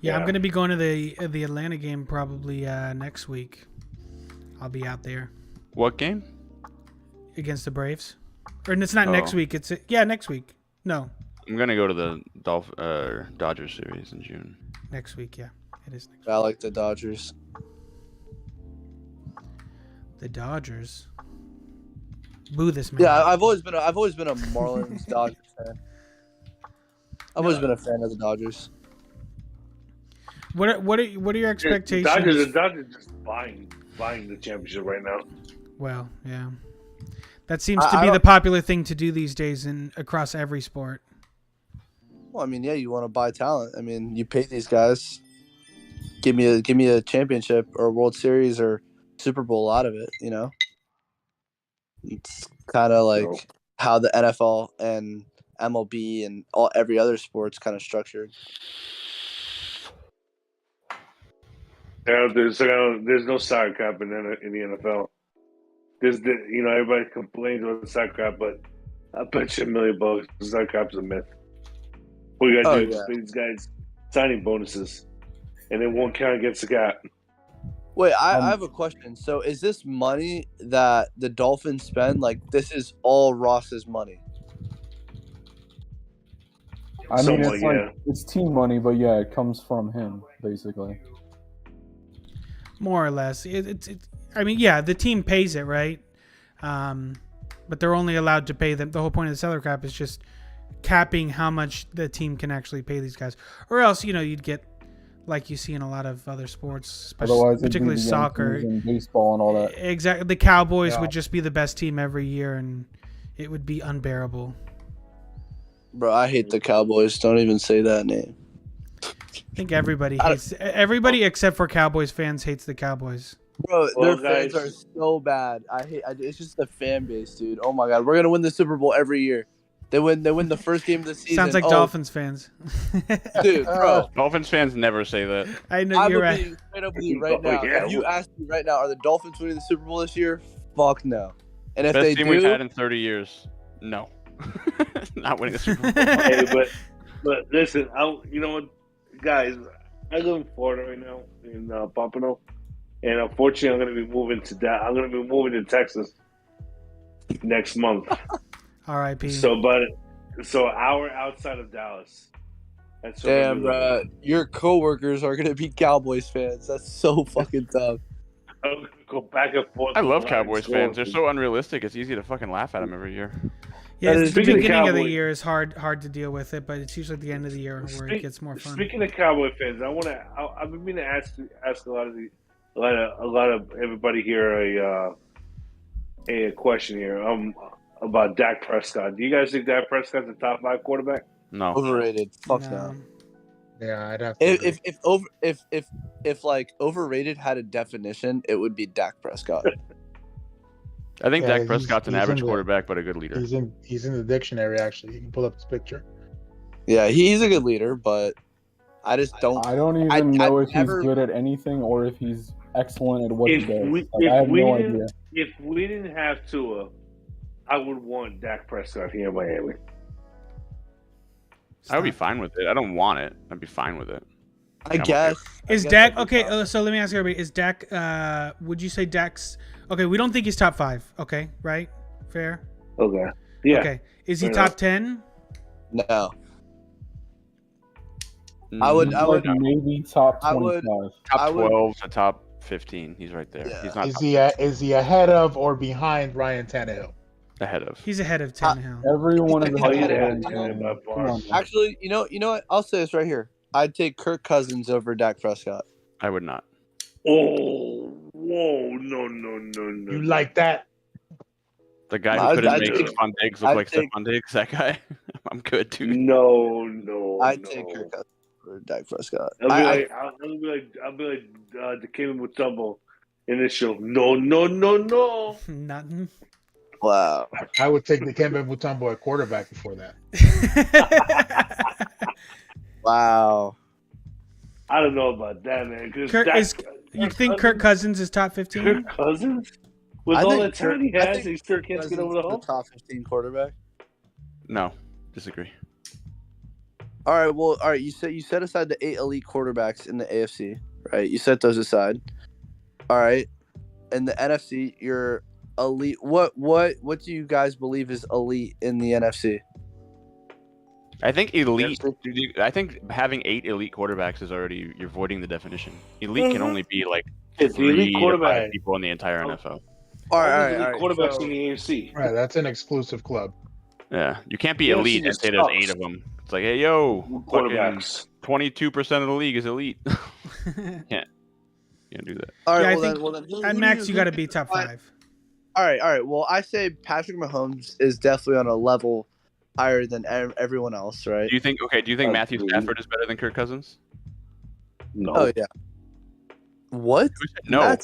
Yeah, I'm Yeah. going to be going to the Atlanta game probably next week. I'll be out there What game? against the Braves. Or it's not next Oh. week. It's next week. No, I'm gonna go to the Dodgers series in June. next week. Yeah, it is next. I like the Dodgers. The Dodgers. Boo this man. Yeah, I've always been a Marlins Dodgers fan. I've always been a fan of the Dodgers. What are your expectations? The Dodgers just buying the championship right now. Well, yeah. That seems I to be don't- the popular thing to do these days across every sport. Well, I mean, yeah, you want to buy talent. I mean, you pay these guys. Give me a championship or a World Series or Super Bowl out of it. You know, it's kind of like No. how the NFL and MLB and every other sport's kind of structured. There's no salary cap in the NFL. Everybody complains about the salary cap, but I bet you $1 million the salary cap's a myth. What you gotta do is pay these guys signing bonuses, and it won't count against the cap. Wait, I have a question. So, is this money that the Dolphins spend? Like, this is all Ross's money? I mean Somewhat, it's yeah. like it's team money, but yeah, it comes from him basically. More or less. I mean, yeah, the team pays it, right? But they're only allowed to pay them. The whole point of the salary cap is just capping how much the team can actually pay these guys. Or else, you'd get, like you see in a lot of other sports, Otherwise, it'd be particularly the soccer. Yankees and baseball and all that. Exactly. The Cowboys Yeah. would just be the best team every year, and it would be unbearable. Bro, I hate the Cowboys. Don't even say that name. I think everybody except for Cowboys fans hates the Cowboys. Bro, Well, their fans guys- are so bad. It's just the fan base, dude. Oh my god, we're gonna win the Super Bowl every year. They win the first game of the season. Sounds like Dolphins fans. Dude, bro. Dolphins fans never say that. I know I you're would right. be straight up with you right Oh, now. yeah. If you ask me right now, are the Dolphins winning the Super Bowl this year? Fuck no. And if Best they team do, we've had in 30 years. No, not winning the Super Bowl. Hey, but But listen, you know what, guys? I live in Florida right now, in Pompano, and unfortunately, I'm going to be moving to that. I'm going to be moving to Texas next month. R.I.P. So an hour outside of Dallas. That's what I'm Damn, gonna be bro. living Your coworkers are gonna be Cowboys fans. That's so fucking tough. in. I'm gonna go back and forth. I with love Lions Cowboys fans. They're going. so unrealistic. It's easy to fucking laugh at them every year. Yeah, That it's is- the Speaking of beginning of the Cowboys- year is hard to deal with it, but it's usually the end of the year where it gets more fun. Speaking of Cowboy fans, I've been meaning to ask a lot of everybody here a question here about Dak Prescott. Do you guys think Dak Prescott's a top 5 quarterback? No. Overrated. Fuck no. No. Yeah, I'd have to. Agree. If like overrated had a definition, it would be Dak Prescott. I think Yeah, Dak Prescott's an he's average in the- quarterback, but a good leader. He's in the dictionary actually. You can pull up his picture. Yeah, he's a good leader, but I just don't. I don't even I'd know if never- he's good at anything or if he's excellent at what he If does. we, Like, I have no didn't, idea. if we didn't have Tua, I would want Dak Prescott here in Miami. I would be fine with it. I don't want it. I'd be fine with it. I guess. Is I guess Dak I'd be okay? fine. So let me ask everybody: is Dak? Would you say Dak's okay? We don't think he's top 5. Okay, right? Fair. Okay. Yeah. Okay. Is he Fair top enough. 10? No. I would- Like maybe top I would- 25. top I would- 12 to top 15. He's right there. Yeah. He's not Is he ahead of or behind Ryan Tannehill? ahead of. He's ahead of Tannehill. Everyone is He's ahead ahead of of him. him. Come on, man. Actually, you know what? I'll say this right here. I'd take Kirk Cousins over Dak Prescott. I would not. Oh, whoa, no. You like that? The guy I'd- who couldn't I'd make take- Stephon Diggs look I'd like take- Stephon Diggs, that guy. I'm good, dude. No. I'd take Kirk Cousins over Dak Prescott. I'll be I- like Dikembe Mutombo in this show. No. Nothing. wow. I would take the Dikembe Mutombo at quarterback before that. Wow. I don't know about that, man. Because You think Kirk Cousins is top 15? Kirk Cousins? With I all think the talent he I has, think he still can't get over the Cousins is hump? top 15 quarterback. No, disagree. All right. You set aside the 8 elite quarterbacks in the AFC, right? You set those aside. All right. In the NFC, you're elite. What do you guys believe is elite in the NFC? I think elite. I think having 8 elite quarterbacks is already you're voiding the definition. Elite can only be like It's the 3 elite to 5 quarterback. people in the entire NFL. All All right. these elite quarterbacks in the AFC. Right, that's an exclusive club. Yeah, you can't be Yeah, elite she and just say there's sucks. 8 of them. It's like, hey, yo, fucking Quarterbacks. 22% of the league is elite. Can't do that. All right. Yeah, I well, think then, well then, who At do max, you got to be top Fine. 5. All right. Well, I say Patrick Mahomes is definitely on a level higher than everyone else, right? Do you think Matthew Agreed. Stafford is better than Kirk Cousins? No. Oh yeah. What? Who said no?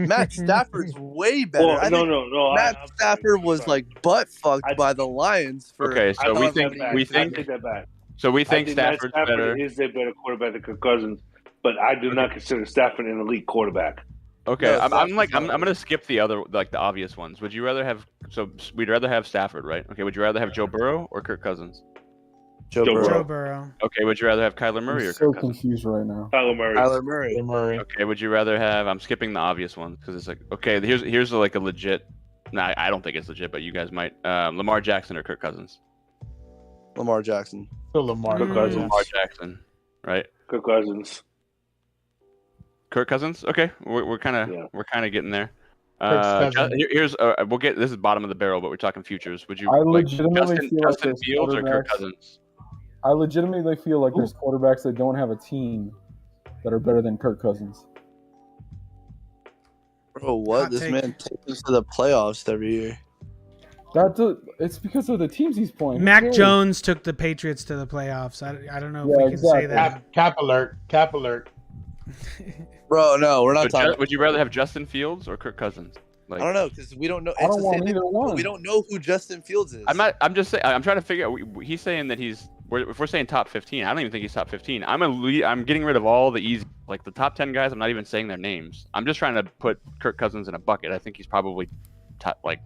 Matt Stafford's way better. Well, I think no. Matt I'm Stafford was sorry. like butt fucked I- by the Lions for. Okay, I so we take think that back. we I think take that back. so we I think Matt Stafford's Stafford better. is a better quarterback than Kirk Cousins, but I do not consider Stafford an elite quarterback. Okay, No, I'm Stafford's I'm not gonna skip the other the obvious ones. Would you rather have we'd rather have Stafford, right? Okay, would you rather have Joe Burrow or Kirk Cousins? Joe Joe Burrow. Joe Burrow. Okay, would you rather have Kyler Murray or I'm so Kirk Cousins? confused right now. Kyler Murray. Kyler Murray. Hey, Murray. Okay, would you rather have? I'm skipping the obvious ones because it's like okay, here's like a legit. Nah, I don't think it's legit, but you guys might. Lamar Jackson or Kirk Cousins? Lamar Jackson. Still Lamar. Kirk Cousins. Lamar Jackson, right? Kirk Cousins. Kirk Cousins. Okay, we're kind of Yeah. getting there. Kirk's cousin. Here's we'll get this is bottom of the barrel, but we're talking futures. Would you I like legitimately feel like Justin there's Fields or Kirk quarterbacks- Cousins? I legitimately feel like there's quarterbacks that don't have a team that are better than Kirk Cousins. Bro, what? Hot This take. man takes us to the playoffs every year. It's because of the teams he's playing. Mac Who cares? Jones took the Patriots to the playoffs. I don't know if Yeah, we can say exactly. that. Cap alert. Cap alert. Bro, no, we're not talking. Would you rather have Justin Fields or Kirk Cousins? Like, I don't know because we don't know. I it's don't the want same thing. either one. We don't know who Justin Fields is. I'm just saying. I'm trying to figure out. He's saying that if we're saying top 15, I don't even think he's top 15. I'm getting rid of all the easy, like the top 10 guys. I'm not even saying their names. I'm just trying to put Kirk Cousins in a bucket. I think he's probably top like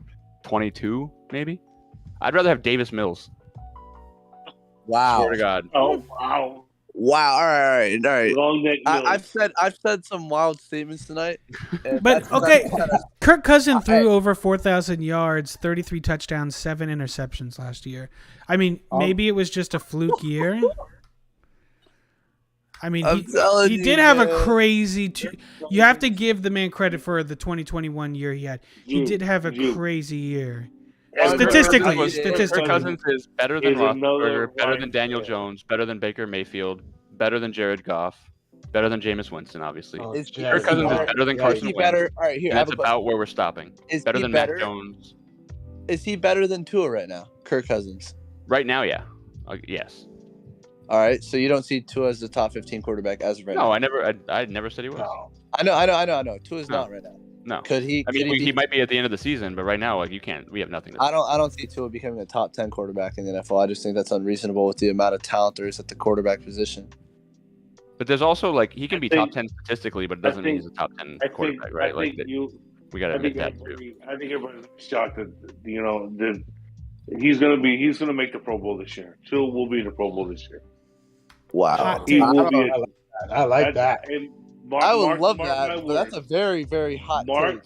22, maybe. I'd rather have Davis Mills. Wow. Swear to God. Oh wow! Wow. All right. Long neck I've said some wild statements tonight. And But that's okay, kinda- Kirk Cousins I- threw over 4,000 yards, 33 touchdowns, 7 interceptions last year. I mean, maybe it was just a fluke year. I mean, I'm telling he you, did have a man. crazy. You have to give the man credit for the 2021 year he had. He did have a crazy year. Statistically, Kirk Cousins is better than is another Roethlisberger, better than Ryan Daniel Tannehill. Jones, better than Baker Mayfield, better than Jared Goff, better than Jameis Winston, obviously. Oh, Is Jay, Kirk Cousins is Jay, better than Jay. Is Carson he Wentz, better? All right, here. and I have that's a question. about where we're stopping. Is Better he than better? Mac Jones. Is he better than Tua right now? Kirk Cousins. Right now, yeah. Yes. All right, so you don't see Tua as the top 15 quarterback as of right No, now? I never said he was. No. I know. Tua's No. not right now. No. Could he? I mean, could he be- might be at the end of the season, but right now, like, you can't. We have nothing to I don't see Tua becoming a top 10 quarterback in the NFL. I just think that's unreasonable with the amount of talent there is at the quarterback position. But there's also, like, he can I be think- top 10 statistically, but it doesn't mean he's a top 10 quarterback, right? Like, we got to admit that too. I think everybody's shocked that he's gonna make the Pro Bowl this year. Tua will be in the Pro Bowl this year. Wow. Hot He take. will be. I like that. And I would love mark that, my but that's a words. very, very hot take.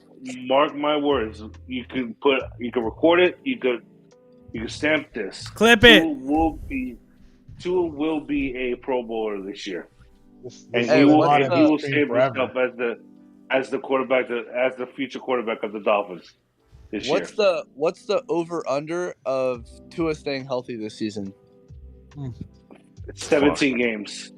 Mark my words. You can record it. You can stamp this. Clip it. Tua will be a Pro Bowler this year, and Hey, he will what's the- stamp himself as the quarterback, as the future quarterback of the Dolphins this year. What's the over under of Tua staying healthy this season? 17 games.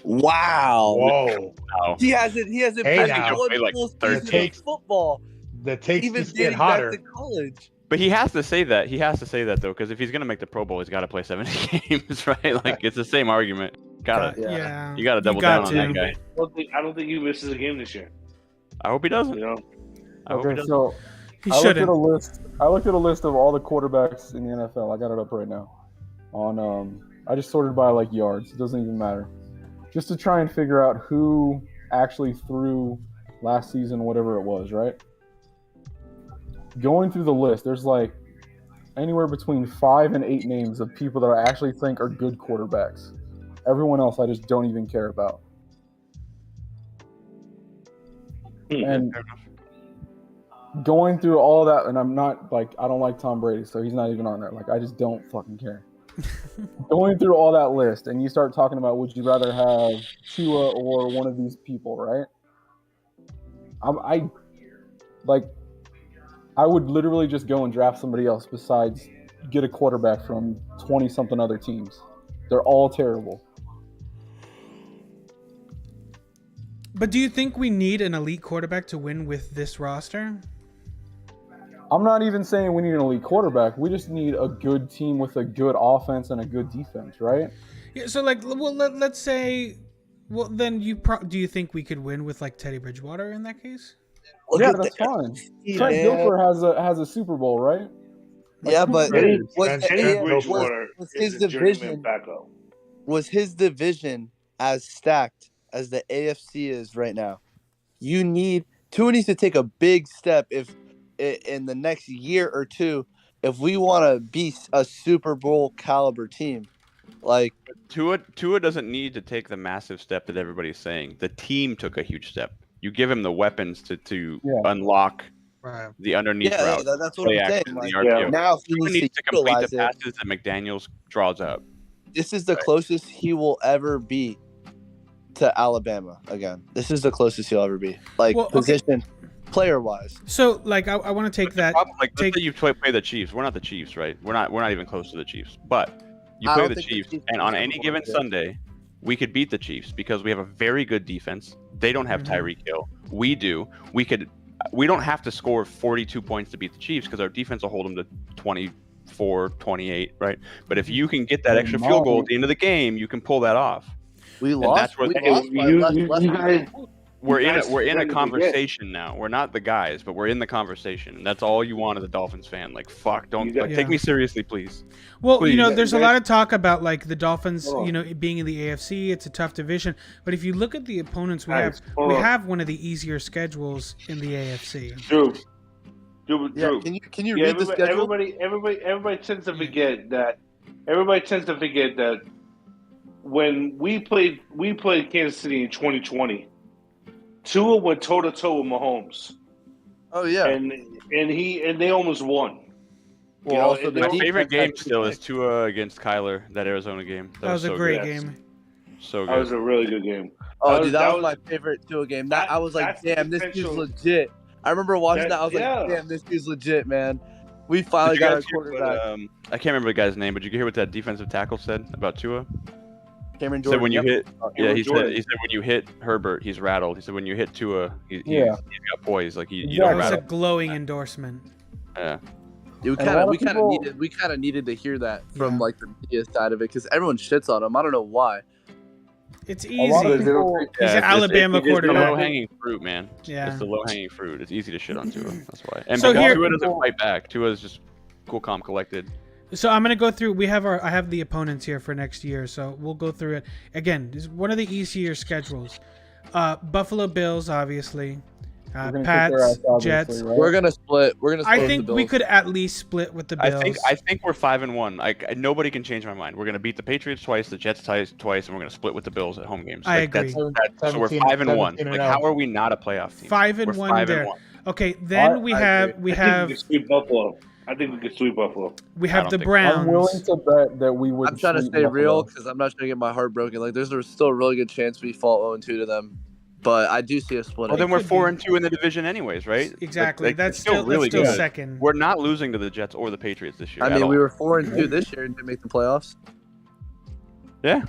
Wow. Whoa. Wow. He hasn't Hey, played now. one Played like full 13. season of football. The takes Even just get dating hotter. back to college. But he has to say that. He has to say that, though, because if he's going to make the Pro Bowl, he's got to play 70 games, right? Like, it's the same argument. Got it. Yeah. You got to double got down on to. that guy. I don't think he misses a game this year. I hope he doesn't. You know, I hope he Okay, doesn't. so He I looked at shouldn't. a list. I looked at a list of all the quarterbacks in the NFL. I got it up right now. I just sorted by like yards. It doesn't even matter. Just to try and figure out who actually threw last season, whatever it was, right? Going through the list, there's like anywhere between 5 and 8 names of people that I actually think are good quarterbacks. Everyone else I just don't even care about. And going through all that, and I'm not like, I don't like Tom Brady, so he's not even on there. Like, I just don't fucking care. Going through all that list, and you start talking about would you rather have Tua or one of these people, right? I would literally just go and draft somebody else besides get a quarterback from 20-something other teams. They're all terrible. But do you think we need an elite quarterback to win with this roster? I'm not even saying we need an elite quarterback. We just need a good team with a good offense and a good defense, right? Yeah. So like, well, let's say, well, then do you think we could win with like Teddy Bridgewater in that case? Look Yeah, at that's that. fine. Yeah. Trent Dilfer has a Super Bowl, right? Yeah, but Teddy Trent Bridgewater was is his a journeyman division backup. was his division as stacked as the AFC is right now? Tua needs to take a big step if in the next year or two if we want to be a Super Bowl caliber team. Like Tua doesn't need to take the massive step that everybody's saying. The team took a huge step. You give him the weapons to unlock Right. the underneath yeah, route. that's what play I'm saying. action, Like, the RPO. now he Tua needs needs to to complete utilize the it. passes that McDaniels draws up. This is the closest he will ever be to Alabama again. This is the closest he'll ever be. Like Well, okay. position, player wise. So like, I want to take that. Like, let's say you play the Chiefs. We're not the Chiefs, right? We're not even close to the Chiefs. But you I play don't the think the Chiefs, Chiefs and are on Super any Bowl given champions. Sunday, we could beat the Chiefs because we have a very good defense. They don't have Tyreek Hill. We do. We don't have to score 42 points to beat the Chiefs because our defense will hold them to 24, 28, right? But if you can get that extra field goal at the end of the game, you can pull that off. We lost. that's where We they- lost by less you than guys, We're You in guys we're in a forget. conversation now. We're not the guys, but we're in the conversation. And that's all you want as a Dolphins fan. Like, fuck, don't You got- take me seriously, please. Well, Please. there's a Yeah. lot of talk about like the Dolphins, Hold on. being in the AFC. It's a tough division, but if you look at the opponents we Guys, have, hold we on. have one of the easier schedules in the AFC. Drew. Yeah, Drew. can you Yeah, read the schedule? everybody tends to forget that everybody tends to forget that when we played Kansas City in 2020, Tua went toe to toe with Mahomes. Oh yeah. And they almost won. Well, You know, also and the My they- favorite game defense still is had- Tua against Kyler, that Arizona game. That was a so great good. game. So That was good. a really good game. Oh, dude, that was my favorite Tua game. That that- I was like, that's the damn, this dude's potential- legit. I remember watching that. I was yeah. like, damn, this dude's legit, man. We finally Did you got a guys hear what, quarterback. I can't remember the guy's name, but did you hear what that defensive tackle said about Tua? Cameron He said Jordan. when you yep. hit, Cameron he Jordan. said when you hit Herbert, he's rattled. He said when you hit Tua, he's got poise. Like you That don't was a rattle. glowing endorsement. Yeah. Dude, And a lot of we kind people- of needed to hear that from Yeah. like the media side of it because everyone shits on him. I don't know why. It's A lot easy. of people, He's Yeah, an it's Alabama it's the quarterback. low hanging fruit, man. Yeah. It's the low hanging fruit. It's easy to shit on Tua. That's why. And So because here- Tua doesn't fight back. Tua is just cool, calm, collected. So I'm gonna go through. I have the opponents here for next year, so we'll go through it again. This is one of the easier schedules. Buffalo Bills, obviously. we're gonna kick Pats, their ass, obviously, Jets. right? We're gonna split. We're gonna split I with think the we Bills. could at least split with the Bills. I think we're 5-1. Like nobody can change my mind. We're gonna beat the Patriots twice, the Jets twice, and we're gonna split with the Bills at home games. I Like, agree. So we're 17 5-1. 17 Like and how 0. are we not a playoff team? 5-1 We're 5-1. there. Okay, then we I have agree. we I think have we could sweep Buffalo. I think we could sweep Buffalo. we I have don't the think so. I'm willing Browns. to bet that we would. I'm trying to sweep stay Buffalo. real because I'm not trying to get my heart broken. Like, there's still a really good chance we fall 0-2 to them, but I do see us splitting. Well, then we're could be. 4-2 in the division, anyways, right? Exactly. Like, that's it's still really that's still good. second. We're not losing to the Jets or the Patriots this year. I at mean, all. we were 4-2 this year and didn't make the playoffs. Yeah.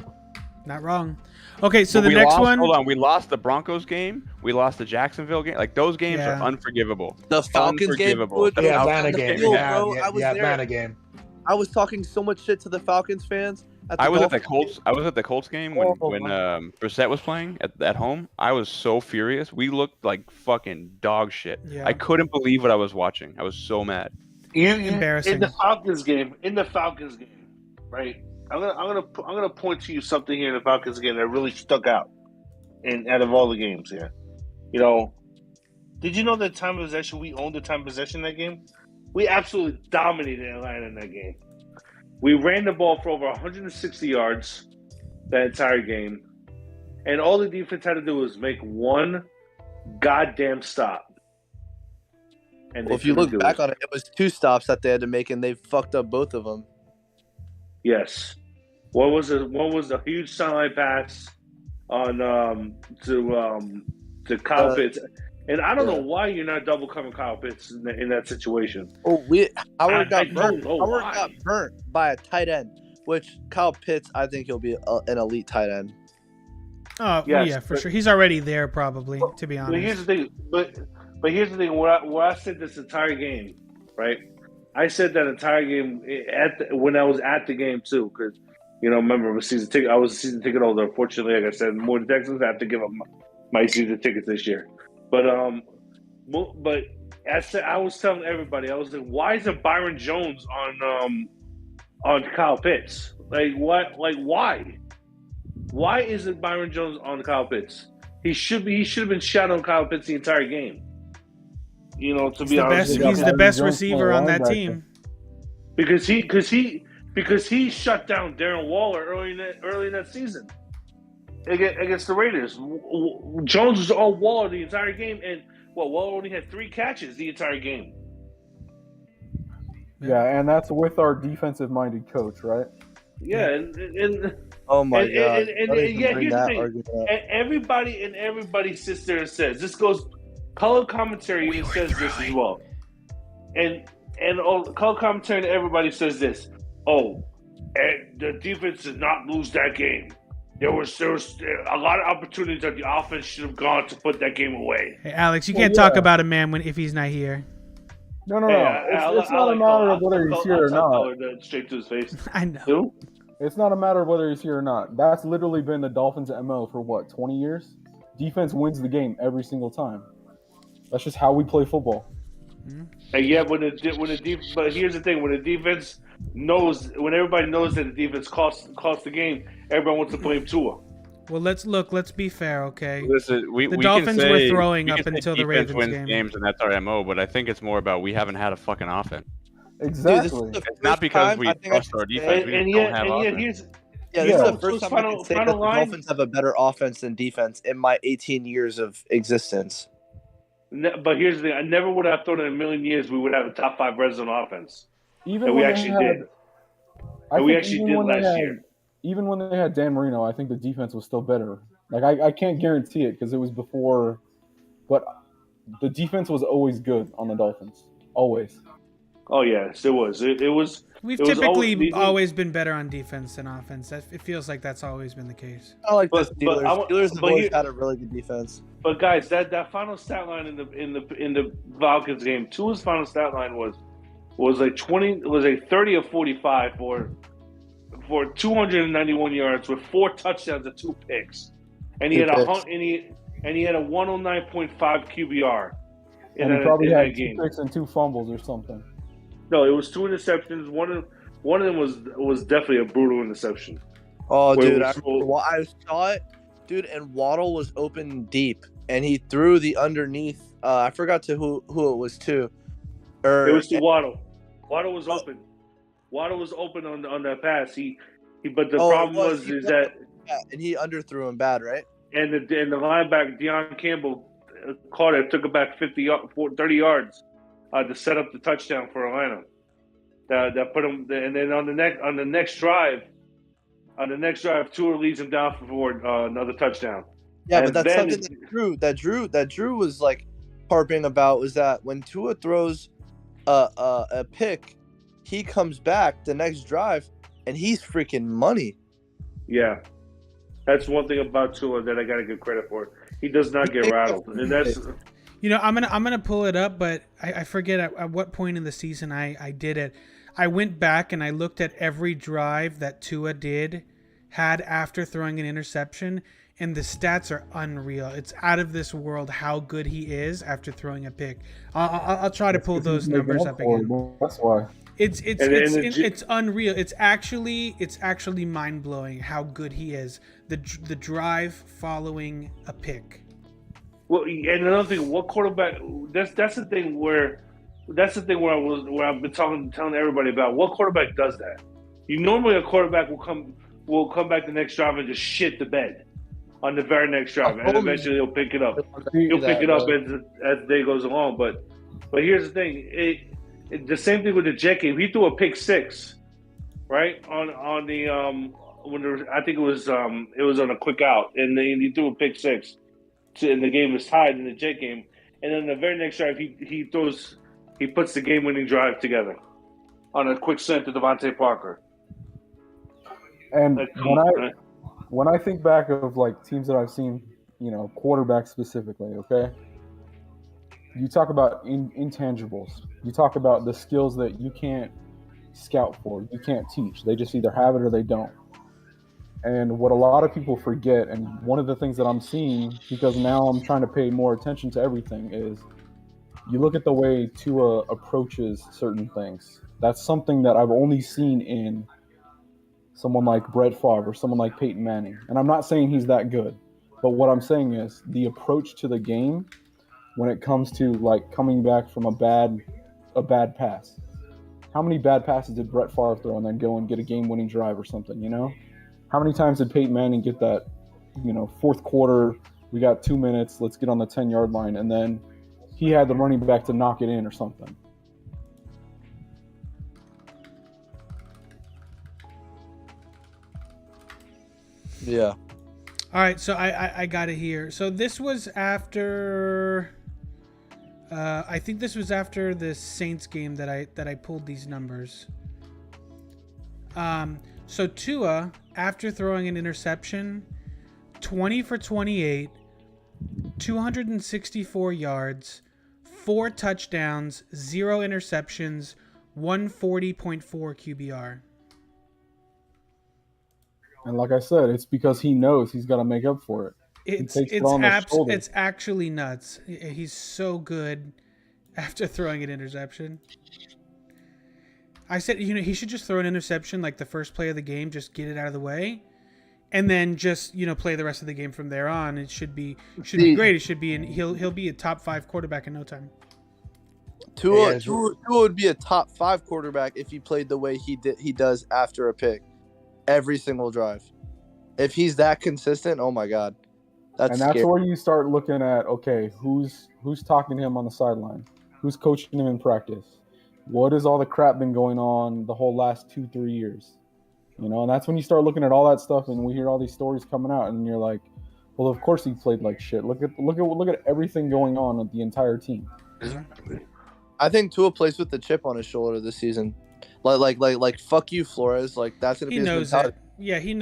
Not wrong. Okay, so But the we next lost, one. Hold on, we lost the Broncos game. We lost the Jacksonville game. Like those games Yeah. are unforgivable. The Falcons game, Unforgivable. dude, The The I was Atlanta on the game. field, Yeah, bro. I was the there. Atlanta game. I was talking so much shit to the Falcons fans. I was at the Dolphins Colts. I was at the Colts game when Oh, Brissett was playing at home. I was so furious. We looked like fucking dog shit. Yeah. I couldn't believe what I was watching. I was so mad. Embarrassing. In the Falcons game, right? I'm gonna point to you something here in the Falcons game that really stuck out, and out of all the games here, you know, did you know that time of possession? We owned the time of possession in that game. We absolutely dominated Atlanta in that game. We ran the ball for over 160 yards that entire game, and all the defense had to do was make one goddamn stop. And Well, if you look back on it, it was 2 stops that they had to make, and they fucked up both of them. Yes. One was a huge sideline pass on to Kyle Pitts, and I don't know why you're not double covering Kyle Pitts in that situation. Oh, Howard I got don't burnt. know Howard why. got burnt by a tight end, which Kyle Pitts, I think he'll be an elite tight end. Oh Yes, yeah, for but- sure. He's already there, probably. To be But here's honest. the thing. But here's the thing. Where I said this entire game, right? I said that entire game when I was at the game too, because remember I was a season ticket holder. Unfortunately, like I said, more than Texans, I have to give up my season tickets this year. But I was telling everybody, I was like, why isn't Byron Jones on Kyle Pitts? Like what? Like why? Why isn't Byron Jones on Kyle Pitts? He should have been shadowing Kyle Pitts the entire game. To be honest, with you. He's the best receiver on that team. because he shut down Darren Waller early in that season against the Raiders. Jones was all Waller the entire game, and Waller only had 3 catches the entire game. Yeah, and that's with our defensive-minded coach, right? Yeah, and Oh my And- god! and- and- Don't and- even yeah, bring here's the that thing. argument up. and everybody sits there and says this goes. Color commentary even says this as well, and color commentary and everybody says this. Oh, and the defense did not lose that game. There was a lot of opportunities that the offense should have gone to put that game away. Hey, Alex, you Well, can't talk yeah. about a man if he's not here. No. Hey, It's not a matter of whether he's here or not. Color that straight to his face. I know. Who? It's not a matter of whether he's here or not. That's literally been the Dolphins' MO for 20 years? Defense wins the game every single time. That's just how we play football. And yeah, but here's the thing: when the defense when everybody knows that the defense costs the game, everybody wants to blame Tua. Well, let's be fair, okay? Listen, we Dolphins can were say, throwing we up can say until the defense Ravens wins game. games, and that's our MO. But I think it's more about we haven't had a fucking offense. Exactly. It's not because we trust our defense. We just don't have offense. here's This Yeah, is the so first it's time I can say that the final line. Dolphins have a better offense than defense in my 18 years of existence. But here's the thing: I never would have thought in a million years we would have a top 5 red zone offense. Even And we when actually they had, did. I And we think actually even did when they last had, year. even when they had Dan Marino, I think the defense was still better. Like I can't guarantee it because it was before, but the defense was always good on the Dolphins. Always. Oh yes, it was. It was. We've it was typically always been better on defense than offense. It feels like that's always been the case. I like the But Steelers. Steelers have but always here- had a really good defense. But guys, that final stat line in the Falcons game, Tua's final stat line was like 30 of 45 for 291 yards with 4 touchdowns and 2 picks, and he had a 109.5 QBR. And he probably had 2 game. picks and 2 fumbles or something. No, it was 2 interceptions. One of them was definitely a brutal interception. Oh, Where dude, it I saw it, dude, and Waddle was open deep, and he threw the underneath. I forgot to who it was to. It was to Waddle. Waddle was open. Waddle was open on that pass. But the problem was that and he underthrew him bad, right? and the linebacker Deion Campbell caught it, took it back 30 yards to set up the touchdown for Atlanta. That put him, and then on the next drive, Tua leads him down for another touchdown. Yeah, And but that's then- something that Drew was like harping about, was that when Tua throws a pick, he comes back the next drive and he's freaking money. Yeah, that's one thing about Tua that I got to give credit for. He does not get rattled, and that's. You know, I'm gonna pull it up, but I forget at what point in the season I did it. I went back and I looked at every drive that Tua had after throwing an interception, and the stats are unreal. It's out of this world how good he is after throwing a pick. I'll try to pull those numbers up again. That's why. It's unreal. It's actually mind blowing how good he is. The drive following a pick. Well, and another thing, what quarterback? That's the thing where I've been telling everybody about. What quarterback does that? Normally a quarterback will come back the next drive and just shit the bed on the very next drive, and eventually he'll pick it up. He'll pick it up as the day goes along. But here's the thing: the same thing with the Jet game. He threw a pick 6, right on the I think it was on a quick out, and then he threw a pick 6. And the game was tied in the Jet game, and then the very next drive he puts the game-winning drive together on a quick send to Devontae Parker. And when I think back of like teams that I've seen, quarterbacks specifically, okay, you talk about intangibles. You talk about the skills that you can't scout for, you can't teach. They just either have it or they don't. And what a lot of people forget, and one of the things that I'm seeing, because now I'm trying to pay more attention to everything, is you look at the way Tua approaches certain things. That's something that I've only seen in someone like Brett Favre or someone like Peyton Manning. And I'm not saying he's that good, but what I'm saying is the approach to the game when it comes to like coming back from a bad pass. How many bad passes did Brett Favre throw and then go and get a game-winning drive or something, How many times did Peyton Manning get that, fourth quarter, we got 2 minutes, let's get on the 10-yard line, and then he had the running back to knock it in or something? Yeah. All right, so I got it here. So this was after. I think this was after the Saints game that I pulled these numbers. So Tua, after throwing an interception, 20 for 28, 264 yards, 4 touchdowns, 0 interceptions, 140.4 QBR. And like I said, it's because he knows he's got to make up for it. It's actually nuts. He's so good after throwing an interception. I said, he should just throw an interception like the first play of the game, just get it out of the way, and then just play the rest of the game from there on. It should be great. It should be, he'll be a top 5 quarterback in no time. Tua, Yeah, Tua, Tua would be a top 5 quarterback if he played the way he does after a pick, every single drive. If he's that consistent, oh my god, And that's scary. where you start looking at, okay, who's talking to him on the sideline? Who's coaching him in practice? What has all the crap been going on the whole last 2-3 years? You know, and that's when you start looking at all that stuff, and we hear all these stories coming out, and you're like, well, of course he played like shit. Look at everything going on with the entire team. I think Tua plays with the chip on his shoulder this season. Like fuck you, Flores. Like that's gonna be He his knows mentality. it. Yeah, he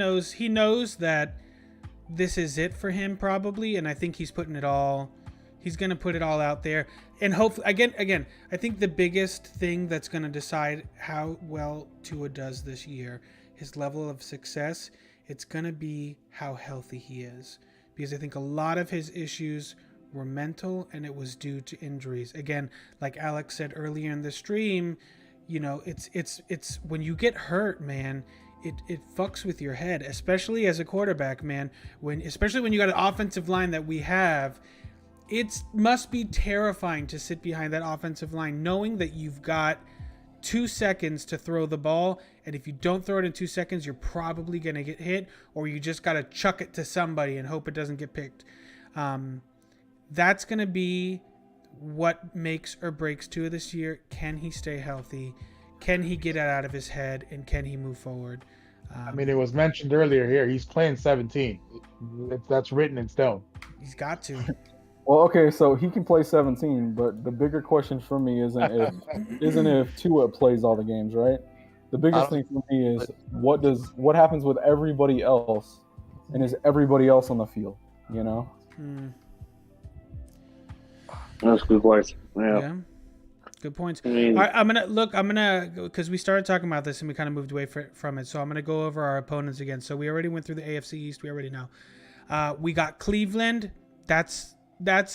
knows that this is it for him probably, and I think he's putting it all. He's gonna put it all out there, and hopefully, again, I think the biggest thing that's gonna decide how well Tua does this year, his level of success, it's gonna be how healthy he is, because I think a lot of his issues were mental, and it was due to injuries. Again, like Alex said earlier in the stream, you know, it's when you get hurt, man. It fucks with your head, especially as a quarterback, man. Especially when you got an offensive line that we have, it must be terrifying to sit behind that offensive line, knowing that you've got 2 seconds to throw the ball, and if you don't throw it in 2 seconds, you're probably gonna get hit, or you just gotta chuck it to somebody and hope it doesn't get picked. That's gonna be what makes or breaks Tua this year. Can he stay healthy? Can he get it out of his head, and can he move forward? I mean, it was mentioned earlier here. He's playing 17. That's written in stone. He's got to. Well, okay, so he can play 17, but the bigger question for me isn't if Tua plays all the games, right? The biggest thing for me is what happens with everybody else, and is everybody else on the field? You know. That's a good question. Yeah. Good points. I mean, All right, I'm gonna because we started talking about this and we kind of moved away from it. So I'm gonna go over our opponents again. So we already went through the AFC East. We already know. We got Cleveland. That's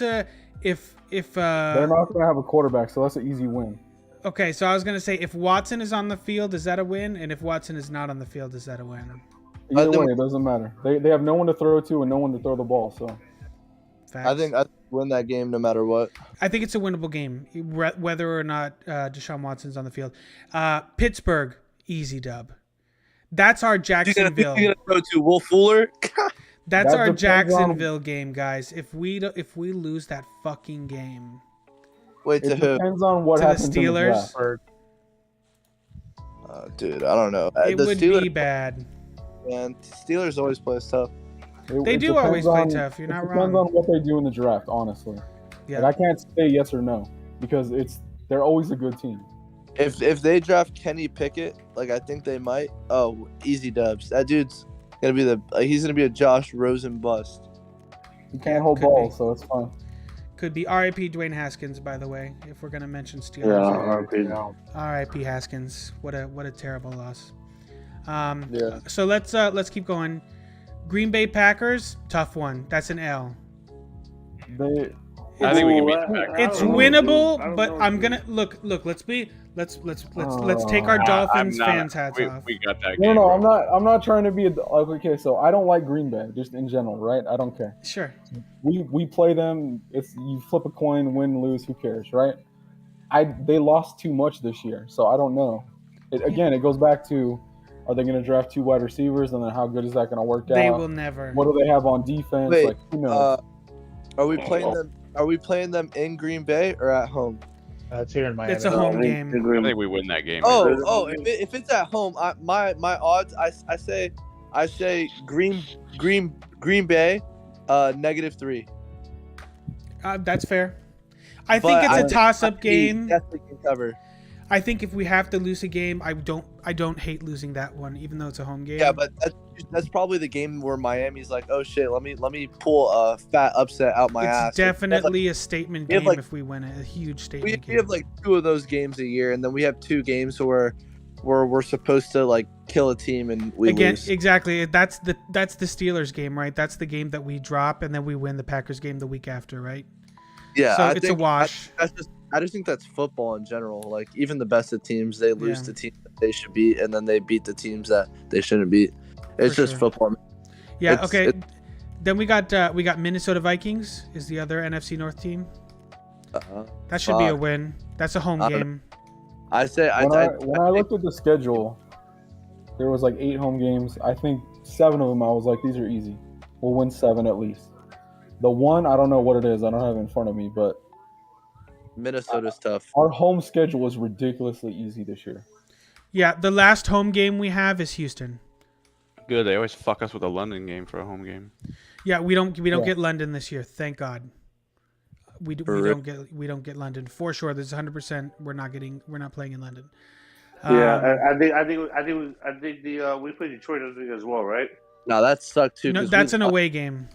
a if they're not gonna have a quarterback, so that's an easy win. Okay, so I was gonna say if Watson is on the field, is that a win? And if Watson is not on the field, is that a win? Either way, it doesn't matter. They have no one to throw to and no one to throw the ball. So Facts. I think win that game no matter what. I think it's a winnable game, whether or not Deshaun Watson's on the field. Pittsburgh, easy dub. That's our Jacksonville. You're gonna throw to Will Fuller? That's That our depends Jacksonville game, guys. If we lose that fucking game, Wait, to it who? depends on what To the happens in the Steelers? draft. Dude, I don't know. it The would Steelers, be bad. man. Steelers always play tough. They do always play tough. You're not It depends wrong. on what they do in the draft, honestly. Yeah. Like, I can't say yes or no because they're always a good team. If they draft Kenny Pickett, like I think they might. Oh, easy dubs. That dude's gonna be he's gonna be a Josh Rosen bust. He can't hold could balls, be. so it's fine. Could be R.I.P. Dwayne Haskins, by the way, if we're gonna mention yeah, Steelers. RP. R.I.P. Haskins. What a terrible loss. Yeah. So let's keep going. Green Bay Packers, tough one. That's an L. I think we can beat the Packers. It's I don't know, winnable, dude. I don't but know, I'm dude. gonna look. Let's take our Dolphins fans hats off. We got that No, game. no, bro. I'm not trying to be okay. So I don't like Green Bay, just in general, right? I don't care. Sure. We play them. It's you flip a coin, win, lose. Who cares, right? They lost too much this year, so I don't know. It goes back to, are they going to draft 2 wide receivers, and then how good is that going to work out? They will never. What do they have on defense? Wait, like, who knows? Are we playing them? Are we playing them in Green Bay or at home? It's here in Miami. It's a home I game. I think we win that game. Oh, if it's at home, my odds, I say Green Bay, -3. That's fair. I think it's a toss-up game. Definitely can cover. I think if we have to lose a game, I don't hate losing that one, even though it's a home game. Yeah, but that's probably the game where Miami's like, oh shit, let me pull a fat upset out my ass. It's definitely a statement we have, game like- if we win it. A huge We statement game. have like 2 of those games a year, and then we have 2 games where we're supposed to like kill a team and we Again, lose. exactly. That's the Steelers game, right? That's the game that we drop, and then we win the Packers game the week after, right? Yeah, So I it's a think wash. I just think that's football in general. Like even the best of teams, they lose Yeah. to teams that they should beat, and then they beat the teams that they shouldn't beat. It's For just sure. football. Yeah. It's- Okay. Then we got Minnesota Vikings is the other NFC North team. That should be a fuck. win. That's a home I don't game. I say When I looked at the schedule, there was like 8 home games. I think 7 of them I was like, these are easy. We'll win 7 at least. The one, I don't know what it is. I don't have it in front of me, but Minnesota's tough. our home schedule is ridiculously easy this year. Yeah, the last home game we have is Houston. Good. They always fuck us with a London game for a home game. Yeah, we don't Yeah. get London this year. Thank God. We don't get London for sure. There's 100%. We're not playing in London. Yeah, I think we played Detroit this week as well, right? No, that sucked too. No, 'cause that's we an lost. away game.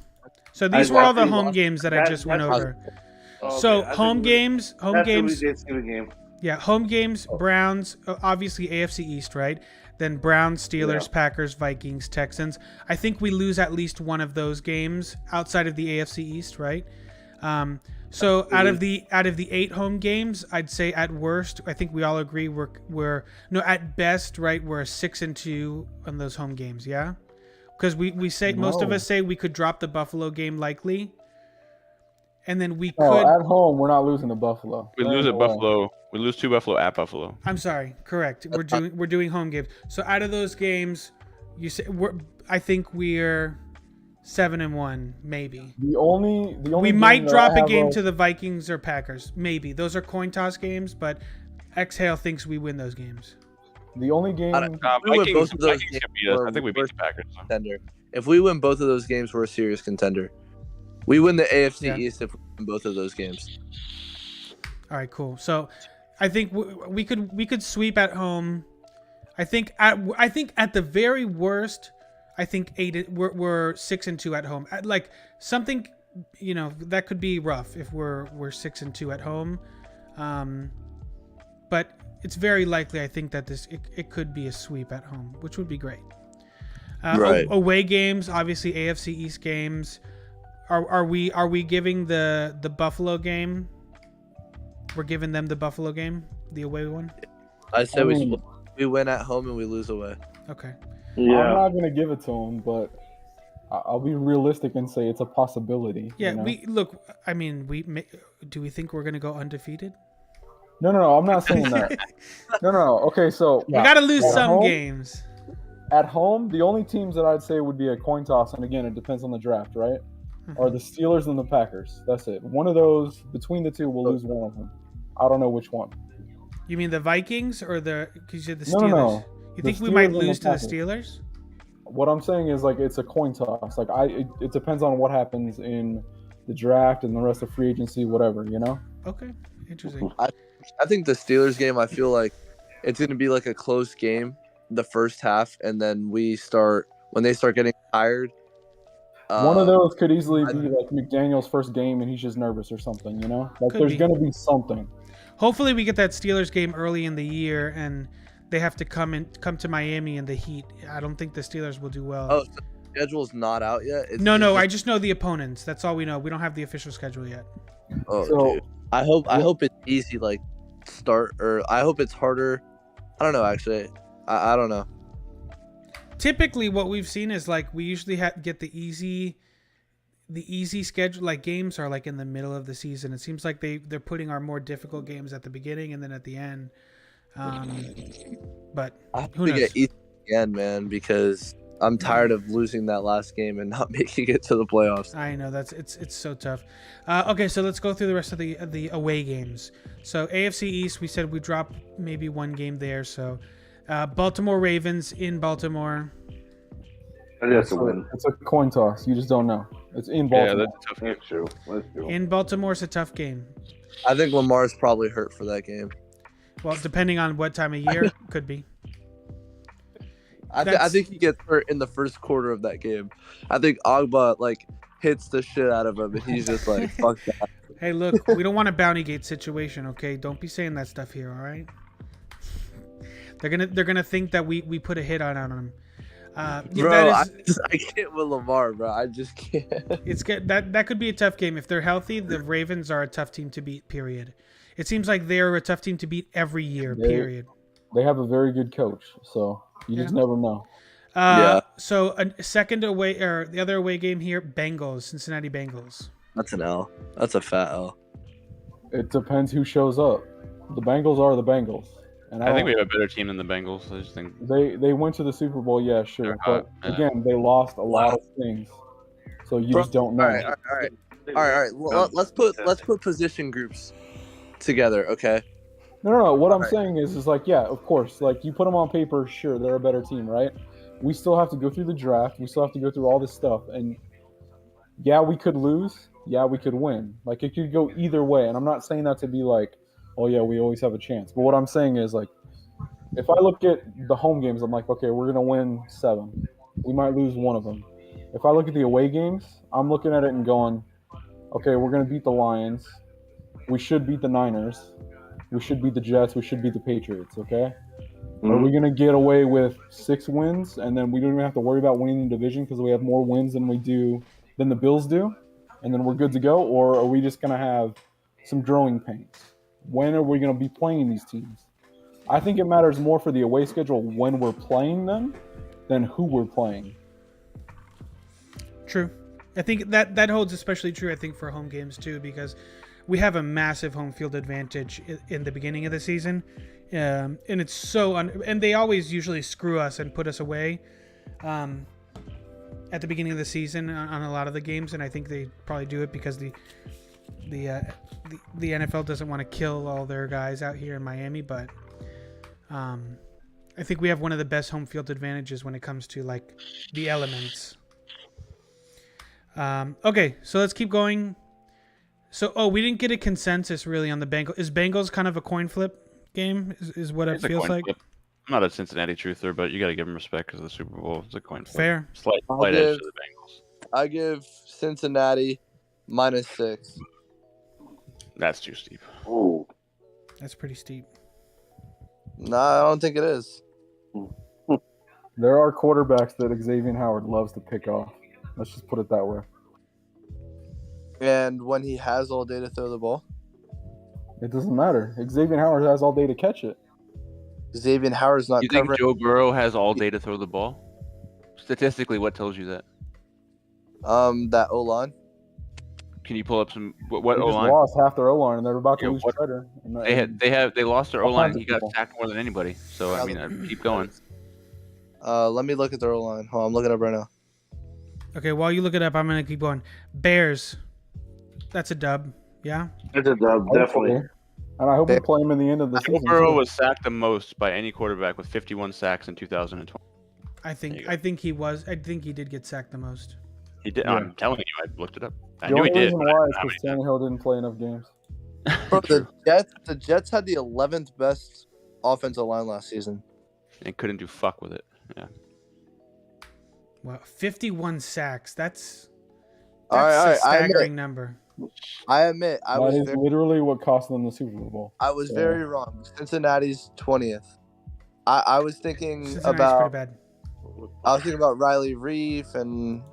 So these were all the home games that I That- just went that's- over. Okay, So I think home we- games, That's what we did see the game. yeah, home games. Browns, obviously AFC East, right? Then Browns, Steelers, Yeah. Packers, Vikings, Texans. I think we lose at least one of those games outside of the AFC East, right? So out of the 8 home games, I'd say at worst, I think we all agree we're no, at best, right? We're a 6-2 on those home games, yeah. Because we say most of No. us say we could drop the Buffalo game likely, and then we Oh, could. at home, we're not losing to Buffalo. We There lose ain't at no way. Buffalo. We lose to Buffalo at Buffalo. I'm sorry, correct. We're doing home games. So out of those games, you say I think we're 7-1, maybe. The only We game might that drop I a have game to the Vikings or Packers, maybe. Those are coin toss games, but Exhale thinks we win those games. the only game. I don't- We win both of those Vikings games, can beat us. I we're- think we beat we're- the Packers. Contender. If we win both of those games, we're a serious contender. We win the AFC Yeah. East if we win both of those games. All right, cool. So I think we could sweep at home. I think at the very worst, I think we're 6-2 at home. Like something, that could be rough if we're 6-2 at home. But it's very likely, I think, that it could be a sweep at home, which would be great. Right. Away games, obviously AFC East games. Are we giving the Buffalo game? We're giving them the Buffalo game, the away one. I say I we mean- we win at home and we lose away. Okay. I'm Yeah, not gonna give it to him, but I'll be realistic and say it's a possibility. Yeah, you know? we look. I mean, do we think we're gonna go undefeated? No, I'm not saying that. No. Okay, so We gotta lose At some home? games. at home, the only teams that I'd say would be a coin toss, and again, it depends on the draft, right? Are the Steelers and the Packers. That's it. One of those, between the two, we'll lose one of them. I don't know which one. You mean the Vikings or because you're the No, Steelers? no. You The think we might Steelers and the lose to the Packers. Steelers? What I'm saying is like it's a coin toss. Like it depends on what happens in the draft and the rest of free agency, whatever, you know? Okay, interesting. I think the Steelers game, I feel like it's going to be like a close game the first half, and then when they start getting tired. One of those could easily be like McDaniel's first game and he's just nervous or something, you know? Like Could there's be. gonna be something. Hopefully, we get that Steelers game early in the year, and they have to come to Miami in the heat. I don't think the Steelers will do well. Oh, so the schedule's not out yet? No. I just know the opponents. That's all we know. We don't have the official schedule yet. Oh, So- dude. I hope it's easy, like start, or I hope it's harder. I don't know, actually. I don't know. Typically, what we've seen is like we usually get the easy schedule. Like games are like in the middle of the season. It seems like they're putting our more difficult games at the beginning and then at the end. But I hope who we knows? get easy again, man, because I'm tired of losing that last game and not making it to the playoffs. I know it's so tough. Okay, so let's go through the rest of the away games. So AFC East, we said we drop maybe one game there. So Baltimore Ravens in Baltimore. I think that's a win. It's a coin toss. You just don't know. It's in Yeah, Baltimore. that's a tough. That's true. That's true. In Baltimore, it's a tough game. I think Lamar's probably hurt for that game. Well, depending on what time of year, could be. I That's- think he gets hurt in the first quarter of that game. I think Agba like hits the shit out of him, and he's just like, "Fuck that." Hey, look, we don't want a bounty gate situation, okay? Don't be saying that stuff here, all right? They're gonna think that we put a hit on him. Yeah, Bro, that is, I can't with Lamar, bro. I just can't. it's good. That could be a tough game if they're healthy. The Ravens are a tough team to beat. Period. It seems like they're a tough team to beat every year. Period. They have a very good coach, so you just never know. Yeah. So a second away, or the other away game here, Bengals, Cincinnati Bengals. That's an L. That's a fat L. It depends who shows up. The Bengals are the Bengals, and I think we have a better team than the Bengals. I just think they went to the Super Bowl, yeah, sure, They're but hot, yeah. again, they lost a lot of things, so you Bro, just don't know. All right. Well, let's put position groups together, okay? No. What I'm saying is like, yeah, of course, like you put them on paper, sure, they're a better team, right? We still have to go through the draft. We still have to go through all this stuff, and yeah, we could lose. Yeah, we could win. Like it could go either way, and I'm not saying that to be like, oh yeah, we always have a chance. But what I'm saying is like, if I look at the home games, I'm like, okay, we're gonna win 7. We might lose one of them. If I look at the away games, I'm looking at it and going, okay, we're gonna beat the Lions. We should beat the Niners. We should beat the Jets. We should beat the Patriots. Okay. Are we gonna get away with 6 wins and then we don't even have to worry about winning the division because we have more wins than the Bills do, and then we're good to go? Or are we just gonna have some growing pains? When are we gonna be playing these teams? I think it matters more for the away schedule when we're playing them than who we're playing. True. I think that holds especially true, I think, for home games too, because we have a massive home field advantage in the beginning of the season. And it's so and they always usually screw us and put us away at the beginning of the season on a lot of the games, and I think they probably do it because the NFL doesn't want to kill all their guys out here in Miami, but I think we have one of the best home field advantages when it comes to like the elements. Okay, so let's keep going. So, we didn't get a consensus really on the Bengals. Is Bengals kind of a coin flip game? Is what it feels like. Flip. I'm not a Cincinnati truther, but you got to give them respect because of the Super Bowl. It's a coin flip. Fair. Slight edge to the Bengals. I give Cincinnati -6. That's too steep. Ooh. That's pretty steep. Nah, I don't think it is. There are quarterbacks that Xavier Howard loves to pick off. Let's just put it that way. And when he has all day to throw the ball, It doesn't matter. Xavier Howard has all day to catch it. Xavier Howard's not You think covering. Joe Burrow has all day to throw the ball? Statistically, what tells you that? That O-line. Can you pull up some what They just O-line? lost half their O-line, and they're about to Yeah, lose what- Treader. They lost their All O-line. kinds of He got people. sacked more than anybody. So I mean, keep going. Let me look at their O-line. Hold on, I'm looking up right now. Okay, while you look it up, I'm gonna keep going. Bears. That's a dub. Yeah. It's a dub, definitely. And I hope we play him in the end of the Joe season. Burrow too. was sacked the most by any quarterback with 51 sacks in 2020. I There you think go. I think he did get sacked the most. He did. Yeah. I'm telling you, I looked it up. I The knew he only did. reason but I why don't is know how because many Tannehill didn't play enough games. Bro, True. the Jets had the 11th best offensive line last season. and couldn't do fuck with it. Yeah. Wow, 51 sacks. That's All right, a I admit, staggering number. I admit, I That was is very, literally what cost them the Super Bowl. very wrong. Cincinnati's 20th. I was thinking Cincinnati's pretty about bad. Riley Reef and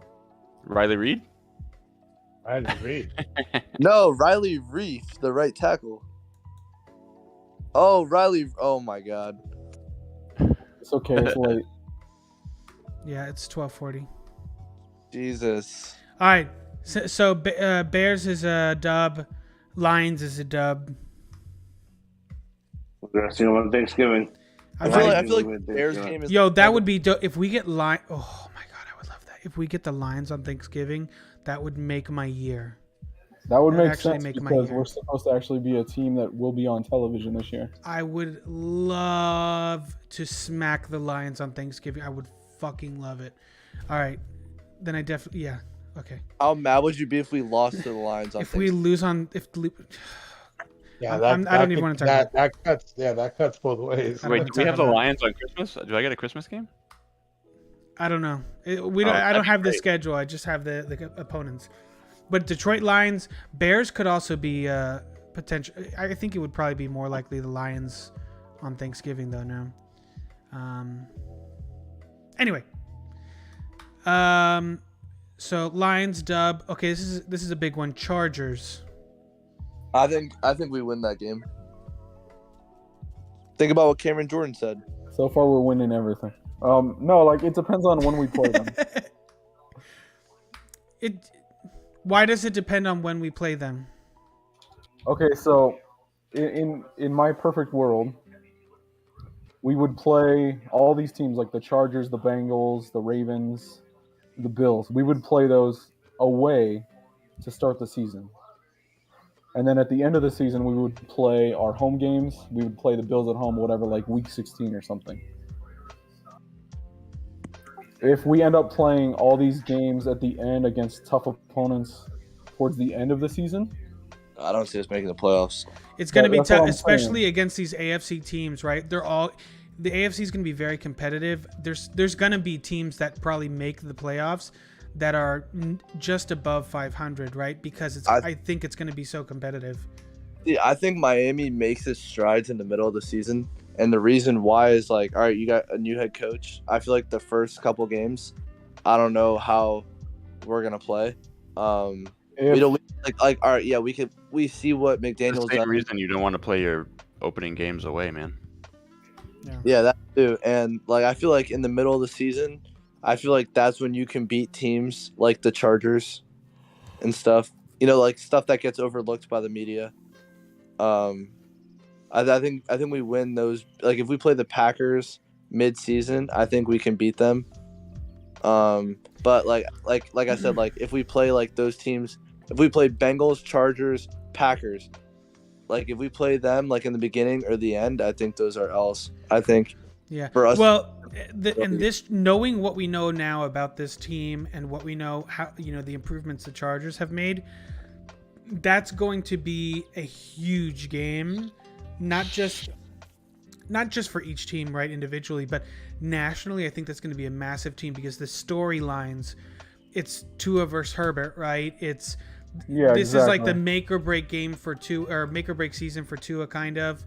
Riley Reed? I agree. no Riley Reef, the right tackle. Oh, Riley! Oh my God. It's okay. It's late. Yeah, it's 12:40. Jesus. All right. So Bears is a dub. Lions is a dub. We're gonna see them on Thanksgiving. I I like- feel like Bears game is Yo, that would be dope if we get Oh my God, I would love that. If we get the Lions on Thanksgiving, that would make my year. That would That'd make actually sense make my because year. we're supposed to actually be a team that will be on television this year. I would love to smack the Lions on Thanksgiving. I would fucking love it. All right. Then I definitely, yeah. Okay. How mad would you be if we lost to the Lions on If we lose on, Yeah, I don't even want to talk about that cuts both ways. I don't Wait, wanna do we talk have the about it. Lions on Christmas? Do I get a Christmas game? I don't know. I don't that'd be have the great. schedule. I just have the opponents. But Detroit Lions, Bears could also be potential. I think it would probably be more likely the Lions on Thanksgiving though now. Anyway. So Lions dub. Okay, this is a big one. Chargers. I think we win that game. Think about what Cameron Jordan said. So far, we're winning everything. No, like it depends on when we play them. Why does it depend on when we play them? Okay, so in my perfect world, we would play all these teams like the Chargers, the Bengals, the Ravens, the Bills. We would play those away to start the season. And then at the end of the season, we would play our home games. We would play the Bills at home, whatever, like week 16 or something. If we end up playing all these games at the end against tough opponents towards the end of the season, I don't see us making the playoffs. It's going to be that's what tough, I'm especially saying. against these AFC teams, right? The AFC is going to be very competitive. There's going to be teams that probably make the playoffs that are just above 500, right? Because I think it's going to be so competitive. Yeah, I think Miami makes its strides in the middle of the season, and the reason why is like, all right, you got a new head coach. I feel like the first couple games, I don't know how we're gonna play. We don't like all right, yeah, we see what The McDaniel's same done. reason you don't want to play your opening games away, man. Yeah, that too. And like I feel like in the middle of the season, I feel like that's when you can beat teams like the Chargers and stuff. You know, like stuff that gets overlooked by the media. I think we win those. Like if we play the Packers mid-season, I think we can beat them. But like I said, like if we play like those teams, if we play Bengals, Chargers, Packers, like if we play them like in the beginning or the end, I think those are L's. I think Yeah. for us. Well, and this knowing what we know now about this team and what we know how the improvements the Chargers have made, that's going to be a huge game, not just for each team, right, individually, but nationally. I think that's going to be a massive team because the storylines, it's Tua versus Herbert, right? This is like the make or break game for Tua, or make or break season for Tua, kind of.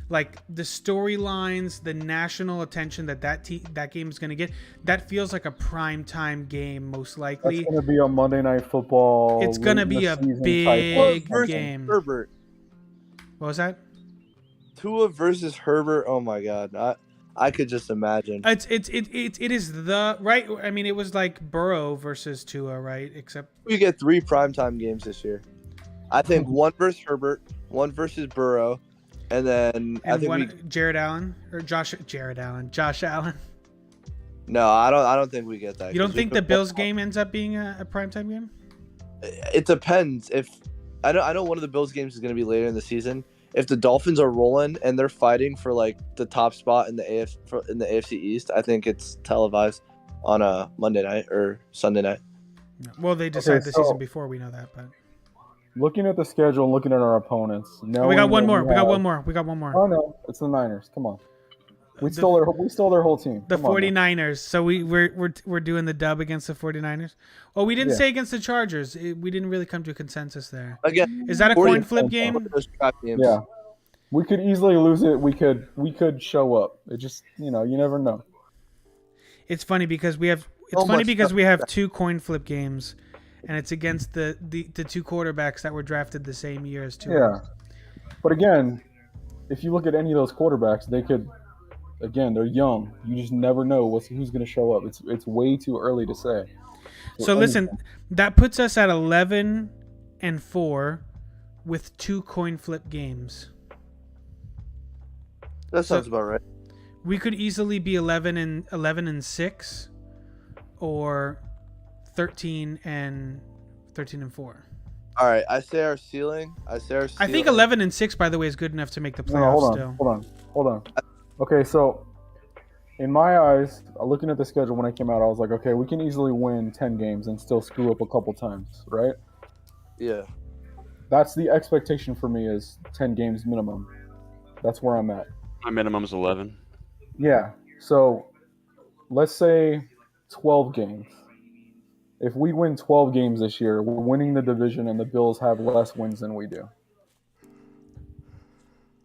Like the storylines, the national attention that game is going to get, that feels like a prime time game, most likely. It's going to be a Monday Night Football. It's going to be a big game. Herbert. What was that? Tua versus Herbert. Oh my God, I could just imagine. It is the right. I mean, it was like Burrow versus Tua, right? Except we get 3 primetime games this year. I think one versus Herbert, one versus Burrow, and then I think Jared Allen or Josh Allen. No, I don't think we get that. You don't think the Bills game ends up being a primetime game? It depends. If I know one of the Bills games is going to be later in the season. If the Dolphins are rolling and they're fighting for like the top spot in the AFC East, I think it's televised on a Monday night or Sunday night. Well, they decided the season before, we know that, but looking at the schedule and looking at our opponents, we got one more. We got one more. Oh no, it's the Niners. Come on, we stole their whole team. The 49ers. So we're doing the dub against the 49ers. Oh, we didn't say against the Chargers. We didn't really come to a consensus there. Again, is that a coin flip game? Yeah, we could easily lose it. We could show up. It just you never know. It's funny because we have 2 coin flip games, and it's against the 2 quarterbacks that were drafted the same year as Tua. Yeah, but again, if you look at any of those quarterbacks, they could. Again, they're young. You just never know who's going to show up. It's way too early to say. So listen, that puts us at 11-4 with 2 coin flip games. That sounds about right. We could easily be 11-6, or 13-4. All right, I say our ceiling. I think 11-6, by the way, is good enough to make the playoffs. Hold on. Okay, so in my eyes, looking at the schedule when I came out, I was like, okay, we can easily win 10 games and still screw up a couple times, right? Yeah. That's the expectation for me, is 10 games minimum. That's where I'm at. My minimum's 11. Yeah. So let's say 12 games. If we win 12 games this year, we're winning the division and the Bills have less wins than we do.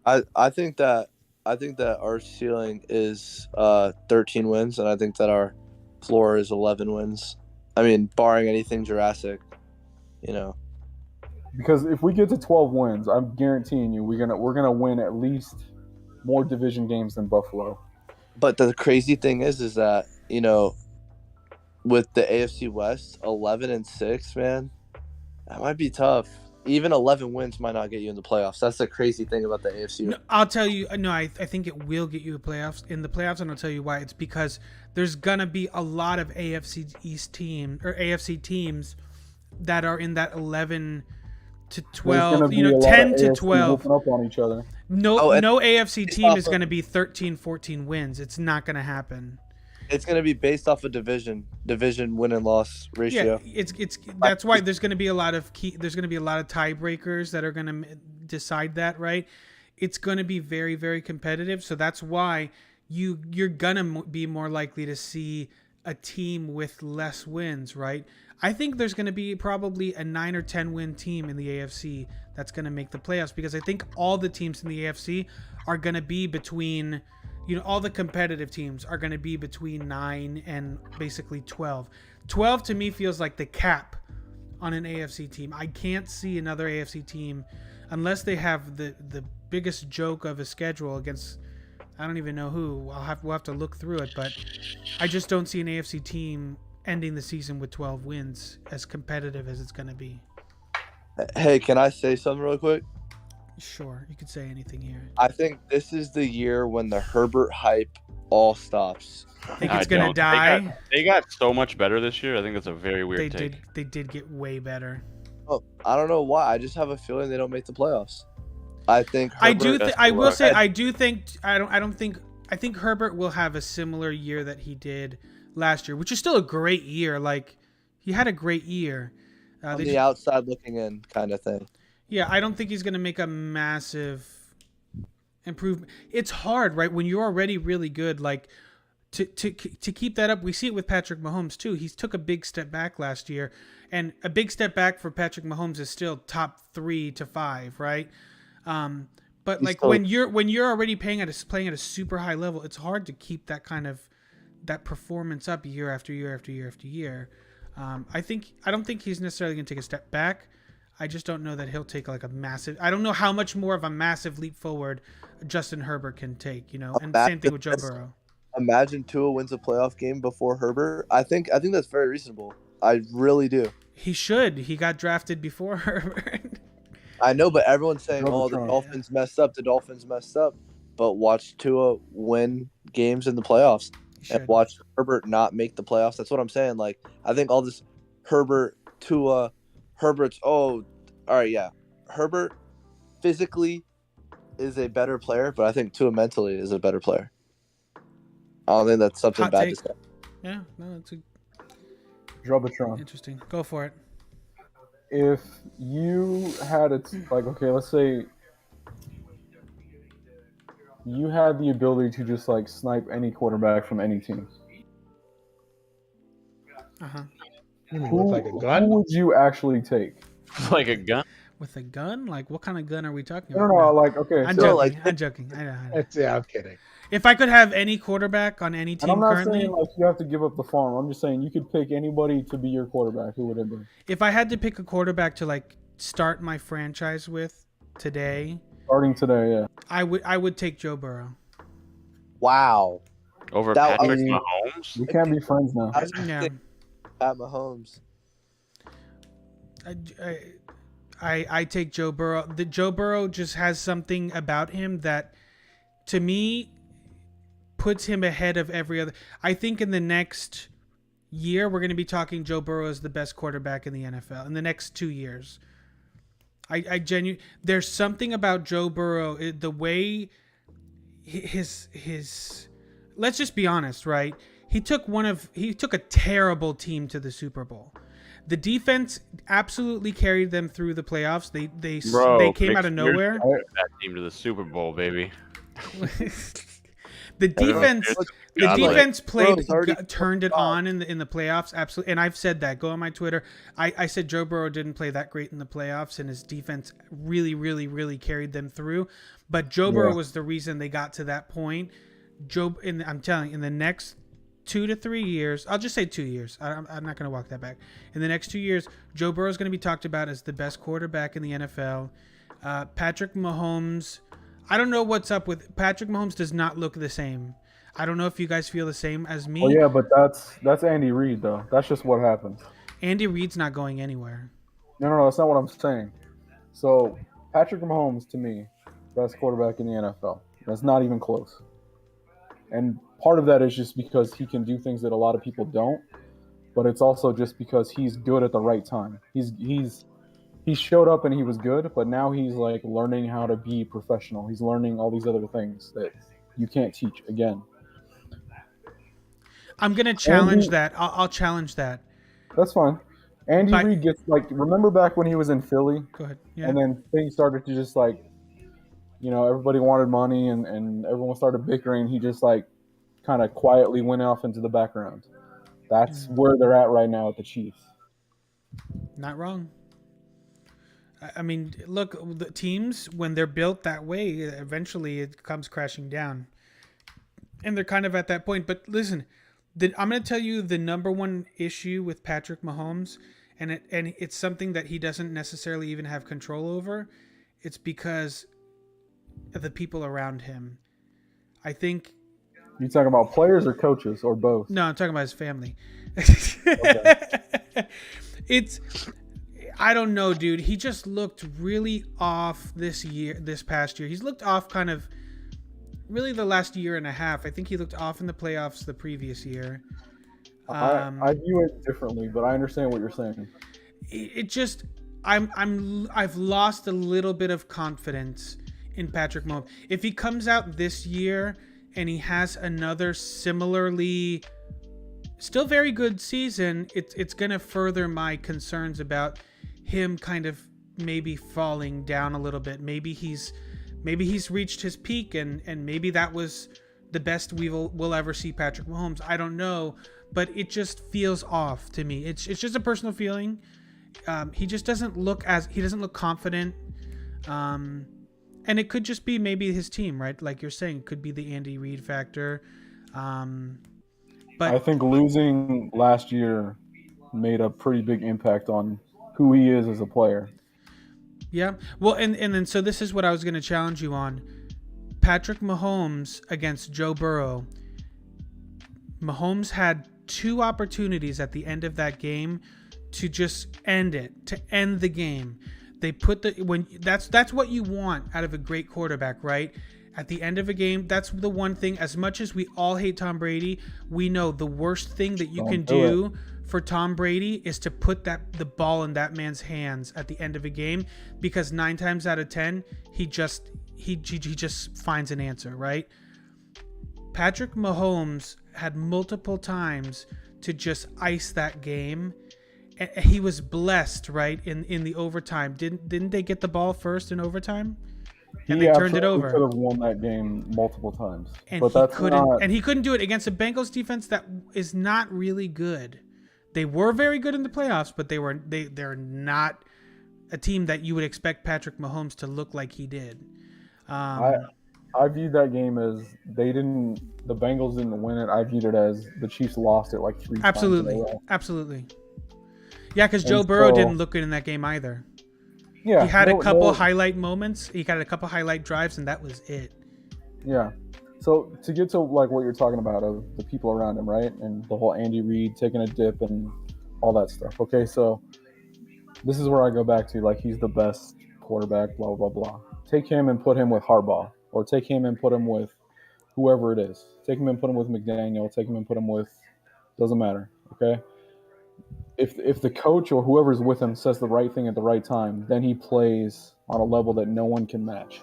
I think that our ceiling is 13 wins, and I think that our floor is 11 wins. I mean, barring anything Jurassic, Because if we get to 12 wins, I'm guaranteeing you we're gonna win at least more division games than Buffalo. But the crazy thing is that with the AFC West, 11-6, man, that might be tough. even 11 wins might not get you in the playoffs. That's the crazy thing about the AFC. No, I'll tell you. No, I think it will get you in the playoffs, and I'll tell you why. It's because there's gonna be a lot of AFC East team or AFC teams that are in that 11 to 12. 10 to 12. Up on each other. No AFC team is gonna be 13, 14 wins. It's not gonna happen. It's going to be based off a division win and loss ratio. Yeah, it's that's why there's going to be a lot of tiebreakers that are going to decide that, right? It's going to be very, very competitive. So that's why you're going to be more likely to see a team with less wins, right? I think there's going to be probably a 9 or 10 win team in the AFC that's going to make the playoffs, because I think all the teams in the AFC are going to be between, all the competitive teams are going to be between 9 and basically 12. 12 to me feels like the cap on an AFC team. I can't see another AFC team unless they have the biggest joke of a schedule against, I don't even know who. We'll have to look through it, but I just don't see an AFC team ending the season with 12 wins as competitive as it's going to be. Hey, can I say something real quick? Sure, you could say anything here. I think this is the year when the Herbert hype all stops. I think it's going to die. They got so much better this year. I think that's a very weird take. They did get way better. Oh, I don't know why. I just have a feeling they don't make the playoffs. I think I think Herbert will have a similar year that he did last year, which is still a great year. Like, he had a great year. On the outside looking in kind of thing. Yeah, I don't think he's going to make a massive improvement. It's hard, right? When you're already really good, like to keep that up. We see it with Patrick Mahomes too. He took a big step back last year, and a big step back for Patrick Mahomes is still top 3 to 5, right? But like when you're already playing at a super high level, it's hard to keep that kind of that performance up year after year after year after year. I don't think he's necessarily going to take a step back. I just don't know that he'll take like a massive. I don't know how much more of a massive leap forward Justin Herbert can take. And same thing with Joe Burrow. Imagine Tua wins a playoff game before Herbert. I think that's very reasonable. I really do. He should. He got drafted before Herbert. I know, but everyone's saying, the Dolphins messed up. The Dolphins messed up. But watch Tua win games in the playoffs and watch Herbert not make the playoffs. That's what I'm saying. Like, I think all this Herbert, Tua, Herbert's, all right, yeah. Herbert physically is a better player, but I think Tua mentally is a better player. I don't think that's something bad to say. Yeah, no, it's a Drobotron. Interesting. Go for it. If you had let's say you had the ability to just like snipe any quarterback from any team. Uh-huh. Who would you actually take? Like a gun? With a gun? Like, what kind of gun are we talking No, about? like, okay. I'm joking. I know. Yeah, I'm kidding. If I could have any quarterback on any team I'm not currently, saying like you have to give up the farm. I'm just saying you could pick anybody to be your quarterback. Who would it be? If I had to pick a quarterback to like start my franchise with today, starting today, yeah, I would take Joe Burrow. Wow. Over Patrick Mahomes? We can't be friends now. Yeah. Pat Mahomes. I take Joe Burrow. The Joe Burrow just has something about him that, to me, puts him ahead of every other. I think in the next year we're going to be talking Joe Burrow as the best quarterback in the NFL. In the next 2 years, I genuinely, there's something about Joe Burrow, the way his. Let's just be honest, right? He took a terrible team to the Super Bowl. The defense absolutely carried them through the playoffs. They came out of nowhere. That team to the Super Bowl, baby. The defense turned it on in the playoffs, absolutely. And I've said that. Go on my Twitter. I said Joe Burrow didn't play that great in the playoffs, and his defense really, really, really carried them through. But Joe Burrow was the reason they got to that point. I'm telling you, in the next 2 to 3 years, I'll just say 2 years. I'm not going to walk that back. In the next 2 years, Joe Burrow is going to be talked about as the best quarterback in the NFL. Patrick Mahomes, I don't know what's up with Patrick Mahomes. Does not look the same. I don't know if you guys feel the same as me. Oh yeah, but that's Andy Reid though. That's just what happens. Andy Reid's not going anywhere. No, that's not what I'm saying. So Patrick Mahomes, to me, best quarterback in the NFL. That's not even close. And part of that is just because he can do things that a lot of people don't, but it's also just because he's good at the right time. He showed up and he was good, but now he's like learning how to be professional. He's learning all these other things that you can't teach again. I'm gonna challenge Andy, that. I'll challenge that. that's fine. Andy But Reid gets like, remember back when he was in Philly, go ahead. Yeah. and then things started to just like, everybody wanted money and everyone started bickering. He just like kind of quietly went off into the background. That's where they're at right now at the Chiefs. Not wrong. I mean, look, the teams, when they're built that way, eventually it comes crashing down. And they're kind of at that point. But listen, I'm going to tell you the number one issue with Patrick Mahomes, and it's something that he doesn't necessarily even have control over. It's because of the people around him. I think... You talking about players or coaches or both? No, I'm talking about his family. Okay. I don't know, dude. He just looked really off this past year. He's looked off kind of really the last year and a half. I think he looked off in the playoffs the previous year. I view it differently, but I understand what you're saying. It just I've lost a little bit of confidence in Patrick Mahomes. If he comes out this year and he has another similarly still very good season, it's going to further my concerns about him kind of maybe falling down a little bit. Maybe he's reached his peak and maybe that was the best we'll ever see Patrick Mahomes. I don't know, but it just feels off to me. It's just a personal feeling. He just doesn't look confident. And it could just be maybe his team, right? Like you're saying, it could be the Andy Reid factor. But I think losing last year made a pretty big impact on who he is as a player. Yeah. Well, and then so this is what I was going to challenge you on. Patrick Mahomes against Joe Burrow. Mahomes had 2 opportunities at the end of that game to just end the game. They put that's what you want out of a great quarterback, right? At the end of a game, that's the one thing. As much as we all hate Tom Brady, we know the worst thing that you can do for Tom Brady is to put the ball in that man's hands at the end of a game, because 9 times out of 10 he just finds an answer, right? Patrick Mahomes had multiple times to just ice that game. He was blessed, right? In the overtime. Didn't they get the ball first in overtime? And they turned it over. He could have won that game multiple times. And he couldn't do it against a Bengals defense that is not really good. They were very good in the playoffs, but they're not a team that you would expect Patrick Mahomes to look like he did. I viewed that game as the Bengals didn't win it. I viewed it as the Chiefs lost it like 3 times. Absolutely. Yeah, because Joe Burrow didn't look good in that game either. Yeah, he had a couple highlight moments. He got a couple highlight drives, and that was it. Yeah. So to get to like what you're talking about of the people around him, right, and the whole Andy Reid taking a dip and all that stuff. Okay, so this is where I go back to, like, he's the best quarterback, blah blah blah. Take him and put him with Harbaugh, or take him and put him with whoever it is. Take him and put him with McDaniel. Take him and put him with, doesn't matter. Okay. If the coach or whoever's with him says the right thing at the right time, then he plays on a level that no one can match.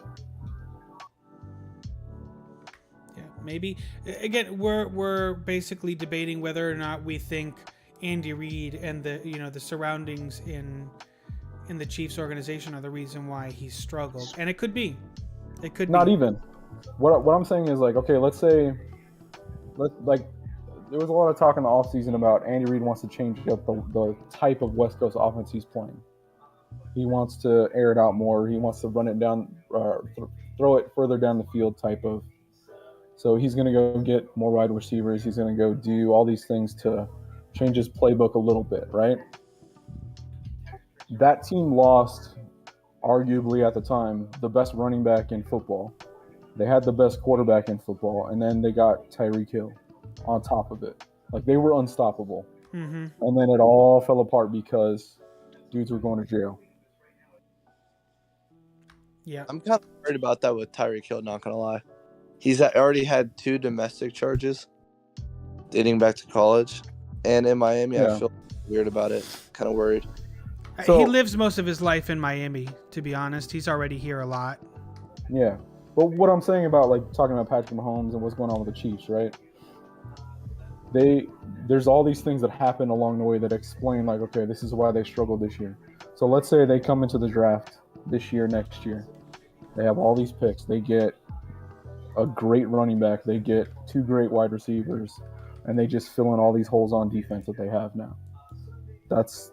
Yeah, maybe. Again, we're basically debating whether or not we think Andy Reid and the surroundings in the Chiefs organization are the reason why he struggled, and it could be. It could not be. Even. What I'm saying is, like, okay, let's say, there was a lot of talk in the offseason about Andy Reid wants to change up the type of West Coast offense he's playing. He wants to air it out more. He wants to run it down, throw it further down the field type of. So he's going to go get more wide receivers. He's going to go do all these things to change his playbook a little bit, right? That team lost, arguably at the time, the best running back in football. They had the best quarterback in football, and then they got Tyreek Hill on top of it. Like, they were unstoppable. Mm-hmm. And then it all fell apart because dudes were going to jail. Yeah. I'm kind of worried about that with Tyreek Hill, not going to lie. He's already had 2 domestic charges dating back to college. And in Miami, I Yeah. feel weird about it. Kind of worried. So- He lives most of his life in Miami, to be honest. He's already here a lot. Yeah. But what I'm saying about like talking about Patrick Mahomes and what's going on with the Chiefs, right? There's all these things that happen along the way that explain like, okay, this is why they struggled this year. So let's say they come into the draft this year, next year. They have all these picks. They get a great running back. They get 2 great wide receivers, and they just fill in all these holes on defense that they have now. That's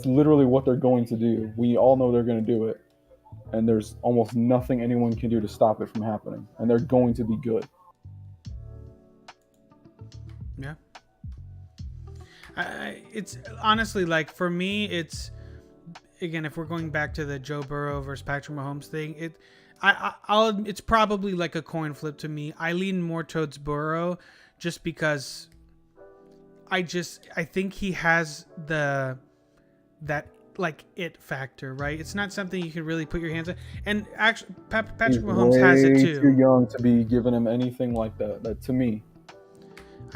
literally what they're going to do. We all know they're going to do it, and there's almost nothing anyone can do to stop it from happening. And they're going to be good. Yeah. It's honestly like for me, it's again if we're going back to the Joe Burrow versus Patrick Mahomes thing, it's probably like a coin flip to me. I lean more towards Burrow just because I think he has that like it factor, right? It's not something you can really put your hands on. And actually, Patrick Mahomes has it too. Too young to be giving him anything like that. That to me.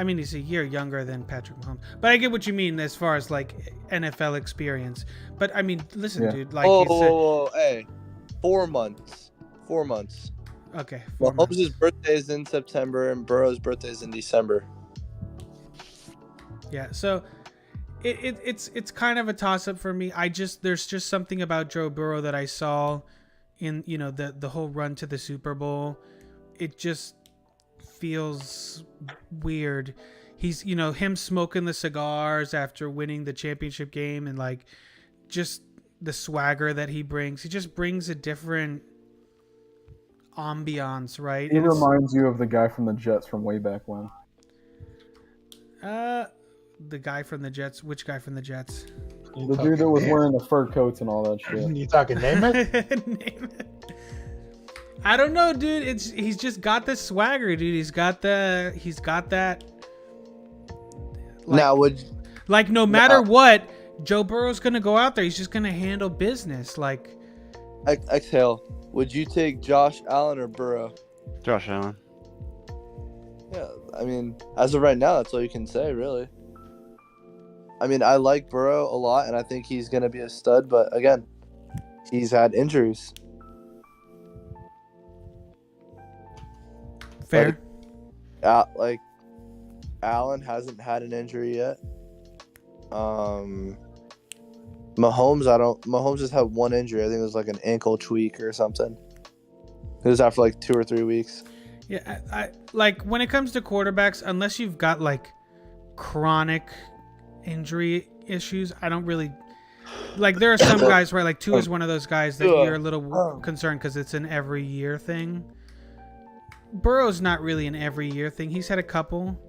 I mean, he's a year younger than Patrick Mahomes, but I get what you mean as far as like NFL experience. But I mean, listen, dude, like Hey, 4 months. 4 months. Okay, 4 months. Mahomes' birthday is in September and Burrow's birthday is in December. Yeah, so it's kind of a toss up for me. There's just something about Joe Burrow that I saw in the whole run to the Super Bowl. It just feels weird. He's him smoking the cigars after winning the championship game and like just the swagger that he brings. He just brings a different ambiance, right? He reminds you of the guy from the Jets from way back when. The guy from the Jets. Which guy from the Jets? The dude that was wearing the fur coats and all that shit. You talking name it? Name it. I don't know, dude. He's just got the swagger, dude. He's got that. Like, Now, no matter what, Joe Burrow's gonna go out there. He's just gonna handle business. Like, exhale. Would you take Josh Allen or Burrow? Josh Allen. Yeah, I mean, as of right now, that's all you can say, really. I mean, I like Burrow a lot, and I think he's going to be a stud, but again, he's had injuries. fair. Like Allen hasn't had an injury yet. Mahomes just had one injury. I think it was like an ankle tweak or something. It was after like 2 or 3 weeks. Yeah, I like when it comes to quarterbacks, unless you've got like chronic injury issues, I don't really like. There are some guys where like Tua is one of those guys that you're a little concerned because it's an every year thing. Burrow's not really an every year thing. He's had a couple,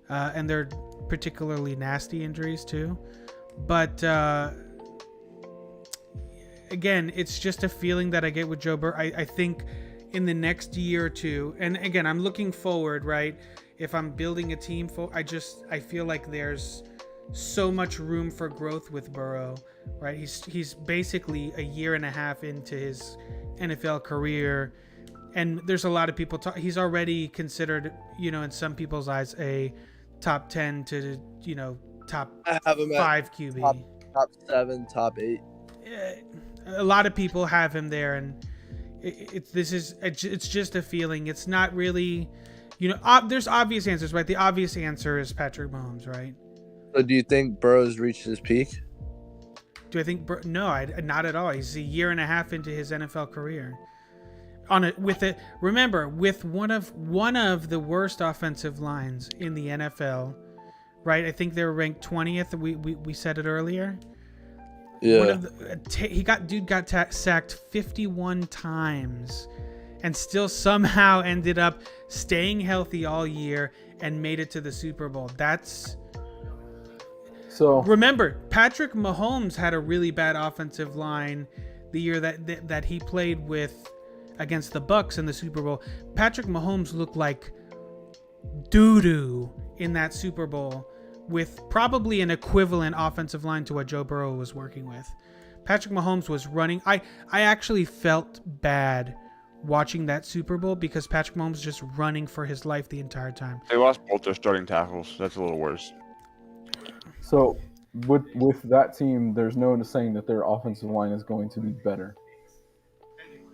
and they're particularly nasty injuries too. But again, it's just a feeling that I get with Joe Burrow. I think in the next year or two, and again, I'm looking forward, right? If I'm building a team, I feel like there's so much room for growth with Burrow, right? He's basically a year and a half into his NFL career, and there's a lot of people he's already considered, in some people's eyes, a top 10 to top I have him 5 QB, top 7, top 8. A lot of people have him there, and it's just a feeling. It's not really, there's obvious answers, right? The obvious answer is Patrick Mahomes, right? So do you think Burrow's reached his peak? Do I think no? Not at all. He's a year and a half into his NFL career. Remember, with one of the worst offensive lines in the NFL, right? I think they were ranked 20th. We said it earlier. Yeah. Dude got sacked 51 times, and still somehow ended up staying healthy all year and made it to the Super Bowl. Remember, Patrick Mahomes had a really bad offensive line the year that he played with against the Bucs in the Super Bowl. Patrick Mahomes looked like doo-doo in that Super Bowl with probably an equivalent offensive line to what Joe Burrow was working with. Patrick Mahomes was running. I actually felt bad watching that Super Bowl because Patrick Mahomes was just running for his life the entire time. They lost both their starting tackles. That's a little worse. So with that team, there's no saying that their offensive line is going to be better.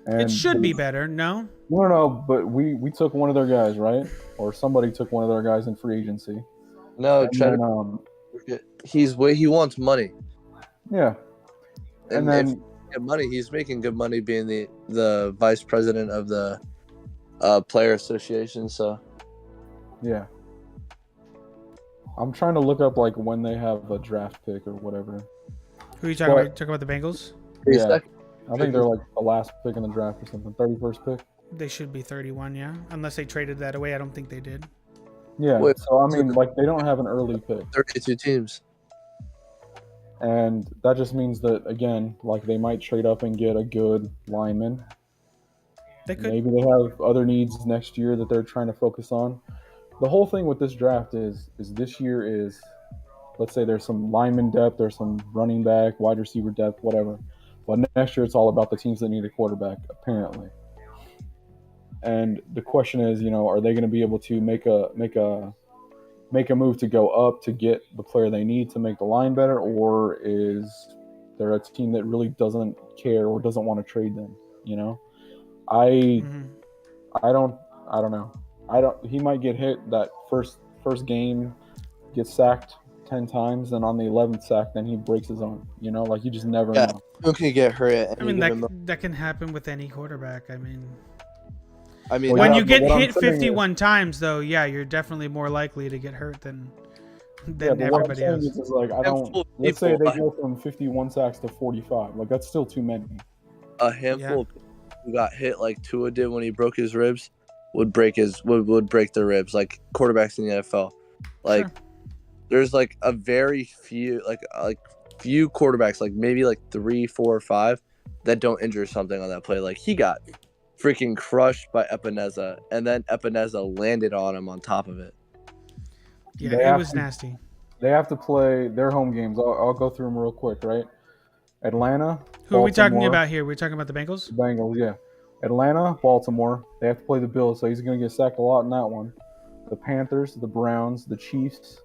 And It should be better, no? No, but we took one of their guys, right? Or somebody took one of their guys in free agency. No, And try then, to. He wants money. yeah. And then if he get money, he's making good money being the vice president of the player association. So yeah. I'm trying to look up like when they have a draft pick or whatever. Who are you talking about? Talking about the Bengals? Yeah. I think they're like the last pick in the draft or something. 31st pick. They should be 31, yeah. Unless they traded that away. I don't think they did. Yeah. Wait, so I mean, like they don't have an early pick. 32 teams. And that just means that, again, like they might trade up and get a good lineman. They could. Maybe they have other needs next year that they're trying to focus on. The whole thing with this draft is this year is, let's say there's some lineman depth, there's some running back, wide receiver depth, whatever. But next year it's all about the teams that need a quarterback, apparently. And the question is, are they going to be able to make a move to go up to get the player they need to make the line better, or is there a team that really doesn't care or doesn't want to trade them? I don't know. He might get hit that first game, get sacked 10 times, and on the 11th sack, then he breaks his arm. Like you just never know. Who can get hurt at any that can happen with any quarterback. I mean, Well, when yeah, you get but what hit I'm saying 51 times, though, yeah, you're definitely more likely to get hurt than but what I'm everybody saying else. is like let's say they go from 51 sacks to 45. Like that's still too many. A handful of people who got hit like Tua did when he broke his ribs would break their ribs, like quarterbacks in the NFL. Like there's like a very few few quarterbacks, like maybe like 3, 4, or 5 that don't injure something on that play. Like he got freaking crushed by Epineza, and then Epineza landed on him on top of it. Yeah, it was nasty. They have to play their home games. I'll go through them real quick, right? Atlanta. Who are we talking Baltimore, about here? We're talking about the Bengals? Bengals, yeah. Atlanta, Baltimore. They have to play the Bills, so he's going to get sacked a lot in that one. The Panthers, the Browns, the Chiefs,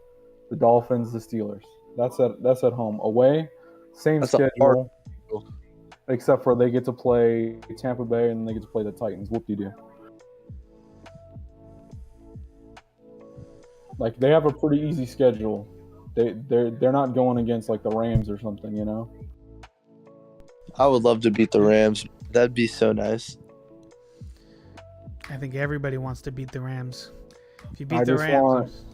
the Dolphins, the Steelers. That's at home. Away, same schedule, except for they get to play Tampa Bay and they get to play the Titans. Whoop-de-doo. Like they have a pretty easy schedule. They're not going against like the Rams or something, I would love to beat the Rams. That'd be so nice. I think everybody wants to beat the Rams. If you beat I the just Rams,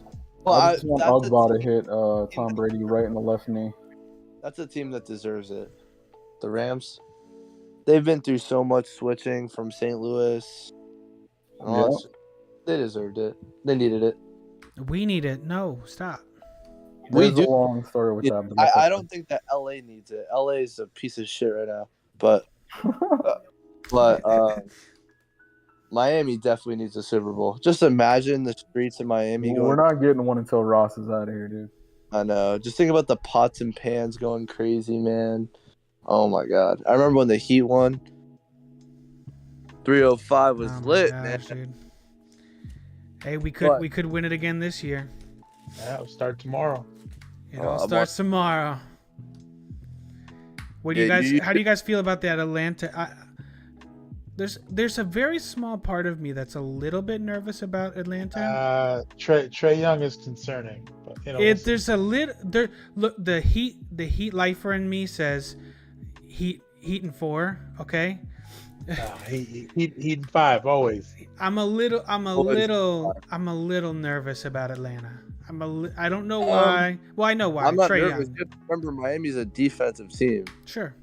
I just want Ugba to hit Tom Brady right in the left knee. That's a team that deserves it. The Rams. They've been through so much switching from St. Louis. Yeah. They deserved it. They needed it. we need it. No, stop. There's a long story with that. But I don't think that LA needs it. LA is a piece of shit right now. But Miami definitely needs a Super Bowl. Just imagine the streets of Miami going. We're not getting one until Ross is out of here, dude. I know. Just think about the pots and pans going crazy, man. Oh my God! I remember when the Heat won. 305 was lit, man. Dude. Hey, we could win it again this year. Yeah, it'll start tomorrow. It all starts tomorrow. What do you guys? How do you guys feel about that Atlanta? There's a very small part of me that's a little bit nervous about Atlanta. Trey Young is concerning, but there's a little there. Look, the Heat lifer in me says Heat and 4. Okay. Heat 5 always. I'm a little nervous about Atlanta. I don't know why. Well, I know why. I'm not Trey nervous. Young. Remember, Miami's a defensive team. Sure.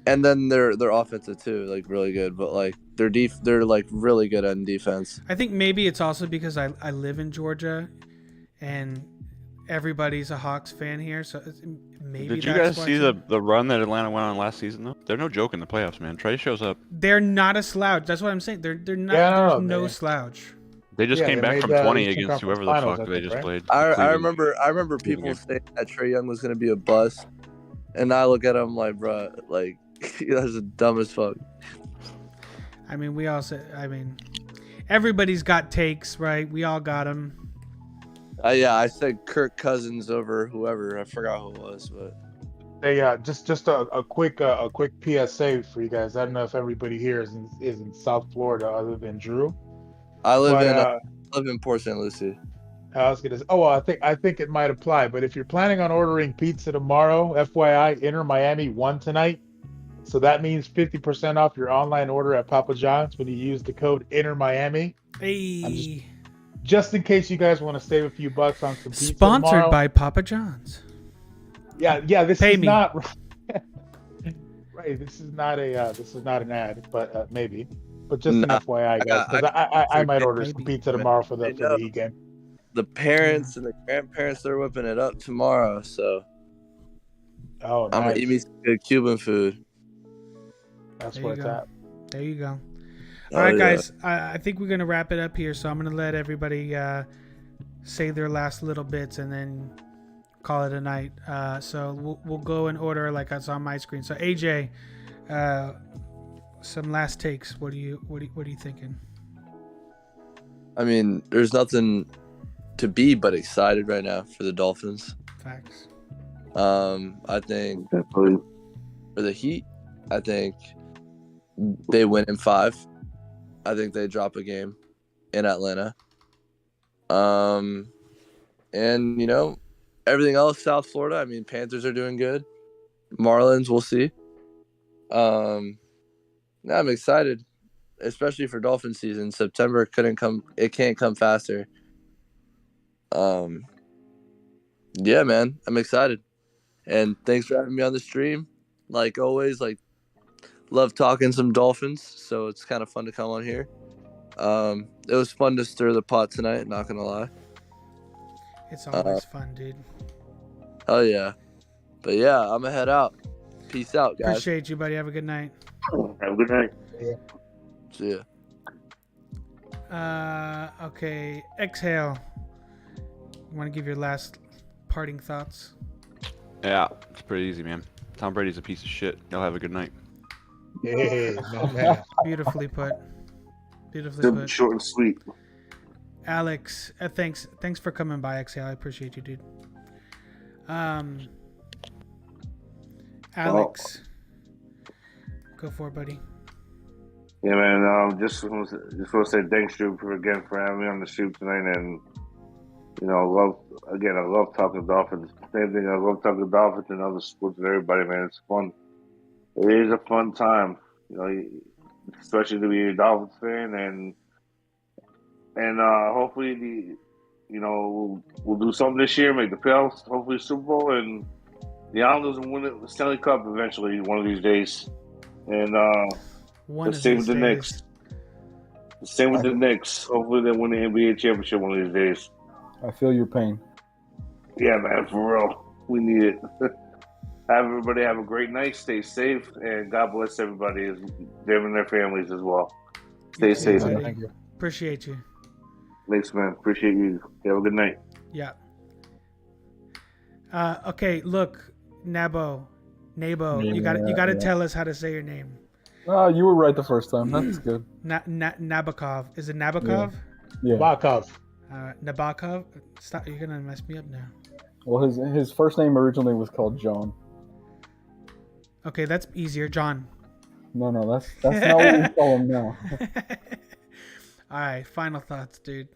And then their offensive too, like really good. But like they're like really good on defense. I think maybe it's also because I live in Georgia, and everybody's a Hawks fan here. So maybe. Did you guys see the run that Atlanta went on last season though? They're no joke in the playoffs, man. Trey shows up. They're not a slouch. That's what I'm saying. They're not. Yeah, there's no slouch. They just came back from 20 against whoever the fuck they just played. I remember people saying that Trey Young was going to be a bust, And I look at him like, bro, like that's the dumbest fuck. I mean, everybody's got takes, right? We all got them. Yeah, I said Kirk Cousins over whoever. I forgot who it was, but Hey, just a quick PSA for you guys. I don't know if everybody here is in South Florida other than Drew, I live but in Port St. Lucie. I was gonna say, well, I think it might apply. But if you're planning on ordering pizza tomorrow, FYI, Inter Miami won tonight, so that means 50% off your online order at Papa John's when you use the code Inter Miami. Hey, Just in case you guys want to save a few bucks on some pizza sponsored tomorrow. by Papa John's. Yeah. This Pay is me. not right. This is not an ad, but maybe. But just an FYI, guys, because I might order some pizza tomorrow for the Heat game. The parents and the grandparents, they're whipping it up tomorrow, so Oh, nice. I'm gonna eat me some good Cuban food. That's There where you it's go. at. There you go. Oh, All right, yeah. guys. I think we're gonna wrap it up here. So I'm gonna let everybody say their last little bits and then call it a night. So we'll go in order like I saw on my screen. So AJ, some last takes. What are you thinking? I mean, there's nothing to be but excited right now for the Dolphins. Facts. I think Definitely. for the Heat, I think they win in 5. I think they drop a game in Atlanta. And everything else, South Florida. I mean, Panthers are doing good. Marlins, we'll see. I'm excited, especially for Dolphin season. September it can't come faster. Yeah, man, I'm excited. And thanks for having me on the stream. Like always, love talking some Dolphins, so it's kind of fun to come on here. It was fun to stir the pot tonight, not gonna lie. It's always fun, dude. Oh yeah. But yeah, I'm gonna head out. Peace out, guys. Appreciate you, buddy. Have a good night. Have a good night. See ya. Okay. Exhale. You want to give your last parting thoughts? Yeah, it's pretty easy, man. Tom Brady's a piece of shit. Y'all have a good night. Yeah, man. Beautifully put. Beautifully Simple, put. short and sweet. Alex, thanks for coming by, Exhale. I appreciate you, dude. Alex, go for it, buddy. Yeah, man. Just want to say thanks, Drew, for having me on the shoot tonight, and I love talking Dolphins. Same thing. I love talking Dolphins and other sports with everybody, man. It's fun. It is a fun time, especially to be a Dolphins fan, and hopefully we'll do something this year, make the playoffs, hopefully Super Bowl, and the Islanders will win the Stanley Cup eventually one of these days. And the same with the Knicks. The same with the Knicks. Hopefully they win the NBA championship one of these days. I feel your pain. Yeah, man, for real. We need it. Everybody have a great night. Stay safe, and God bless everybody, them and their families as well. Stay safe. Buddy. Thank you. Appreciate you. Thanks, man. Appreciate you. Have a good night. Yeah. Okay, look, Nabo, you got to tell us how to say your name. You were right the first time. That's good. Nabokov. Is it Nabokov? Yeah. Bakov. Nabokov. Stop! You're gonna mess me up now. Well, his first name originally was called John. Okay, that's easier, John. No, that's not what we call him now. All right, final thoughts, dude.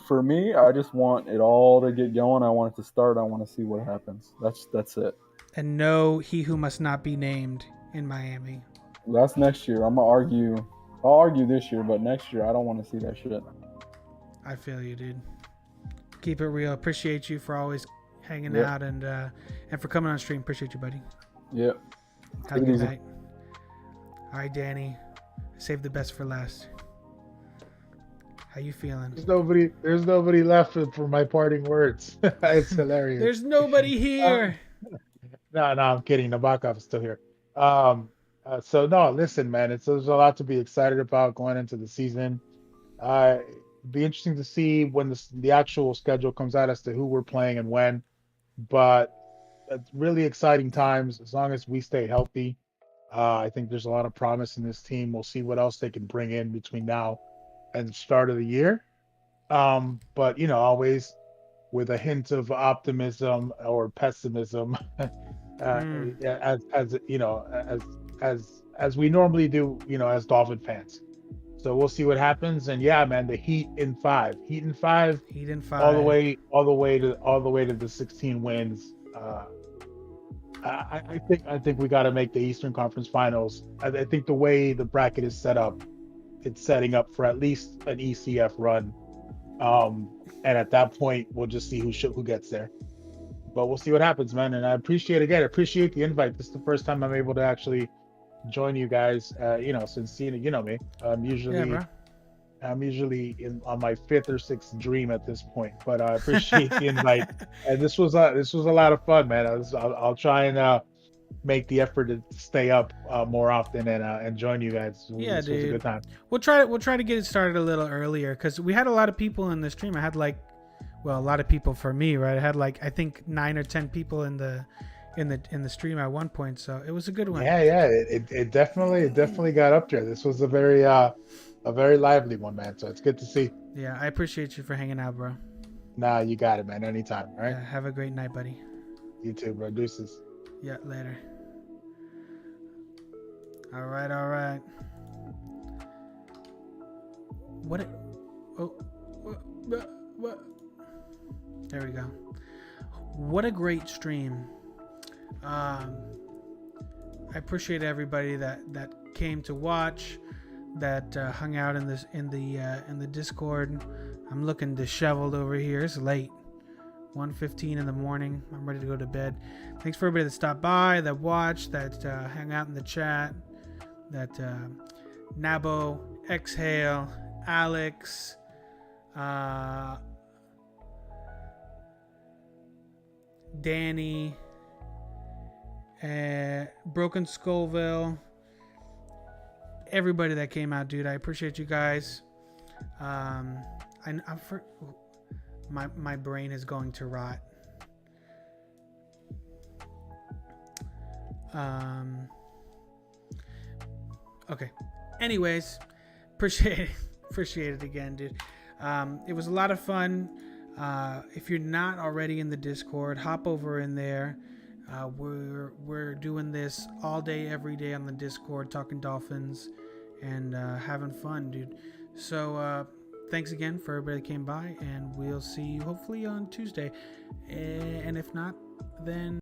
For me, I just want it all to get going. I want it to start. I want to see what happens. That's it. And no, he who must not be named in Miami. That's next year. I'm gonna argue. I'll argue this year, but next year I don't want to see that shit. I feel you, dude. Keep it real. Appreciate you for always hanging out and for coming on stream. Appreciate you, buddy. Yep. Have a good night. All right, Danny. Save the best for last. How you feeling? There's nobody left for my parting words. It's hilarious. There's nobody here. No, I'm kidding. Nabokov is still here. So no, listen, man. There's a lot to be excited about going into the season. It'd be interesting to see when the actual schedule comes out as to who we're playing and when. But really exciting times as long as we stay healthy. I think there's a lot of promise in this team. We'll see what else they can bring in between now and the start of the year. But always with a hint of optimism or pessimism, as as we normally do, as Dolphin fans. So we'll see what happens. And yeah, man, the Heat in five, Heat in 5. all the way to the 16 wins. I think we got to make the Eastern Conference Finals. I think the way the bracket is set up, it's setting up for at least an ECF run. And at that point, we'll just see who gets there. But we'll see what happens, man. And I appreciate the invite. This is the first time I'm able to actually join you guys. Since you know me, Yeah, I'm usually on my 5th or 6th dream at this point. But I appreciate the invite. And this was a lot of fun, man. I'll try and make the effort to stay up more often and join you guys. This was a good time. We'll try to get it started a little earlier because we had a lot of people in the stream. I had a lot of people for me, right? I had I think 9 or 10 people in the stream at one point, so it was a good one. Yeah. It definitely got up there. This was a very lively one, man. So it's good to see. Yeah, I appreciate you for hanging out, bro. Nah, you got it, man. Anytime. All right. Yeah, have a great night, buddy. You too, bro. Deuces. Yeah, later. All right. What? There we go. What a great stream. I appreciate everybody that came to watch, that hung out in the Discord. I'm looking disheveled over here. It's late. 1:15 in the morning. I'm ready to go to bed. Thanks for everybody that stopped by, that watched, that hung out in the chat, that Nabo, Exhale, Alex, Danny, Broken Skullville, everybody that came out, dude. I appreciate you guys. My brain is going to rot. Okay. Anyways, appreciate it again, dude. It was a lot of fun. If you're not already in the Discord, hop over in there. We're doing this all day, every day on the Discord, talking Dolphins and having fun, dude. So thanks again for everybody that came by, and we'll see you hopefully on Tuesday. And if not, then